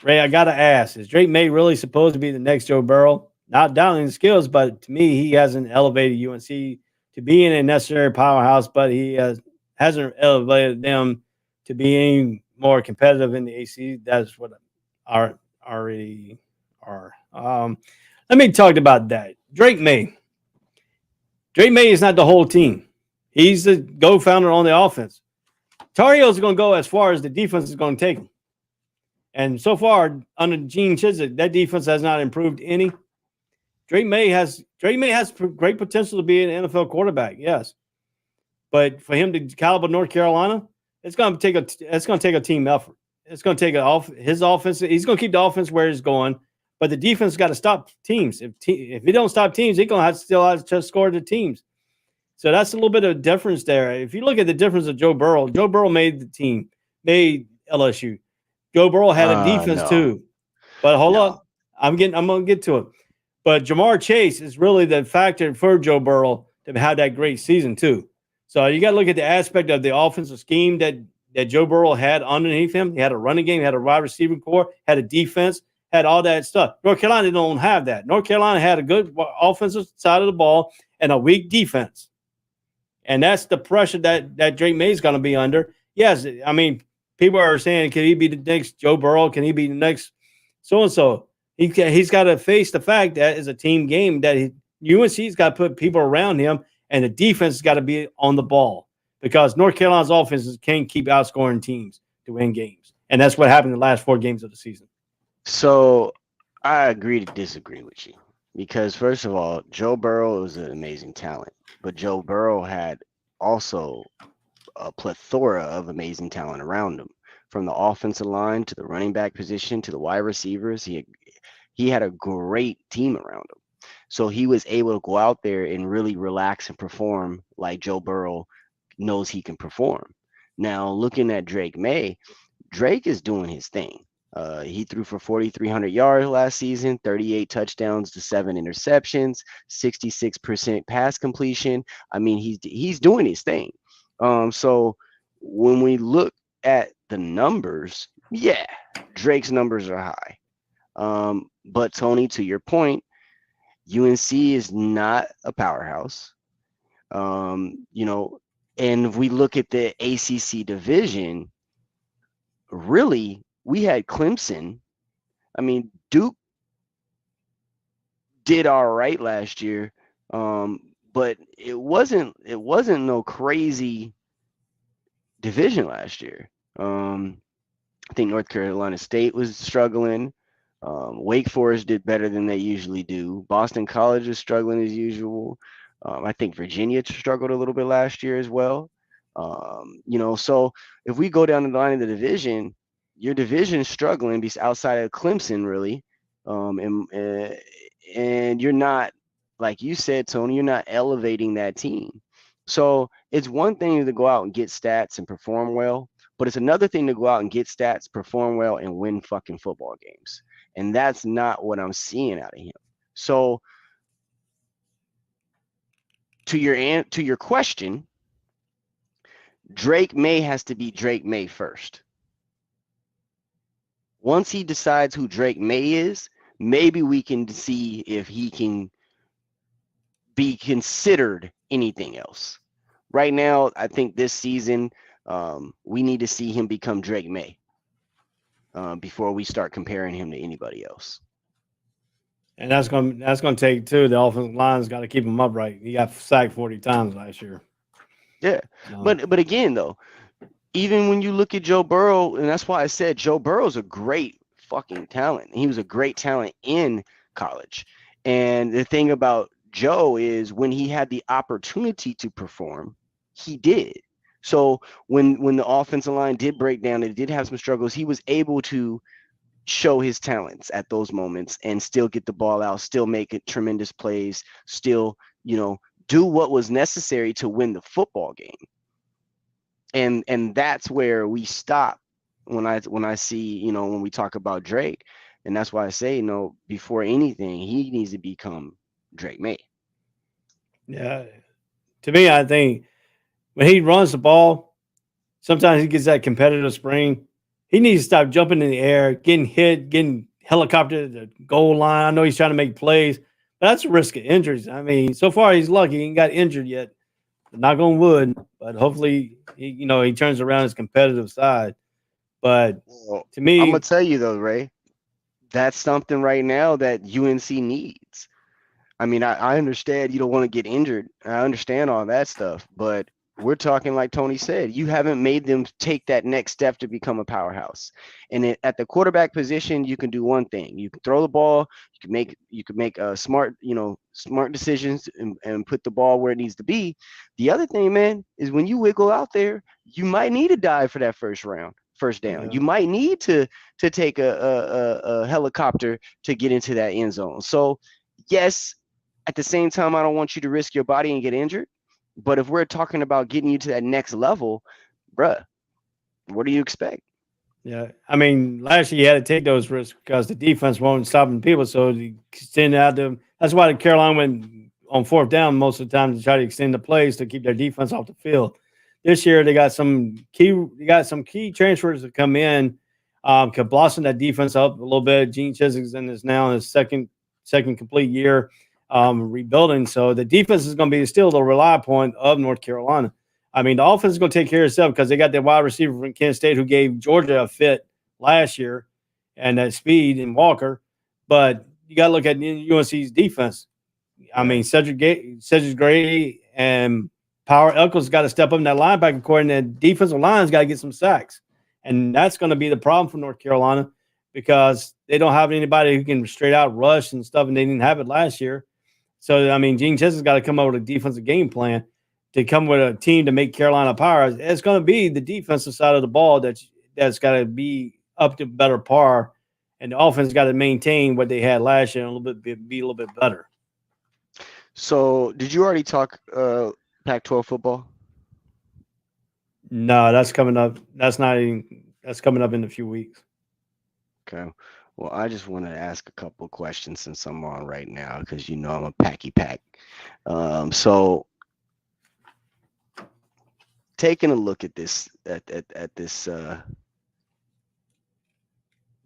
Ray, I gotta ask: is Drake May really supposed to be the next Joe Burrow? Not doubting his skills, but to me, he hasn't elevated UNC to being a necessary powerhouse. But he hasn't elevated them to be any more competitive in the AC. That's what already are. Let me talk about that. Drake May. Drake May is not the whole team. He's the go-founder on the offense. Tar Heels are going to go as far as the defense is going to take them. And so far, under Gene Chizik, that defense has not improved any. Drake May has great potential to be an NFL quarterback, yes. But for him to caliber North Carolina, it's going to take a team effort. It's going to take his offense. He's going to keep the offense where it's going, but the defense got to stop teams. If he don't stop teams, he's going to still have to score the teams. So that's a little bit of difference there. If you look at the difference of Joe Burrow made the team, made LSU. Joe Burrow had a defense too. But hold up. I'm going to get to it. But Jamar Chase is really the factor for Joe Burrow to have that great season too. So you got to look at the aspect of the offensive scheme that Joe Burrow had underneath him. He had a running game, he had a wide receiving core, had a defense, had all that stuff. North Carolina don't have that. North Carolina had a good offensive side of the ball and a weak defense. And that's the pressure that Drake May is going to be under. Yes, I mean, people are saying, can he be the next Joe Burrow? Can he be the next so-and-so? He's got to face the fact that it's a team game, that UNC's got to put people around him, and the defense has got to be on the ball because North Carolina's offenses can't keep outscoring teams to win games. And that's what happened in the last 4 games of the season. So I agree to disagree with you because, first of all, Joe Burrow is an amazing talent. But Joe Burrow had also a plethora of amazing talent around him, from the offensive line to the running back position to the wide receivers. He had a great team around him. So he was able to go out there and really relax and perform like Joe Burrow knows he can perform. Now, looking at Drake May, Drake is doing his thing. He threw for 4,300 yards last season, 38 touchdowns to 7 interceptions, 66% pass completion. I mean, he's doing his thing. So when we look at the numbers, yeah, Drake's numbers are high. But Tony, to your point, UNC is not a powerhouse. You know, and if we look at the ACC division, really, we had Clemson. I mean, Duke did all right last year, but it wasn't no crazy division last year. I think North Carolina State was struggling. Wake Forest did better than they usually do. Boston College is struggling as usual. I think Virginia struggled a little bit last year as well. You know, so if we go down the line of the division, your division is struggling outside of Clemson, really. And you're not, like you said, Tony, you're not elevating that team. So it's one thing to go out and get stats and perform well, but it's another thing to go out and get stats, perform well, and win fucking football games. And that's not what I'm seeing out of him. So to your question, Drake May has to be Drake May first. Once he decides who Drake May is, maybe we can see if he can be considered anything else. Right now, I think this season, we need to see him become Drake May before we start comparing him to anybody else. And that's gonna take too. The offensive line's got to keep him upright. He got sacked 40 times last year. Yeah, but again though, even when you look at Joe Burrow, and that's why I said Joe Burrow's a great fucking talent. He was a great talent in college. And the thing about Joe is when he had the opportunity to perform, he did. So when the offensive line did break down, it did have some struggles, he was able to show his talents at those moments and still get the ball out, still make it tremendous plays, still, you know, do what was necessary to win the football game. And that's where we stop when I see, you know, when we talk about Drake. And that's why I say, you know, before anything, he needs to become Drake May. Yeah. To me, I think when he runs the ball, sometimes he gets that competitive spring. He needs to stop jumping in the air, getting hit, getting helicoptered to the goal line. I know he's trying to make plays, but that's a risk of injuries. I mean, so far he's lucky. He ain't got injured yet. Knock on wood, but hopefully, he turns around his competitive side. But to me, I'm going to tell you though, Ray, that's something right now that UNC needs. I mean, I understand you don't want to get injured. I understand all that stuff, but we're talking like Tony said, you haven't made them take that next step to become a powerhouse. And at the quarterback position, you can do one thing. You can throw the ball, you can make smart decisions and put the ball where it needs to be. The other thing, man, is when you wiggle out there, you might need to dive for that first down. Yeah. You might need to take a helicopter to get into that end zone. So yes, at the same time, I don't want you to risk your body and get injured. But if we're talking about getting you to that next level, bruh, what do you expect? Yeah, I mean, last year you had to take those risks because the defense wasn't stopping people. So you extend out them. That's why Carolina went on fourth down most of the time to try to extend the plays to keep their defense off the field. This year they got some key transfers that come in, could blossom that defense up a little bit. Gene Chizik is now in his second complete year. Rebuilding. So the defense is going to be still the rely point of North Carolina. I mean, the offense is going to take care of itself because they got that wide receiver from Kent State who gave Georgia a fit last year and that speed in Walker. But you got to look at UNC's defense. I mean, Cedric Gray and Power Elko's got to step up in that linebacker core, and the defensive line's got to get some sacks. And that's going to be the problem for North Carolina because they don't have anybody who can straight out rush and stuff, and they didn't have it last year. So, I mean, Gene Chizik's got to come up with a defensive game plan to come with a team to make Carolina power. It's going to be the defensive side of the ball that's got to be up to better par, and the offense got to maintain what they had last year and be a little bit better. So, did you already talk Pac-12 football? No, that's coming up. That's not even. That's coming up in a few weeks. Okay. Well, I just want to ask a couple questions since I'm on right now because you know I'm a packy pack. So taking a look at this at this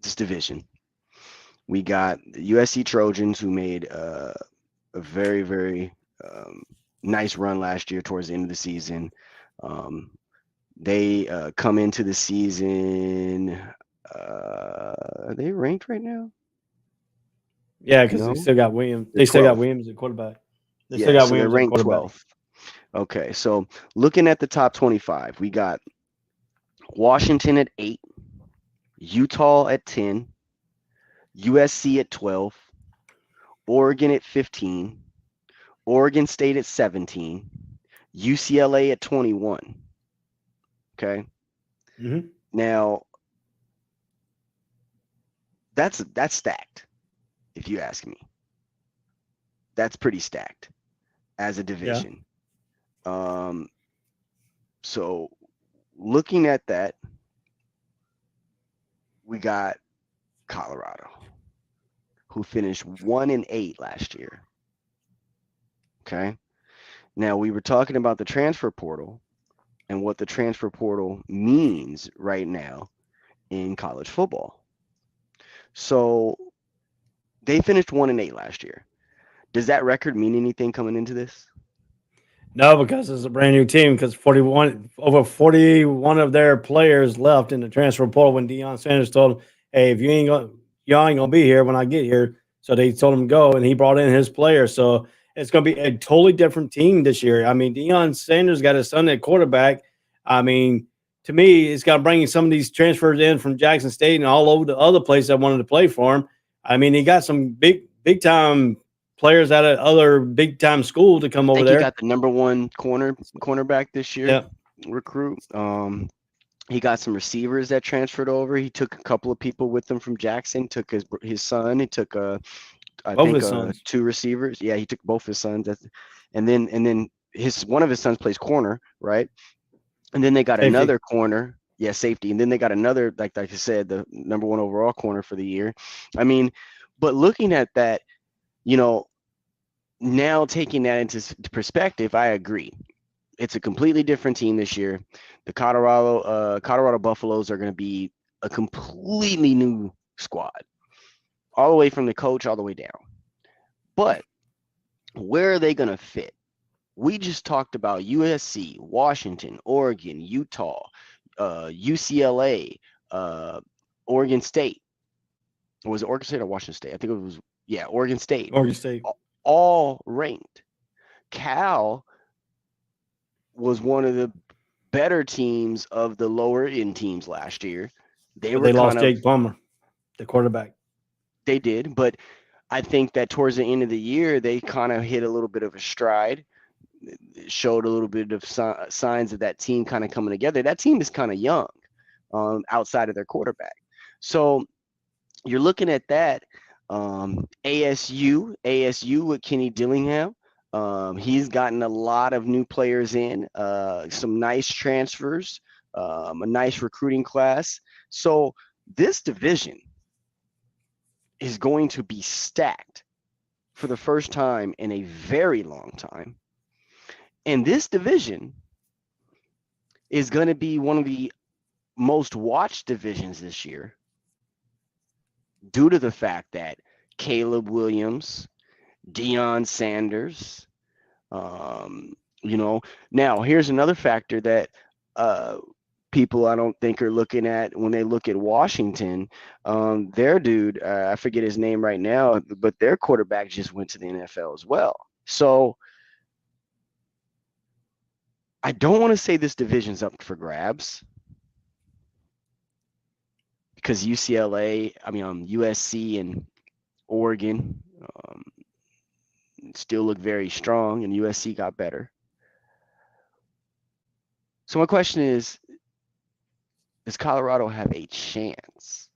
this division, we got the USC Trojans who made a very nice run last year towards the end of the season. They come into the season. Are they ranked right now? Yeah, because No? they still got Williams. They're They still got 12th. Williams at quarterback. They Yeah, still got so they're Williams at ranked quarterback. 12th. Okay, so looking at the top 25, we got Washington at 8, Utah at 10, USC at 12, Oregon at 15, Oregon State at 17, UCLA at 21. Okay. Mm-hmm. Now that's stacked, if you ask me. That's pretty stacked as a division. So looking at that, we got Colorado, who finished 1-8 last year. Okay. Now we were talking about the transfer portal and what the transfer portal means right now in college football. So they finished 1-8 last year. Does that record mean anything coming into this? No, because it's a brand new team. Because over 41 of their players left in the transfer portal when Deion Sanders told them, "Hey, if y'all ain't gonna be here when I get here." So they told him to go, and he brought in his players. So it's gonna be a totally different team this year. I mean, Deion Sanders got his son at quarterback. I mean, to me, it's got to bring some of these transfers in from Jackson State and all over the other places that wanted to play for him. I mean, he got some big time players out of other big time school to come over there. He got the number one cornerback this year recruit. He got some receivers that transferred over. He took a couple of people with him from Jackson. Took his son. He took I think 2 receivers. Yeah, he took both his sons. And then one of his sons plays corner, right? And then they got another corner. Yeah, safety. And then they got another, like I said, the number 1 overall corner for the year. I mean, but looking at that, you know, now taking that into perspective, I agree. It's a completely different team this year. The Colorado Buffaloes are going to be a completely new squad, all the way from the coach all the way down. But where are they going to fit? We just talked about USC, Washington, Oregon, Utah, UCLA, Oregon State. Or was it Oregon State or Washington State? I think it was, Oregon State. Oregon State. All ranked. Cal was one of the better teams of the lower end teams last year. They lost Jake Plummer, the quarterback. They did, but I think that towards the end of the year, they kind of hit a little bit of a stride. It showed a little bit of signs of that team kind of coming together. That team is kind of young outside of their quarterback. So you're looking at that. ASU with Kenny Dillingham. He's gotten a lot of new players in, some nice transfers, a nice recruiting class. So this division is going to be stacked for the first time in a very long time. And this division is going to be one of the most watched divisions this year, due to the fact that Caleb Williams, Deion Sanders, now here's another factor that people I don't think are looking at when they look at Washington. Their dude, I forget his name right now, but their quarterback just went to the NFL as well. So I don't want to say this division's up for grabs, because UCLA, USC and Oregon still look very strong, and USC got better. So my question is, does Colorado have a chance?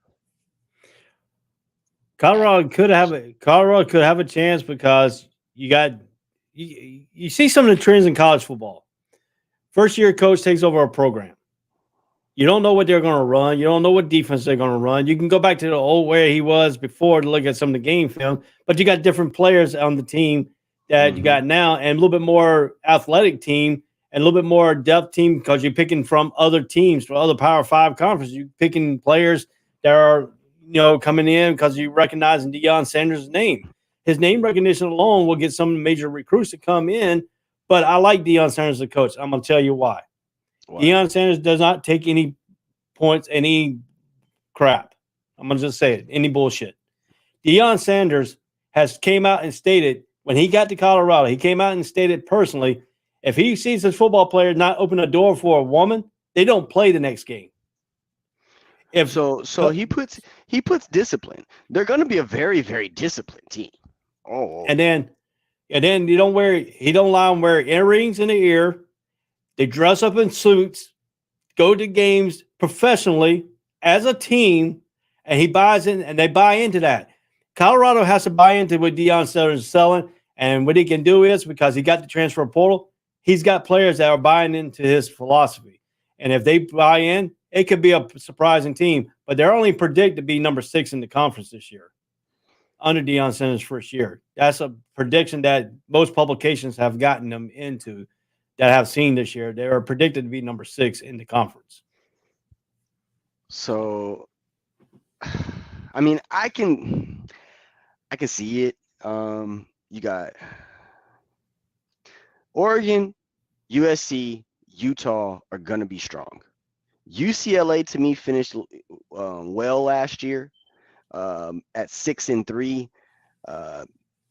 Colorado could have a chance because you see some of the trends in college football. First year coach takes over a program. You don't know what they're going to run. You don't know what defense they're going to run. You can go back to the old where he was before to look at some of the game film, but you got different players on the team that you got now, and a little bit more athletic team and a little bit more depth team because you're picking from other teams, from other Power 5 conferences. You're picking players that are, coming in because you recognize Deion Sanders' name. His name recognition alone will get some major recruits to come in, but I like Deion Sanders as a coach. I'm going to tell you why. Deion Sanders does not take any points, any crap. I'm going to just say it, any bullshit. Deion Sanders has came out and stated when he got to Colorado, he came out and stated personally, if he sees his football player not open a door for a woman, they don't play the next game. So he puts discipline. They're going to be a very, very disciplined team. Oh, and then he don't allow them wear earrings in the ear. They dress up in suits, go to games professionally as a team, and he buys in, and they buy into that. Colorado has to buy into what Deion Sanders is selling, and what he can do is, because he got the transfer portal, he's got players that are buying into his philosophy. And if they buy in, it could be a surprising team, but they're only predicted to be number 6 in the conference this year under Deion Sanders' first year. That's a prediction that most publications have gotten them into. That have seen this year, they are predicted to be number 6 in the conference. So, I mean, I can see it. You got Oregon, USC, Utah are gonna be strong. UCLA to me finished well last year at 6-3.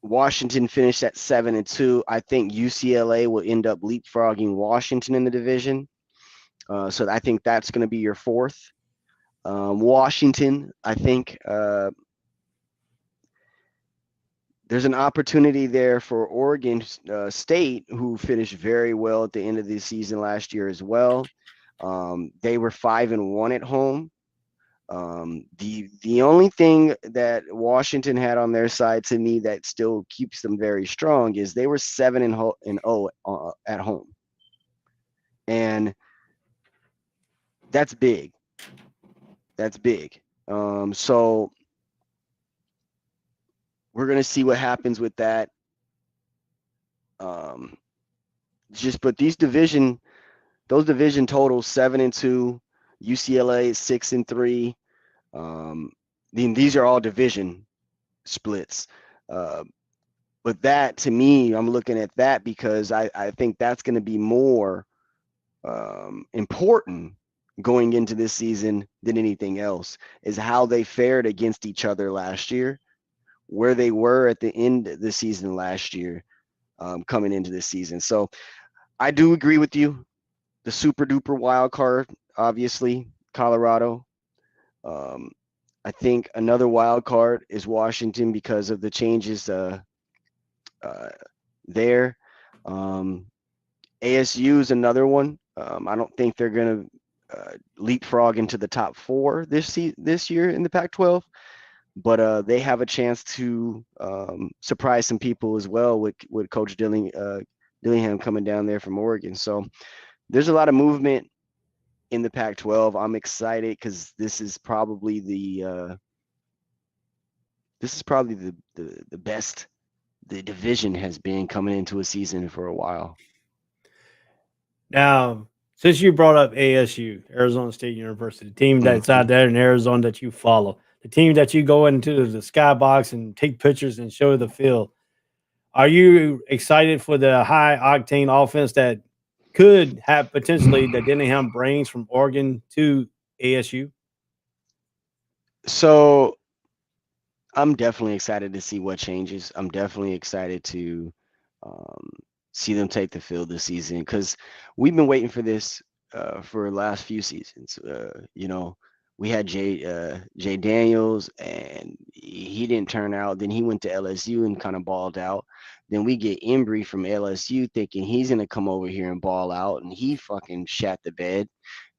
Washington finished at 7-2. I think UCLA will end up leapfrogging Washington in the division. So I think that's going to be your 4th. Washington, I think there's an opportunity there for Oregon State, who finished very well at the end of the season last year as well. They were 5-1 at home. The only thing that Washington had on their side to me that still keeps them very strong is they were 7-0 at home, and that's big. That's big. So we're gonna see what happens with that. But those division totals 7-2. UCLA is 6-3. These are all division splits. But that, to me, I'm looking at that because I think that's going to be more important going into this season than anything else, is how they fared against each other last year, where they were at the end of the season last year, coming into this season. So I do agree with you. The super duper wild card, obviously, Colorado. I think another wild card is Washington because of the changes there. ASU is another one. I don't think they're going to leapfrog into the top 4 this year in the Pac-12, but they have a chance to surprise some people as well with Coach Dillingham coming down there from Oregon. So there's a lot of movement in the Pac-12. I'm excited because this is probably the best the division has been coming into a season for a while. Now, since you brought up ASU, Arizona State University, the team that's out there in Arizona that you follow, the team that you go into the skybox and take pictures and show the field, are you excited for the high octane offense that could have potentially that Dillingham brings from Oregon to ASU? So I'm definitely excited to see what changes. I'm definitely excited to see them take the field this season, because we've been waiting for this for the last few seasons. We had Jay Daniels, and he didn't turn out. Then he went to LSU and kind of balled out. Then we get Embry from LSU, thinking he's gonna come over here and ball out, and he fucking shat the bed.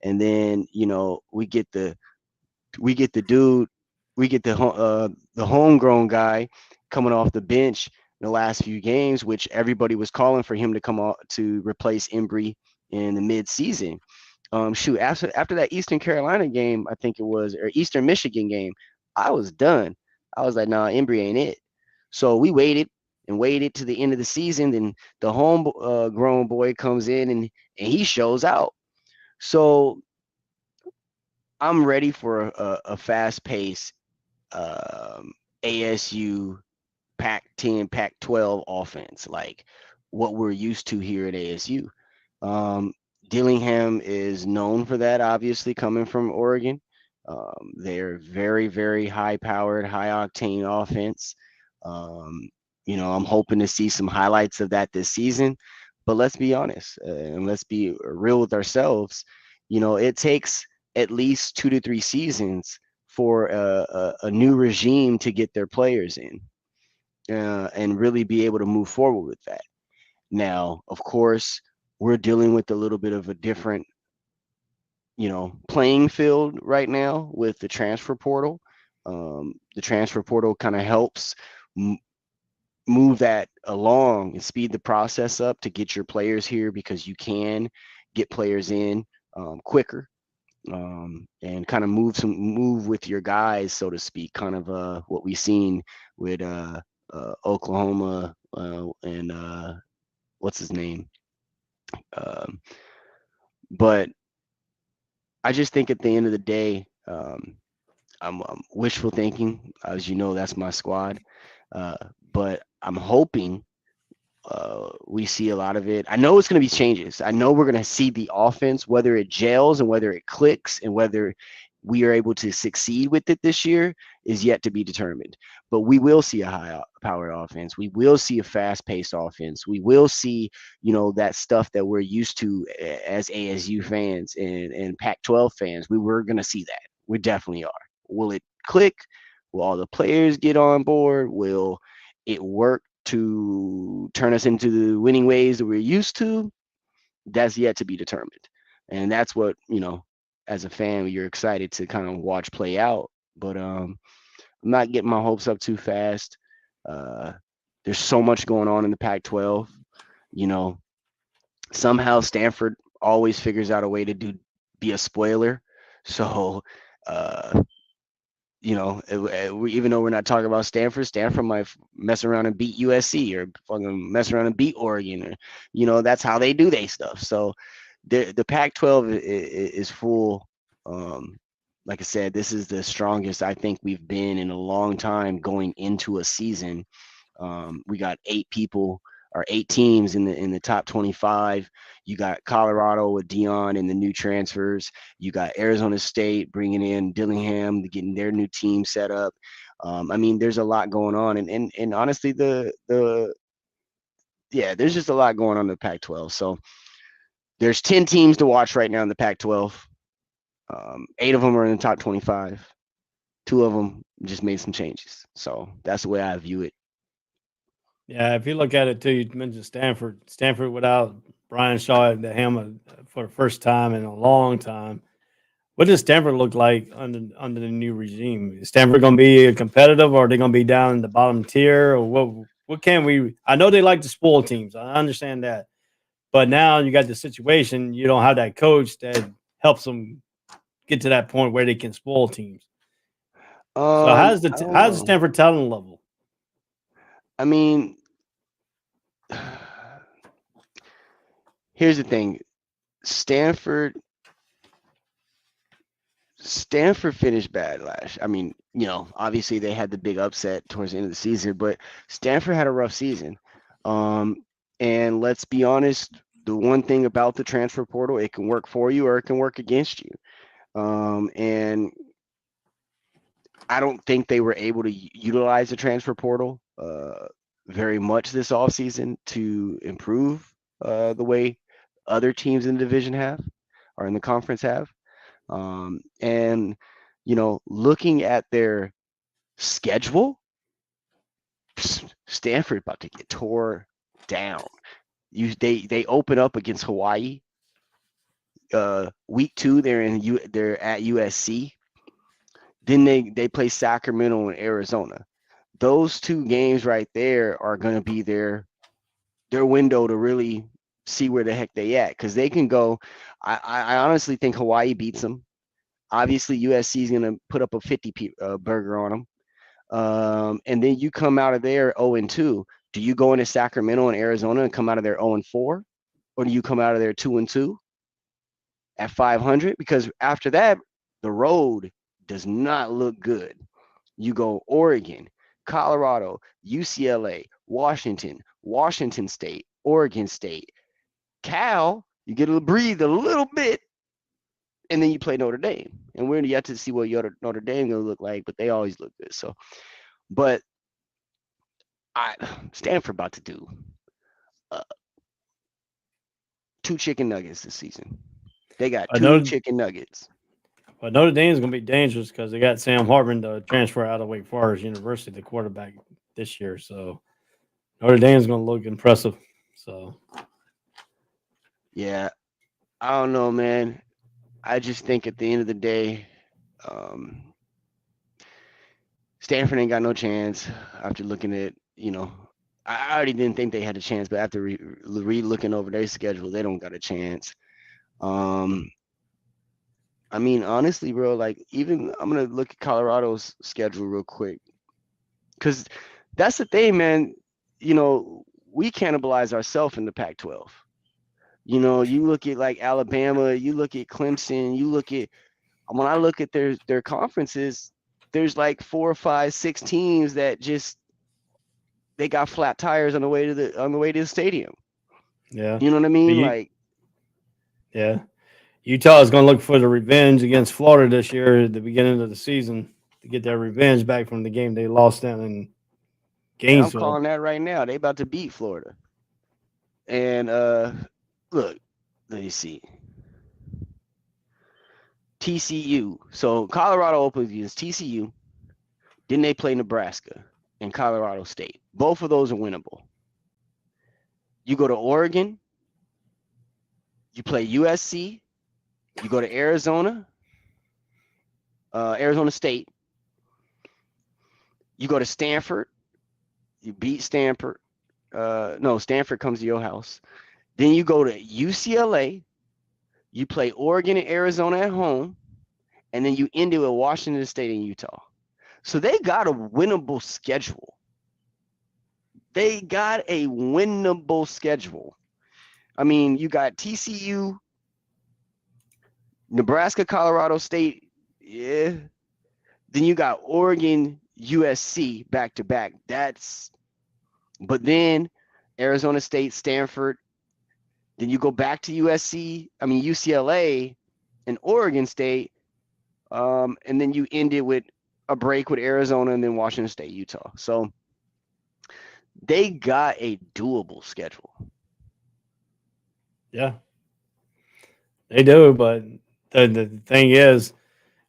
And then we get the homegrown guy coming off the bench in the last few games, which everybody was calling for him to come out to replace Embry in the mid-season. Shoot, after that Eastern Carolina game, I think it was, or Eastern Michigan game, I was done. I was like, nah, Embry ain't it. So we waited and waited to the end of the season. Then the home grown boy comes in and he shows out. So I'm ready for a fast paced ASU Pac-10, Pac-12 offense, like what we're used to here at ASU. Dillingham is known for that, obviously, coming from Oregon. They're very, very high-powered, high-octane offense. I'm hoping to see some highlights of that this season. But let's be honest, and let's be real with ourselves. It takes at least 2 to 3 seasons for a new regime to get their players in and really be able to move forward with that. Now, of course, we're dealing with a little bit of a different, playing field right now with the transfer portal. The transfer portal kind of helps move that along and speed the process up to get your players here, because you can get players in quicker and kind of move with your guys, so to speak, kind of what we've seen with Oklahoma and what's his name. But I just think at the end of the day, I'm wishful thinking. As you know, that's my squad. But I'm hoping we see a lot of it. I know it's going to be changes. I know we're going to see the offense, whether it gels and whether it clicks and whether we are able to succeed with it this year is yet to be determined. But we will see a high-powered offense. We will see a fast-paced offense. We will see, that stuff that we're used to as ASU fans and Pac-12 fans. We're going to see that. We definitely are. Will it click? Will all the players get on board? Will it work to turn us into the winning ways that we're used to? That's yet to be determined. And that's what, as a fan, you're excited to kind of watch play out. But I'm not getting my hopes up too fast. There's so much going on in the Pac-12. Somehow Stanford always figures out a way to be a spoiler. So, even though we're not talking about Stanford might mess around and beat USC or fucking mess around and beat Oregon, or that's how they do their stuff. So the Pac-12 is full. Like I said, this is the strongest I think we've been in a long time going into a season. We got 8 teams in the top 25. You got Colorado with Dion and the new transfers. You got Arizona State bringing in Dillingham, getting their new team set up. There's a lot going on, and honestly, there's just a lot going on in the Pac-12. So there's 10 teams to watch right now in the Pac-12. 8 of them are in the top 25. 2 of them just made some changes. So that's the way I view it. Yeah, if you look at it too, you mentioned Stanford. Stanford without Brian Shaw at the helm for the first time in a long time. What does Stanford look like under the new regime? Is Stanford going to be competitive, or are they going to be down in the bottom tier? Or what can we? I know they like to spoil teams. I understand that, but now you got the situation. You don't have that coach that helps them get to that point where they can spoil teams. So how's the Stanford talent level? Here's the thing. Stanford finished bad last. Obviously they had the big upset towards the end of the season, but Stanford had a rough season. And let's be honest, the one thing about the transfer portal, it can work for you or it can work against you. And I don't think they were able to utilize the transfer portal very much this offseason to improve the way other teams in the division have or in the conference have. And looking at their schedule, Stanford about to get tore down. They open up against Hawaii. Week 2, they're at USC. Then they play Sacramento and Arizona. Those 2 games right there are going to be their window to really see where the heck they at, because they can go. I honestly think Hawaii beats them. Obviously, USC is gonna put up a 50 burger on them. And then you come out of there 0-2. Do you go into Sacramento and Arizona and come out of there 0-4, or do you come out of there 2-2 at 500? Because after that, the road does not look good. You go Oregon, Colorado, UCLA, Washington State, Oregon State, Cal. You get to breathe a little bit, and then you play Notre Dame. And we're yet to see what Notre Dame gonna look like, but they always look good. So, but Stanford about to do 2 chicken nuggets this season. They got 2 chicken nuggets. But Notre Dame's going to be dangerous because they got Sam Hartman to transfer out of Wake Forest University, the quarterback this year. So Notre Dame's going to look impressive. So, yeah, I don't know, man. I just think at the end of the day, Stanford ain't got no chance after looking at, I already didn't think they had a chance, but after re-looking over their schedule, they don't got a chance. I mean, honestly, bro, like, even I'm going to look at Colorado's schedule real quick, because that's the thing, man. We cannibalize ourselves in the Pac-12. You look at like Alabama, you look at Clemson, when I look at their conferences, there's like 4, 5, 6 teams that just, they got flat tires on the way to the stadium. Yeah. You know what I mean? Yeah. Utah is going to look for the revenge against Florida this year at the beginning of the season to get their revenge back from the game they lost down in Gainesville. I'm calling that right now. They about to beat Florida. And look, let me see. TCU. So Colorado opens against TCU. Then they play Nebraska and Colorado State. Both of those are winnable. You go to Oregon. You play USC. You go to Arizona. Arizona State. You go to Stanford. You beat Stanford. No, Stanford comes to your house. Then you go to UCLA. You play Oregon and Arizona at home. And then you end it with Washington State and Utah. So they got a winnable schedule. I mean, you got TCU, Nebraska, Colorado State. Yeah. Then you got Oregon, USC back to back. But then Arizona State, Stanford. Then you go back to UCLA and Oregon State. And then you end it with a break with Arizona and then Washington State, Utah. So they got a doable schedule. Yeah, they do. But the thing is,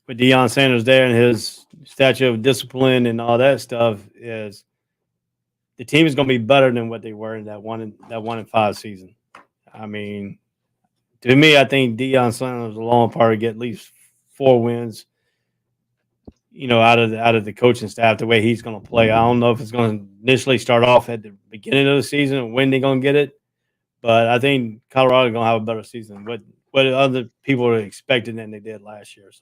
with Deion Sanders there and his statute of discipline and all that stuff, is the team is going to be better than what they were in that 1-5 season. I mean, to me, I think Deion Sanders alone probably get at least 4 wins. Out of the coaching staff, the way he's going to play. I don't know if it's going to initially start off at the beginning of the season and when they're going to get it, but I think Colorado is going to have a better season. What other people are expecting than they did last year.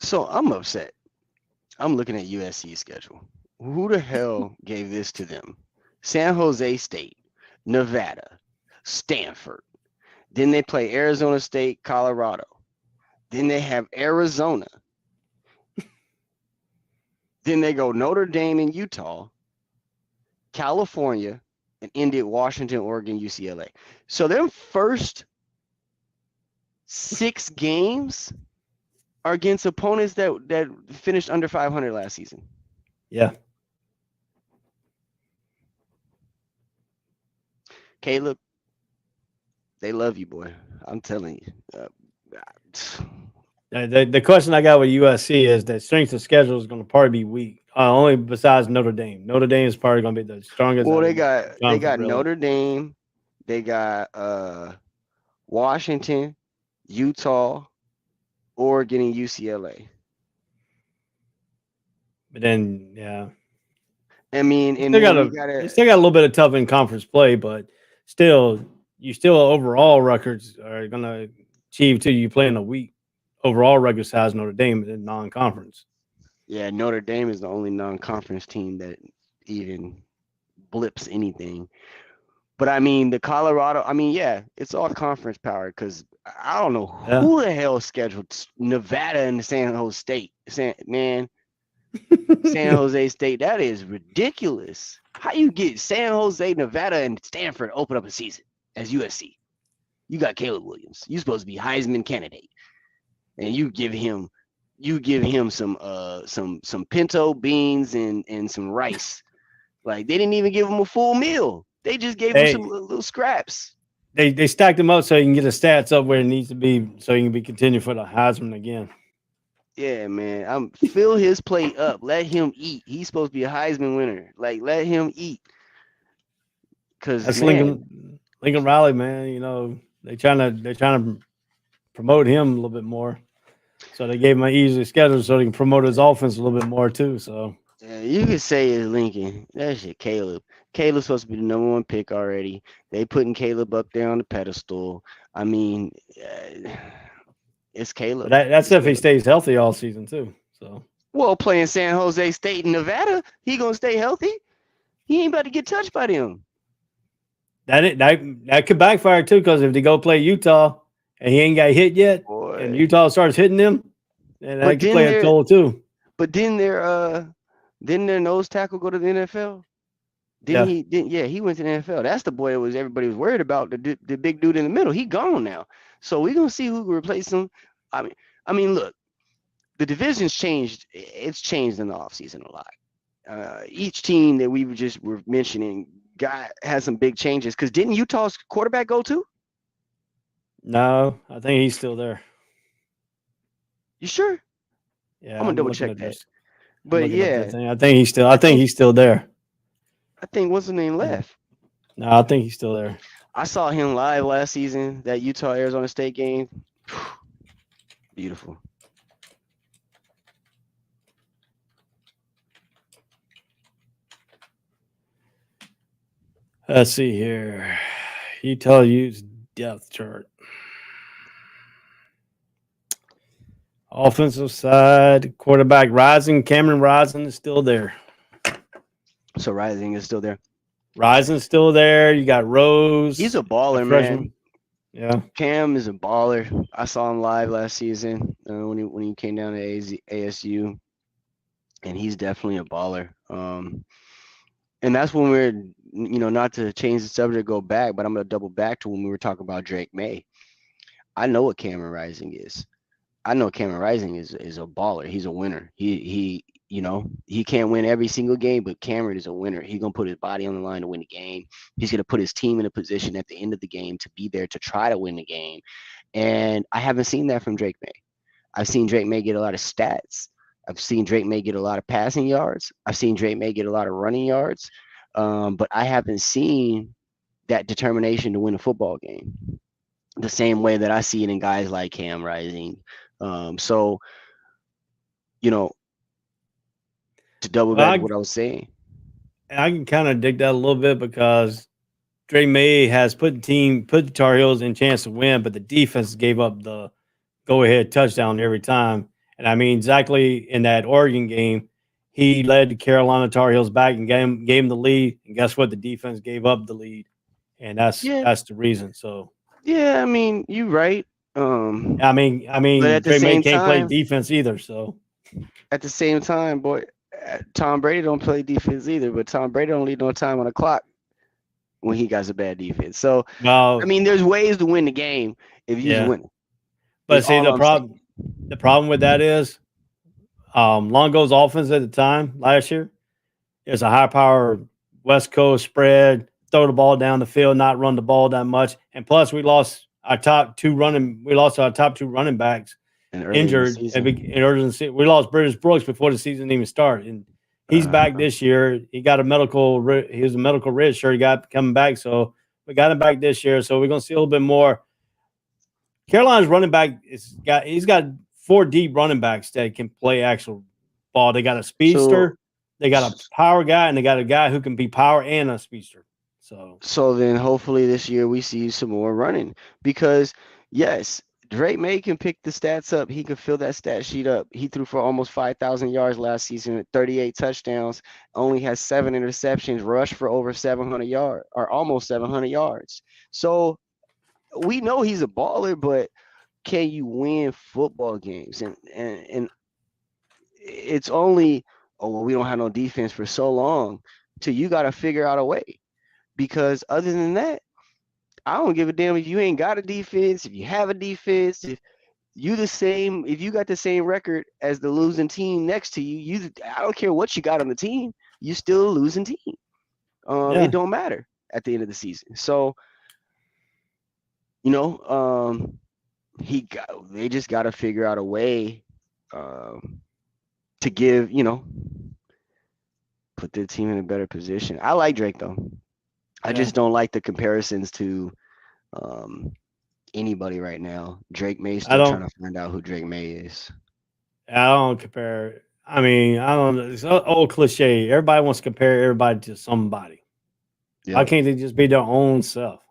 So I'm upset. I'm looking at USC's schedule. Who the hell gave this to them? San Jose State, Nevada, Stanford. Then they play Arizona State, Colorado. Then they have Arizona. Then they go Notre Dame and Utah, California, and end it Washington, Oregon, UCLA. So their first 6 games are against opponents that finished under 500 last season. Yeah. Caleb, they love you, boy. I'm telling you. The question I got with USC is that strength of schedule is going to probably be weak. Only besides Notre Dame. Notre Dame is probably going to be the strongest. Well, they got really. Notre Dame, they got Washington, Utah, Oregon, and UCLA. But then, yeah. I mean, and they still got a little bit of tough in conference play, but still, you still overall records are going to achieve till you play in a week. Overall record size Notre Dame in non-conference. Yeah, Notre Dame is the only non-conference team that even blips anything. But I mean, the Colorado, I mean, yeah, it's all conference power because I don't know who the hell scheduled Nevada and San Jose State. San Jose State, that is ridiculous. How you get San Jose, Nevada, and Stanford open up a season as USC? You got Caleb Williams. You're supposed to be Heisman candidate, and you give him some pinto beans and some rice. Like they didn't even give him a full meal. They just gave him some little scraps. They stacked him up so he can get his stats up where it needs to be, so he can be continued for the Heisman again. Yeah, man. Fill his plate up. Let him eat. He's supposed to be a Heisman winner. Like, let him eat. Cause that's Lincoln Riley, man. You know, they're trying to promote him a little bit more. So they gave him an easier schedule so they can promote his offense a little bit more too. So yeah, you could say it's Lincoln. That shit, Caleb. Caleb's supposed to be the #1 pick already. They putting Caleb up there on the pedestal. I mean, it's Caleb. That's if he stays healthy all season too. So well, playing San Jose State and Nevada, he gonna stay healthy. He ain't about to get touched by them. That could backfire too, because if they go play Utah and he ain't got hit yet, and Utah starts hitting him, and that could play a toll too. But didn't their nose tackle go to the NFL? He went to the NFL. That's the boy that everybody was worried about. The big dude in the middle. He gone now. So we're gonna see who can replace him. I mean, look, the division's changed. It's changed in the offseason a lot. Each team that we were mentioning has some big changes. Because didn't Utah's quarterback go too? No, I think he's still there. You sure? Yeah, I'm gonna double check that. But yeah, I think he's still there. I think what's his name left? No, I think he's still there. I saw him live last season, that Utah-Arizona State game. Beautiful. Let's see here. Utah used depth chart. Offensive side, quarterback Cameron Rising is still there. So Rising is still there. Rising's still there. You got Rose. He's a baller, man. Yeah. Cam is a baller. I saw him live last season when he came down to ASU, and he's definitely a baller. And that's when we're, not to change the subject, go back, but I'm gonna double back to when we were talking about Drake May. I know what Cameron Rising is. I know Cameron Rising is a baller. He's a winner. He can't win every single game, but Cameron is a winner. He's going to put his body on the line to win the game. He's going to put his team in a position at the end of the game to be there to try to win the game. And I haven't seen that from Drake May. I've seen Drake May get a lot of stats. I've seen Drake May get a lot of passing yards. I've seen Drake May get a lot of running yards. But I haven't seen that determination to win a football game the same way that I see it in guys like Cam Rising. To double back what I was saying. I can kind of dig that a little bit because Drake May has put the Tar Heels in chance to win, but the defense gave up the go-ahead touchdown every time. And I mean, exactly in that Oregon game, he led the Carolina Tar Heels back and gave him the lead. And guess what? The defense gave up the lead, and that's the reason. So yeah, I mean, you're right. I mean, Drake May can't play defense either. So at the same time, boy, Tom Brady don't play defense either. But Tom Brady don't leave no time on the clock when he got a bad defense. So I mean, there's ways to win the game if you win. But see, the problem with that is Longo's offense at the time last year is a high power West Coast spread, throw the ball down the field, not run the ball that much, and plus we lost our top two running backs injured. We lost British Brooks before the season even started, and he's back this year. He got he was a medical red shirt. He got coming back, so we got him back this year. So we're gonna see a little bit more. Carolina's running back he's got 4 deep running backs that can play actual ball. They got a speedster, they got a power guy, and they got a guy who can be power and a speedster. So then hopefully this year we see some more running because yes, Drake May can pick the stats up. He can fill that stat sheet up. He threw for almost 5,000 yards last season, 38 touchdowns, only has 7 interceptions, rushed for over 700 yards or almost 700 yards. So we know he's a baller, but can you win football games? And it's only, oh well, we don't have no defense for so long till you got to figure out a way. Because other than that, I don't give a damn if you ain't got a defense, if you have a defense, if you got the same record as the losing team next to you, I don't care what you got on the team, you still a losing team. It don't matter at the end of the season. So, they just got to figure out a way to give, put their team in a better position. I like Drake though. I just don't like the comparisons to anybody right now. Drake May still trying to find out who Drake May is. I don't compare. I mean, I don't know. It's an old cliche. Everybody wants to compare everybody to somebody. Yep. Why can't they just be their own self?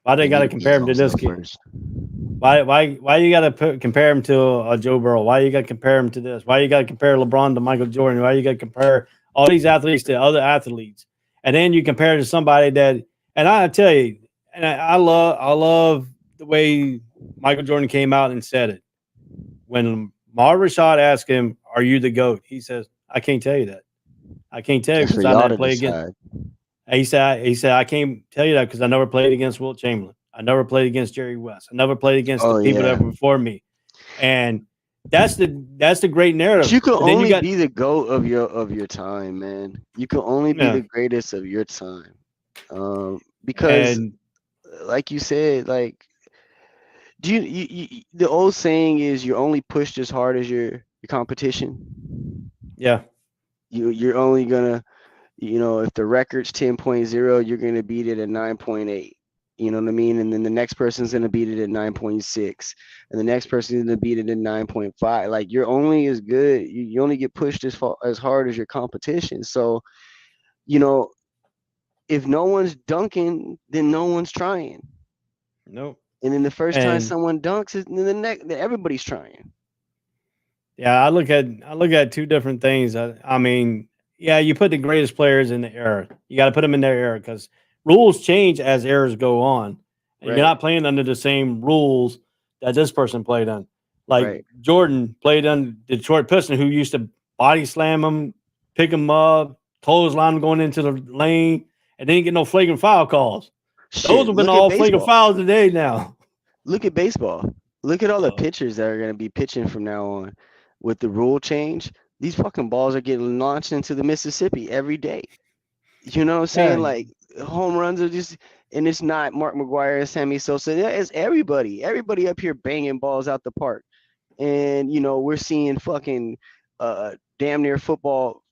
Why they got to compare them to this kid? Why you got to compare him to a Joe Burrow? Why you got to compare him to this? Why you got to compare LeBron to Michael Jordan? Why you got to compare all these athletes to other athletes? And then you compare it to somebody that, and I tell you, and I love the way Michael Jordan came out and said it. When Marvin Rashad asked him, "Are you the GOAT?" He says, "I can't tell you that. I can't tell you because I never played against." He said, "I can't tell you that because I never played against Wilt Chamberlain. I never played against Jerry West. I never played against the people that were before me." And that's the great narrative. But you can only be the GOAT of your time, man. You can only be the greatest of your time. Because like you said, like you the old saying is you're only pushed as hard as your competition. Yeah. You're only gonna, if the record's 10.0, you're gonna beat it at 9.8. You know what I mean? And then the next person's going to beat it at 9.6. And the next person's going to beat it at 9.5. Like, you're only as good. You only get pushed as hard as your competition. So, if no one's dunking, then no one's trying. Nope. And then the first time someone dunks, then everybody's trying. Yeah, I look at two different things. I mean, you put the greatest players in the era. You got to put them in their era because rules change as eras go on. And you're not playing under the same rules that this person played on. Like Jordan played on Detroit Pistons, who used to body slam him, pick him up, clothesline him going into the lane, and didn't get no flagrant foul calls. Those have been all flagrant fouls today now. Look at baseball. Look at all the pitchers that are going to be pitching from now on. With the rule change, these fucking balls are getting launched into the Mississippi every day. You know what I'm saying? Like, home runs are just, and it's not Mark McGwire and Sammy Sosa. It's everybody up here banging balls out the park. And, we're seeing fucking damn near football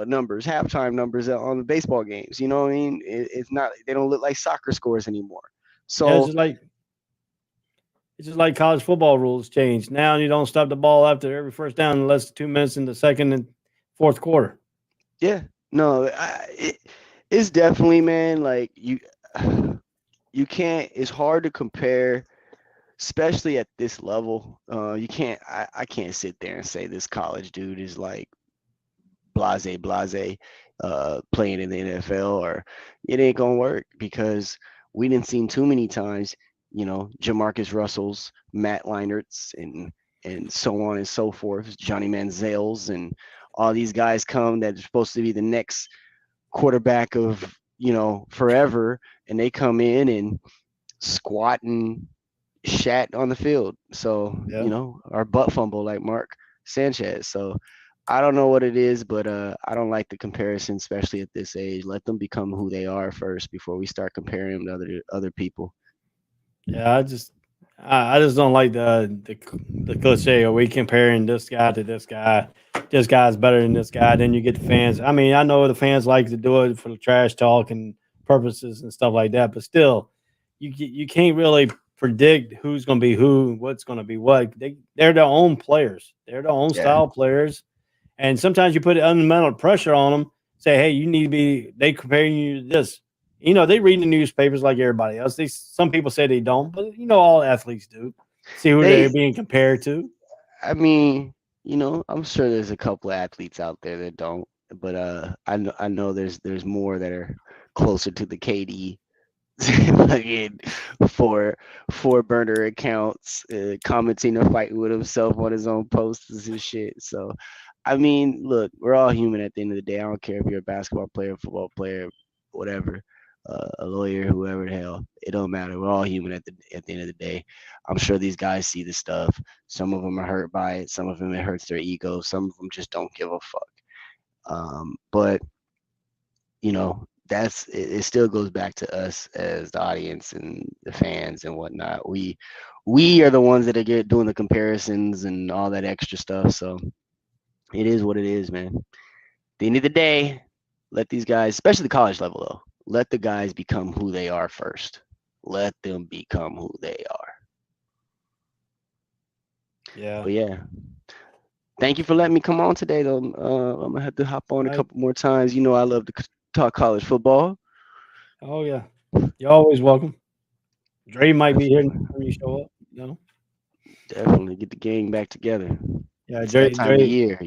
numbers, halftime numbers on the baseball games. You know what I mean? It's not, they don't look like soccer scores anymore. So it's just like college football rules change. Now you don't stop the ball after every first down unless 2 minutes in the second and fourth quarter. Yeah. No, it's definitely, man, like you can't, it's hard to compare, especially at this level. I can't sit there and say this college dude is like blase playing in the NFL, or it ain't gonna work because we didn't see too many times, Jamarcus Russells, Matt Leinerts, and so on and so forth, Johnny Manziels, and all these guys come that are supposed to be the next quarterback of, forever, and they come in and squat and shat on the field. So, our butt fumble like Mark Sanchez. So I don't know what it is, but I don't like the comparison, especially at this age. Let them become who they are first before we start comparing them to other people. Yeah, I just don't like the cliche. Are we comparing this guy to this guy? This guy's better than this guy. Then you get the fans. I mean, I know the fans like to do it for the trash talk and purposes and stuff like that, but still, you can't really predict who's going to be who, what's going to be what. They're their own players. They're their own style players, and sometimes you put fundamental pressure on them. Say, hey, you need to be. They comparing you to this. You know, they read the newspapers like everybody else. Some people say they don't, but you know, all athletes do. See who they're They, being compared to. I mean, I'm sure there's a couple of athletes out there that don't, but I know there's more that are closer to the KD fucking four burner accounts, commenting or fighting with himself on his own posts and shit. So, I mean, look, we're all human at the end of the day. I don't care if you're a basketball player, football player, whatever, a lawyer, whoever the hell. It don't matter. We're all human at the end of the day. I'm sure these guys see the stuff. Some of them are hurt by it. Some of them it hurts their ego. Some of them just don't give a fuck. But it still goes back to us as the audience and the fans and whatnot. We are the ones that are doing the comparisons and all that extra stuff. So it is what it is, man. At the end of the day, let these guys, especially the college level though, let the guys become who they are first. Let them become who they are. Yeah. But yeah. Thank you for letting me come on today though. I'm gonna have to hop on a couple more times. You know I love to talk college football. Oh yeah. You're always welcome. Dre might be here when you show up, you know. Definitely get the gang back together. Yeah, It's that time of year,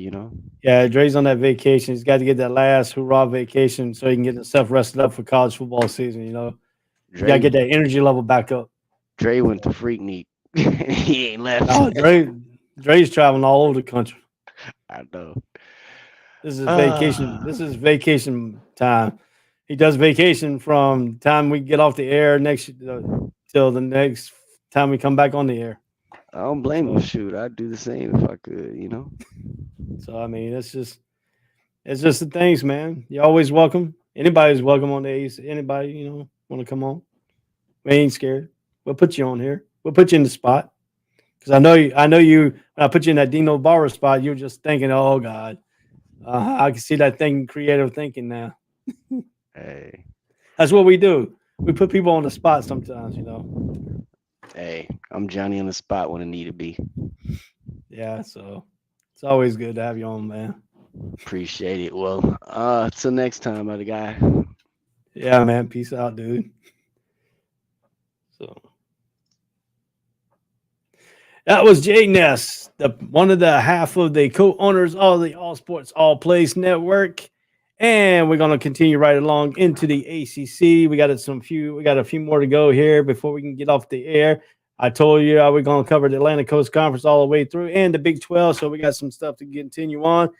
Yeah, Dre's on that vacation. He's got to get that last hoorah vacation so he can get himself rested up for college football season, you know. You got to get that energy level back up. Dre went to Freaknik. He ain't left. Oh, Dre's traveling all over the country. I know. This is vacation. This is vacation time. He does vacation from the time we get off the air till the next time we come back on the air. I don't blame him. Shoot, I'd do the same if I could, So I mean, it's just the things, man. You're always welcome. Anybody's welcome on the Ace. Anybody, want to come on? We ain't scared. We'll put you on here. We'll put you in the spot. Because I know you. When I put you in that Dino Barber spot, you're just thinking, "Oh God, I can see that thing, creative thinking now." Hey, that's what we do. We put people on the spot sometimes, Hey, I'm Johnny on the spot when I need to be. Yeah, so it's always good to have you on, man. Appreciate it. Well, till next time, other guy. Yeah, man. Peace out, dude. So. That was Jay Ness, one of the half of the co-owners of the All Sports All Plays Network, and we're going to continue right along into the ACC. We got a few more to go here before we can get off the air. I told you we're going to cover the Atlantic Coast Conference all the way through and the Big 12, so we got some stuff to continue on.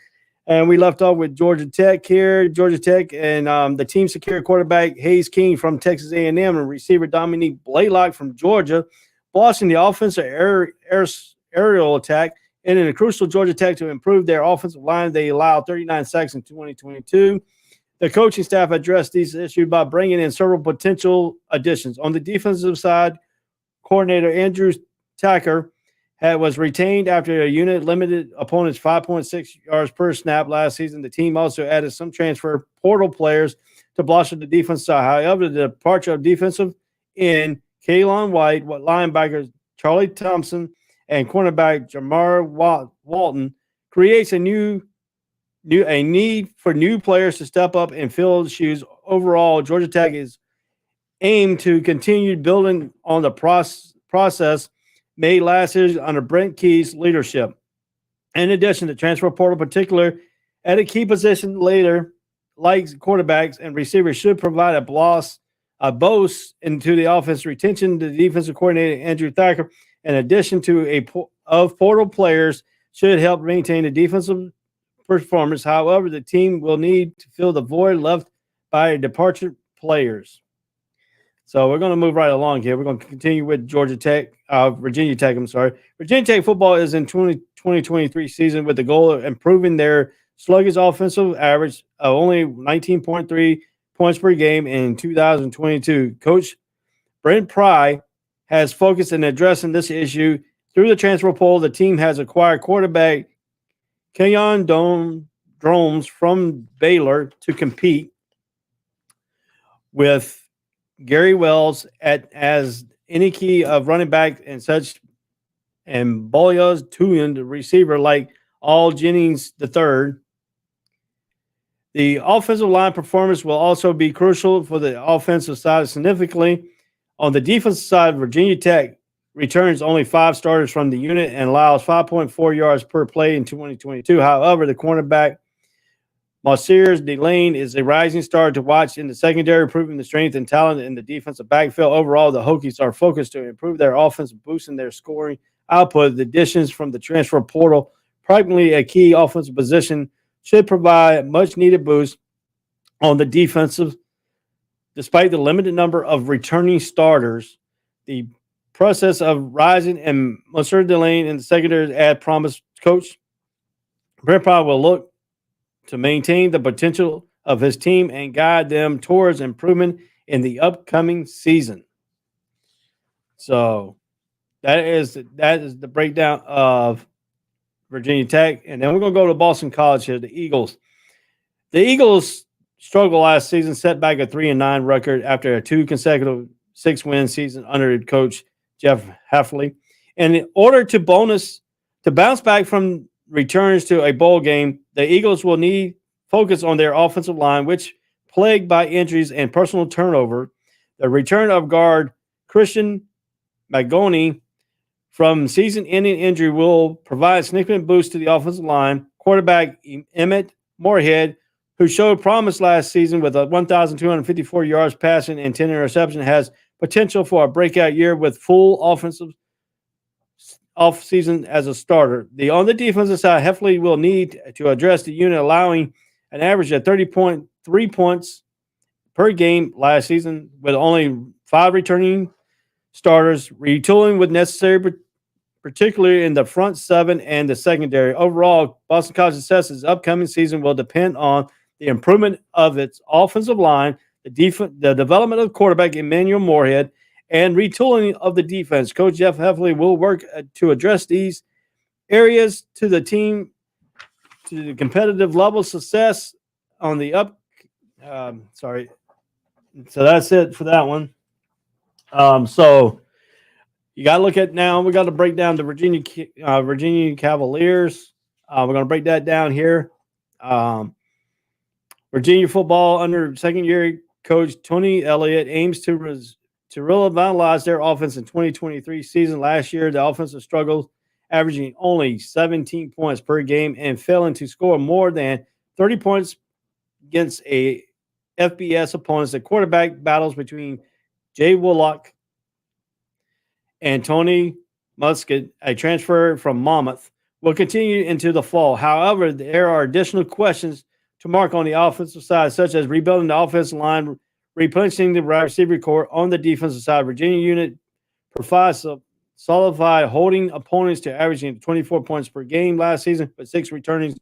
And we left off with Georgia Tech here. Georgia Tech and the team secured quarterback Hayes King from Texas A&M and receiver Dominique Blaylock from Georgia, blocking the offensive aerial attack, and in a crucial Georgia Tech to improve their offensive line. They allowed 39 sacks in 2022. The coaching staff addressed these issues by bringing in several potential additions. On the defensive side, coordinator Andrew Tacker was retained after a unit limited opponents 5.6 yards per snap last season. The team also added some transfer portal players to bolster the defense side. However, the departure of defensive end Kaylon White, linebackers Charlie Thompson, and cornerback Jamar Walton creates a need for new players to step up and fill the shoes. Overall, Georgia Tech is aimed to continue building on the process made last year under Brent Key's leadership. In addition, the transfer portal, particular at a key position later, like quarterbacks and receivers, should provide a boost into the offense retention. The defensive coordinator Andrew Thacker, in addition to of portal players, should help maintain the defensive performance. However, the team will need to fill the void left by departure players. So we're going to move right along here. We're going to continue with Virginia Tech. Virginia Tech football is in 2023 season with the goal of improving their sluggish offensive average of only 19.3 points per game in 2022. Coach Brent Pry has focused in addressing this issue through the transfer portal. The team has acquired quarterback Kenyon Dromes from Baylor to compete with Gary Wells as any key of running back and such, and Bolyaz Tuyan, the receiver, like Al Jennings III. The offensive line performance will also be crucial for the offensive side significantly. On the defensive side, Virginia Tech returns only 5 starters from the unit and allows 5.4 yards per play in 2022. However, the cornerback Mosier Delane is a rising star to watch in the secondary, proving the strength and talent in the defensive backfield. Overall, the Hokies are focused to improve their offense, boosting their scoring output. The additions from the transfer portal, primarily a key offensive position, should provide much needed boost on the defensive. Despite the limited number of returning starters, the process of rising and Mosier Delane in the secondary add promise. Coach Brent Pry will look to maintain the potential of his team and guide them towards improvement in the upcoming season. So that is the breakdown of Virginia Tech. And then we're going to go to Boston College here, the Eagles. The Eagles struggled last season, set back a 3-9 record after a 2 consecutive 6-win season under coach Jeff Hafley. And in order to bounce back from returns to a bowl game, the Eagles will need focus on their offensive line, which plagued by injuries and personal turnover. The return of guard Christian Magoni from season-ending injury will provide a significant boost to the offensive line. Quarterback Emmett Moorhead, who showed promise last season with 1,254 yards passing and 10 interceptions, has potential for a breakout year with full offensive off-season as a starter. On the defensive side, Heffley will need to address the unit, allowing an average of 30.3 points per game last season with only 5 returning starters, retooling with necessary, particularly in the front 7 and the secondary. Overall, Boston College success this upcoming season will depend on the improvement of its offensive line, the development of quarterback Emmanuel Moorhead, and retooling of the defense. Coach Jeff Heffley will work to address these areas to the team to the competitive level success on the up. So that's it for that one. So you got to look at now. We got to break down the Virginia Cavaliers. We're going to break that down here. Virginia football under second-year coach Tony Elliott aims to revitalize their offense in 2023 season. Last year, the offensive struggled, averaging only 17 points per game and failing to score more than 30 points against a FBS opponents. The quarterback battles between Jay Woollock and Tony Musket, a transfer from Monmouth, will continue into the fall. However, there are additional questions to mark on the offensive side, such as rebuilding the offensive line, replenishing the wide receiver core. On the defensive side, Virginia unit provides solidified holding opponents to averaging 24 points per game last season, but 6 returning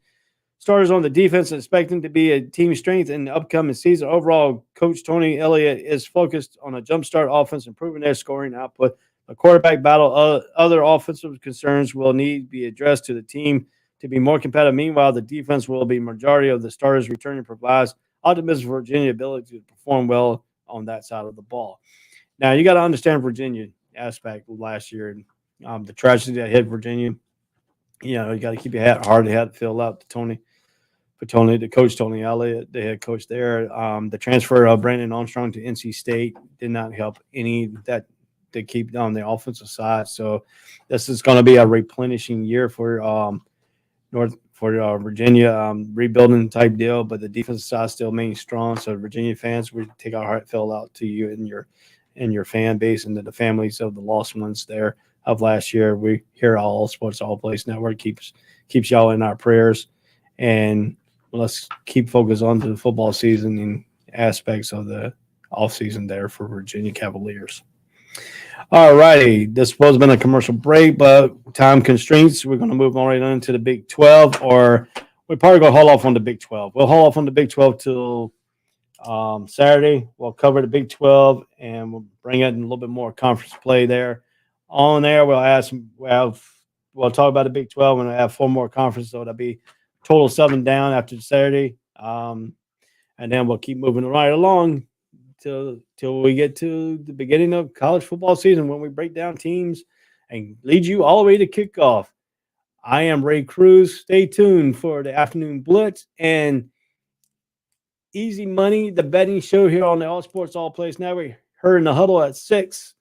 starters on the defense, expecting to be a team strength in the upcoming season. Overall, Coach Tony Elliott is focused on a jumpstart offense, improving their scoring output. A quarterback battle, other offensive concerns will need to be addressed to the team to be more competitive. Meanwhile, the defense will be majority of the starters returning, provides optimism for Virginia's ability to perform well on that side of the ball. Now, you got to understand Virginia aspect of last year and the tragedy that hit Virginia. You know, you got to keep your hard head filled out to the coach Tony Elliott, the head coach there. The transfer of Brandon Armstrong to NC State did not help any that to keep on the offensive side. So this is going to be a replenishing year for Virginia, rebuilding type deal, but the defensive side still remains strong. So Virginia fans, we take our heartfelt out to you and your fan base and to the families of the lost ones there of last year. We here at All Sports All Place Network keeps y'all in our prayers, and let's keep focused on the football season and aspects of the off season there for Virginia Cavaliers. All righty, this has been a commercial break, but time constraints, we're going to move on right on to the Big 12, or we're probably going to hold off on the Big 12. We'll hold off on the Big 12 till Saturday. We'll cover the Big 12, and we'll bring it in a little bit more conference play there. On there, we'll talk about the Big 12, and we'll have 4 more conferences, so it'll be total 7 down after Saturday. And then we'll keep moving right along till we get to the beginning of college football season when we break down teams and lead you all the way to kickoff. I am Ray Cruz. Stay tuned for the afternoon blitz, and Easy Money, the betting show here on the All Sports All Plays Network. Her in the Huddle at 6.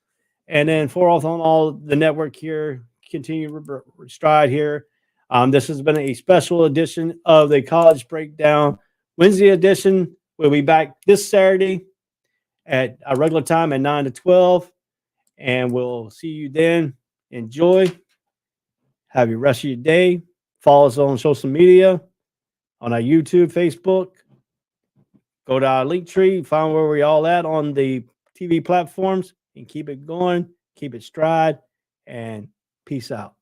And then 4 off on all the network here. Continue stride here. This has been a special edition of the College Breakdown. Wednesday edition. We'll be back this Saturday at a regular time at 9 to 12. And we'll see you then. Enjoy. Have your rest of your day. Follow us on social media, on our YouTube, Facebook. Go to our link tree, find where we're all at on the TV platforms, and keep it going, keep it stride, and peace out.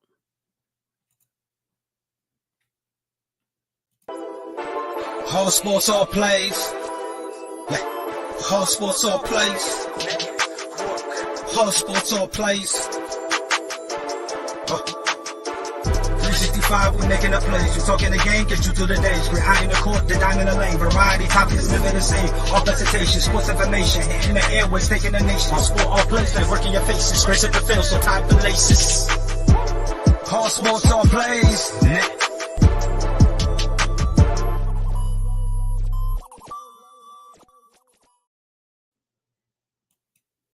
All sports, all plays. All sports, all plays. All sports, all plays. 365, we making a plays. You talking the game, get you to the days. We're high in the court, the dime in the lane. Variety topics, living the same. All presentation, sports information. Hitting the airways, taking the nation. All sport, all plays, like working your faces. Grace at the field, so tie the laces. All sports, all plays.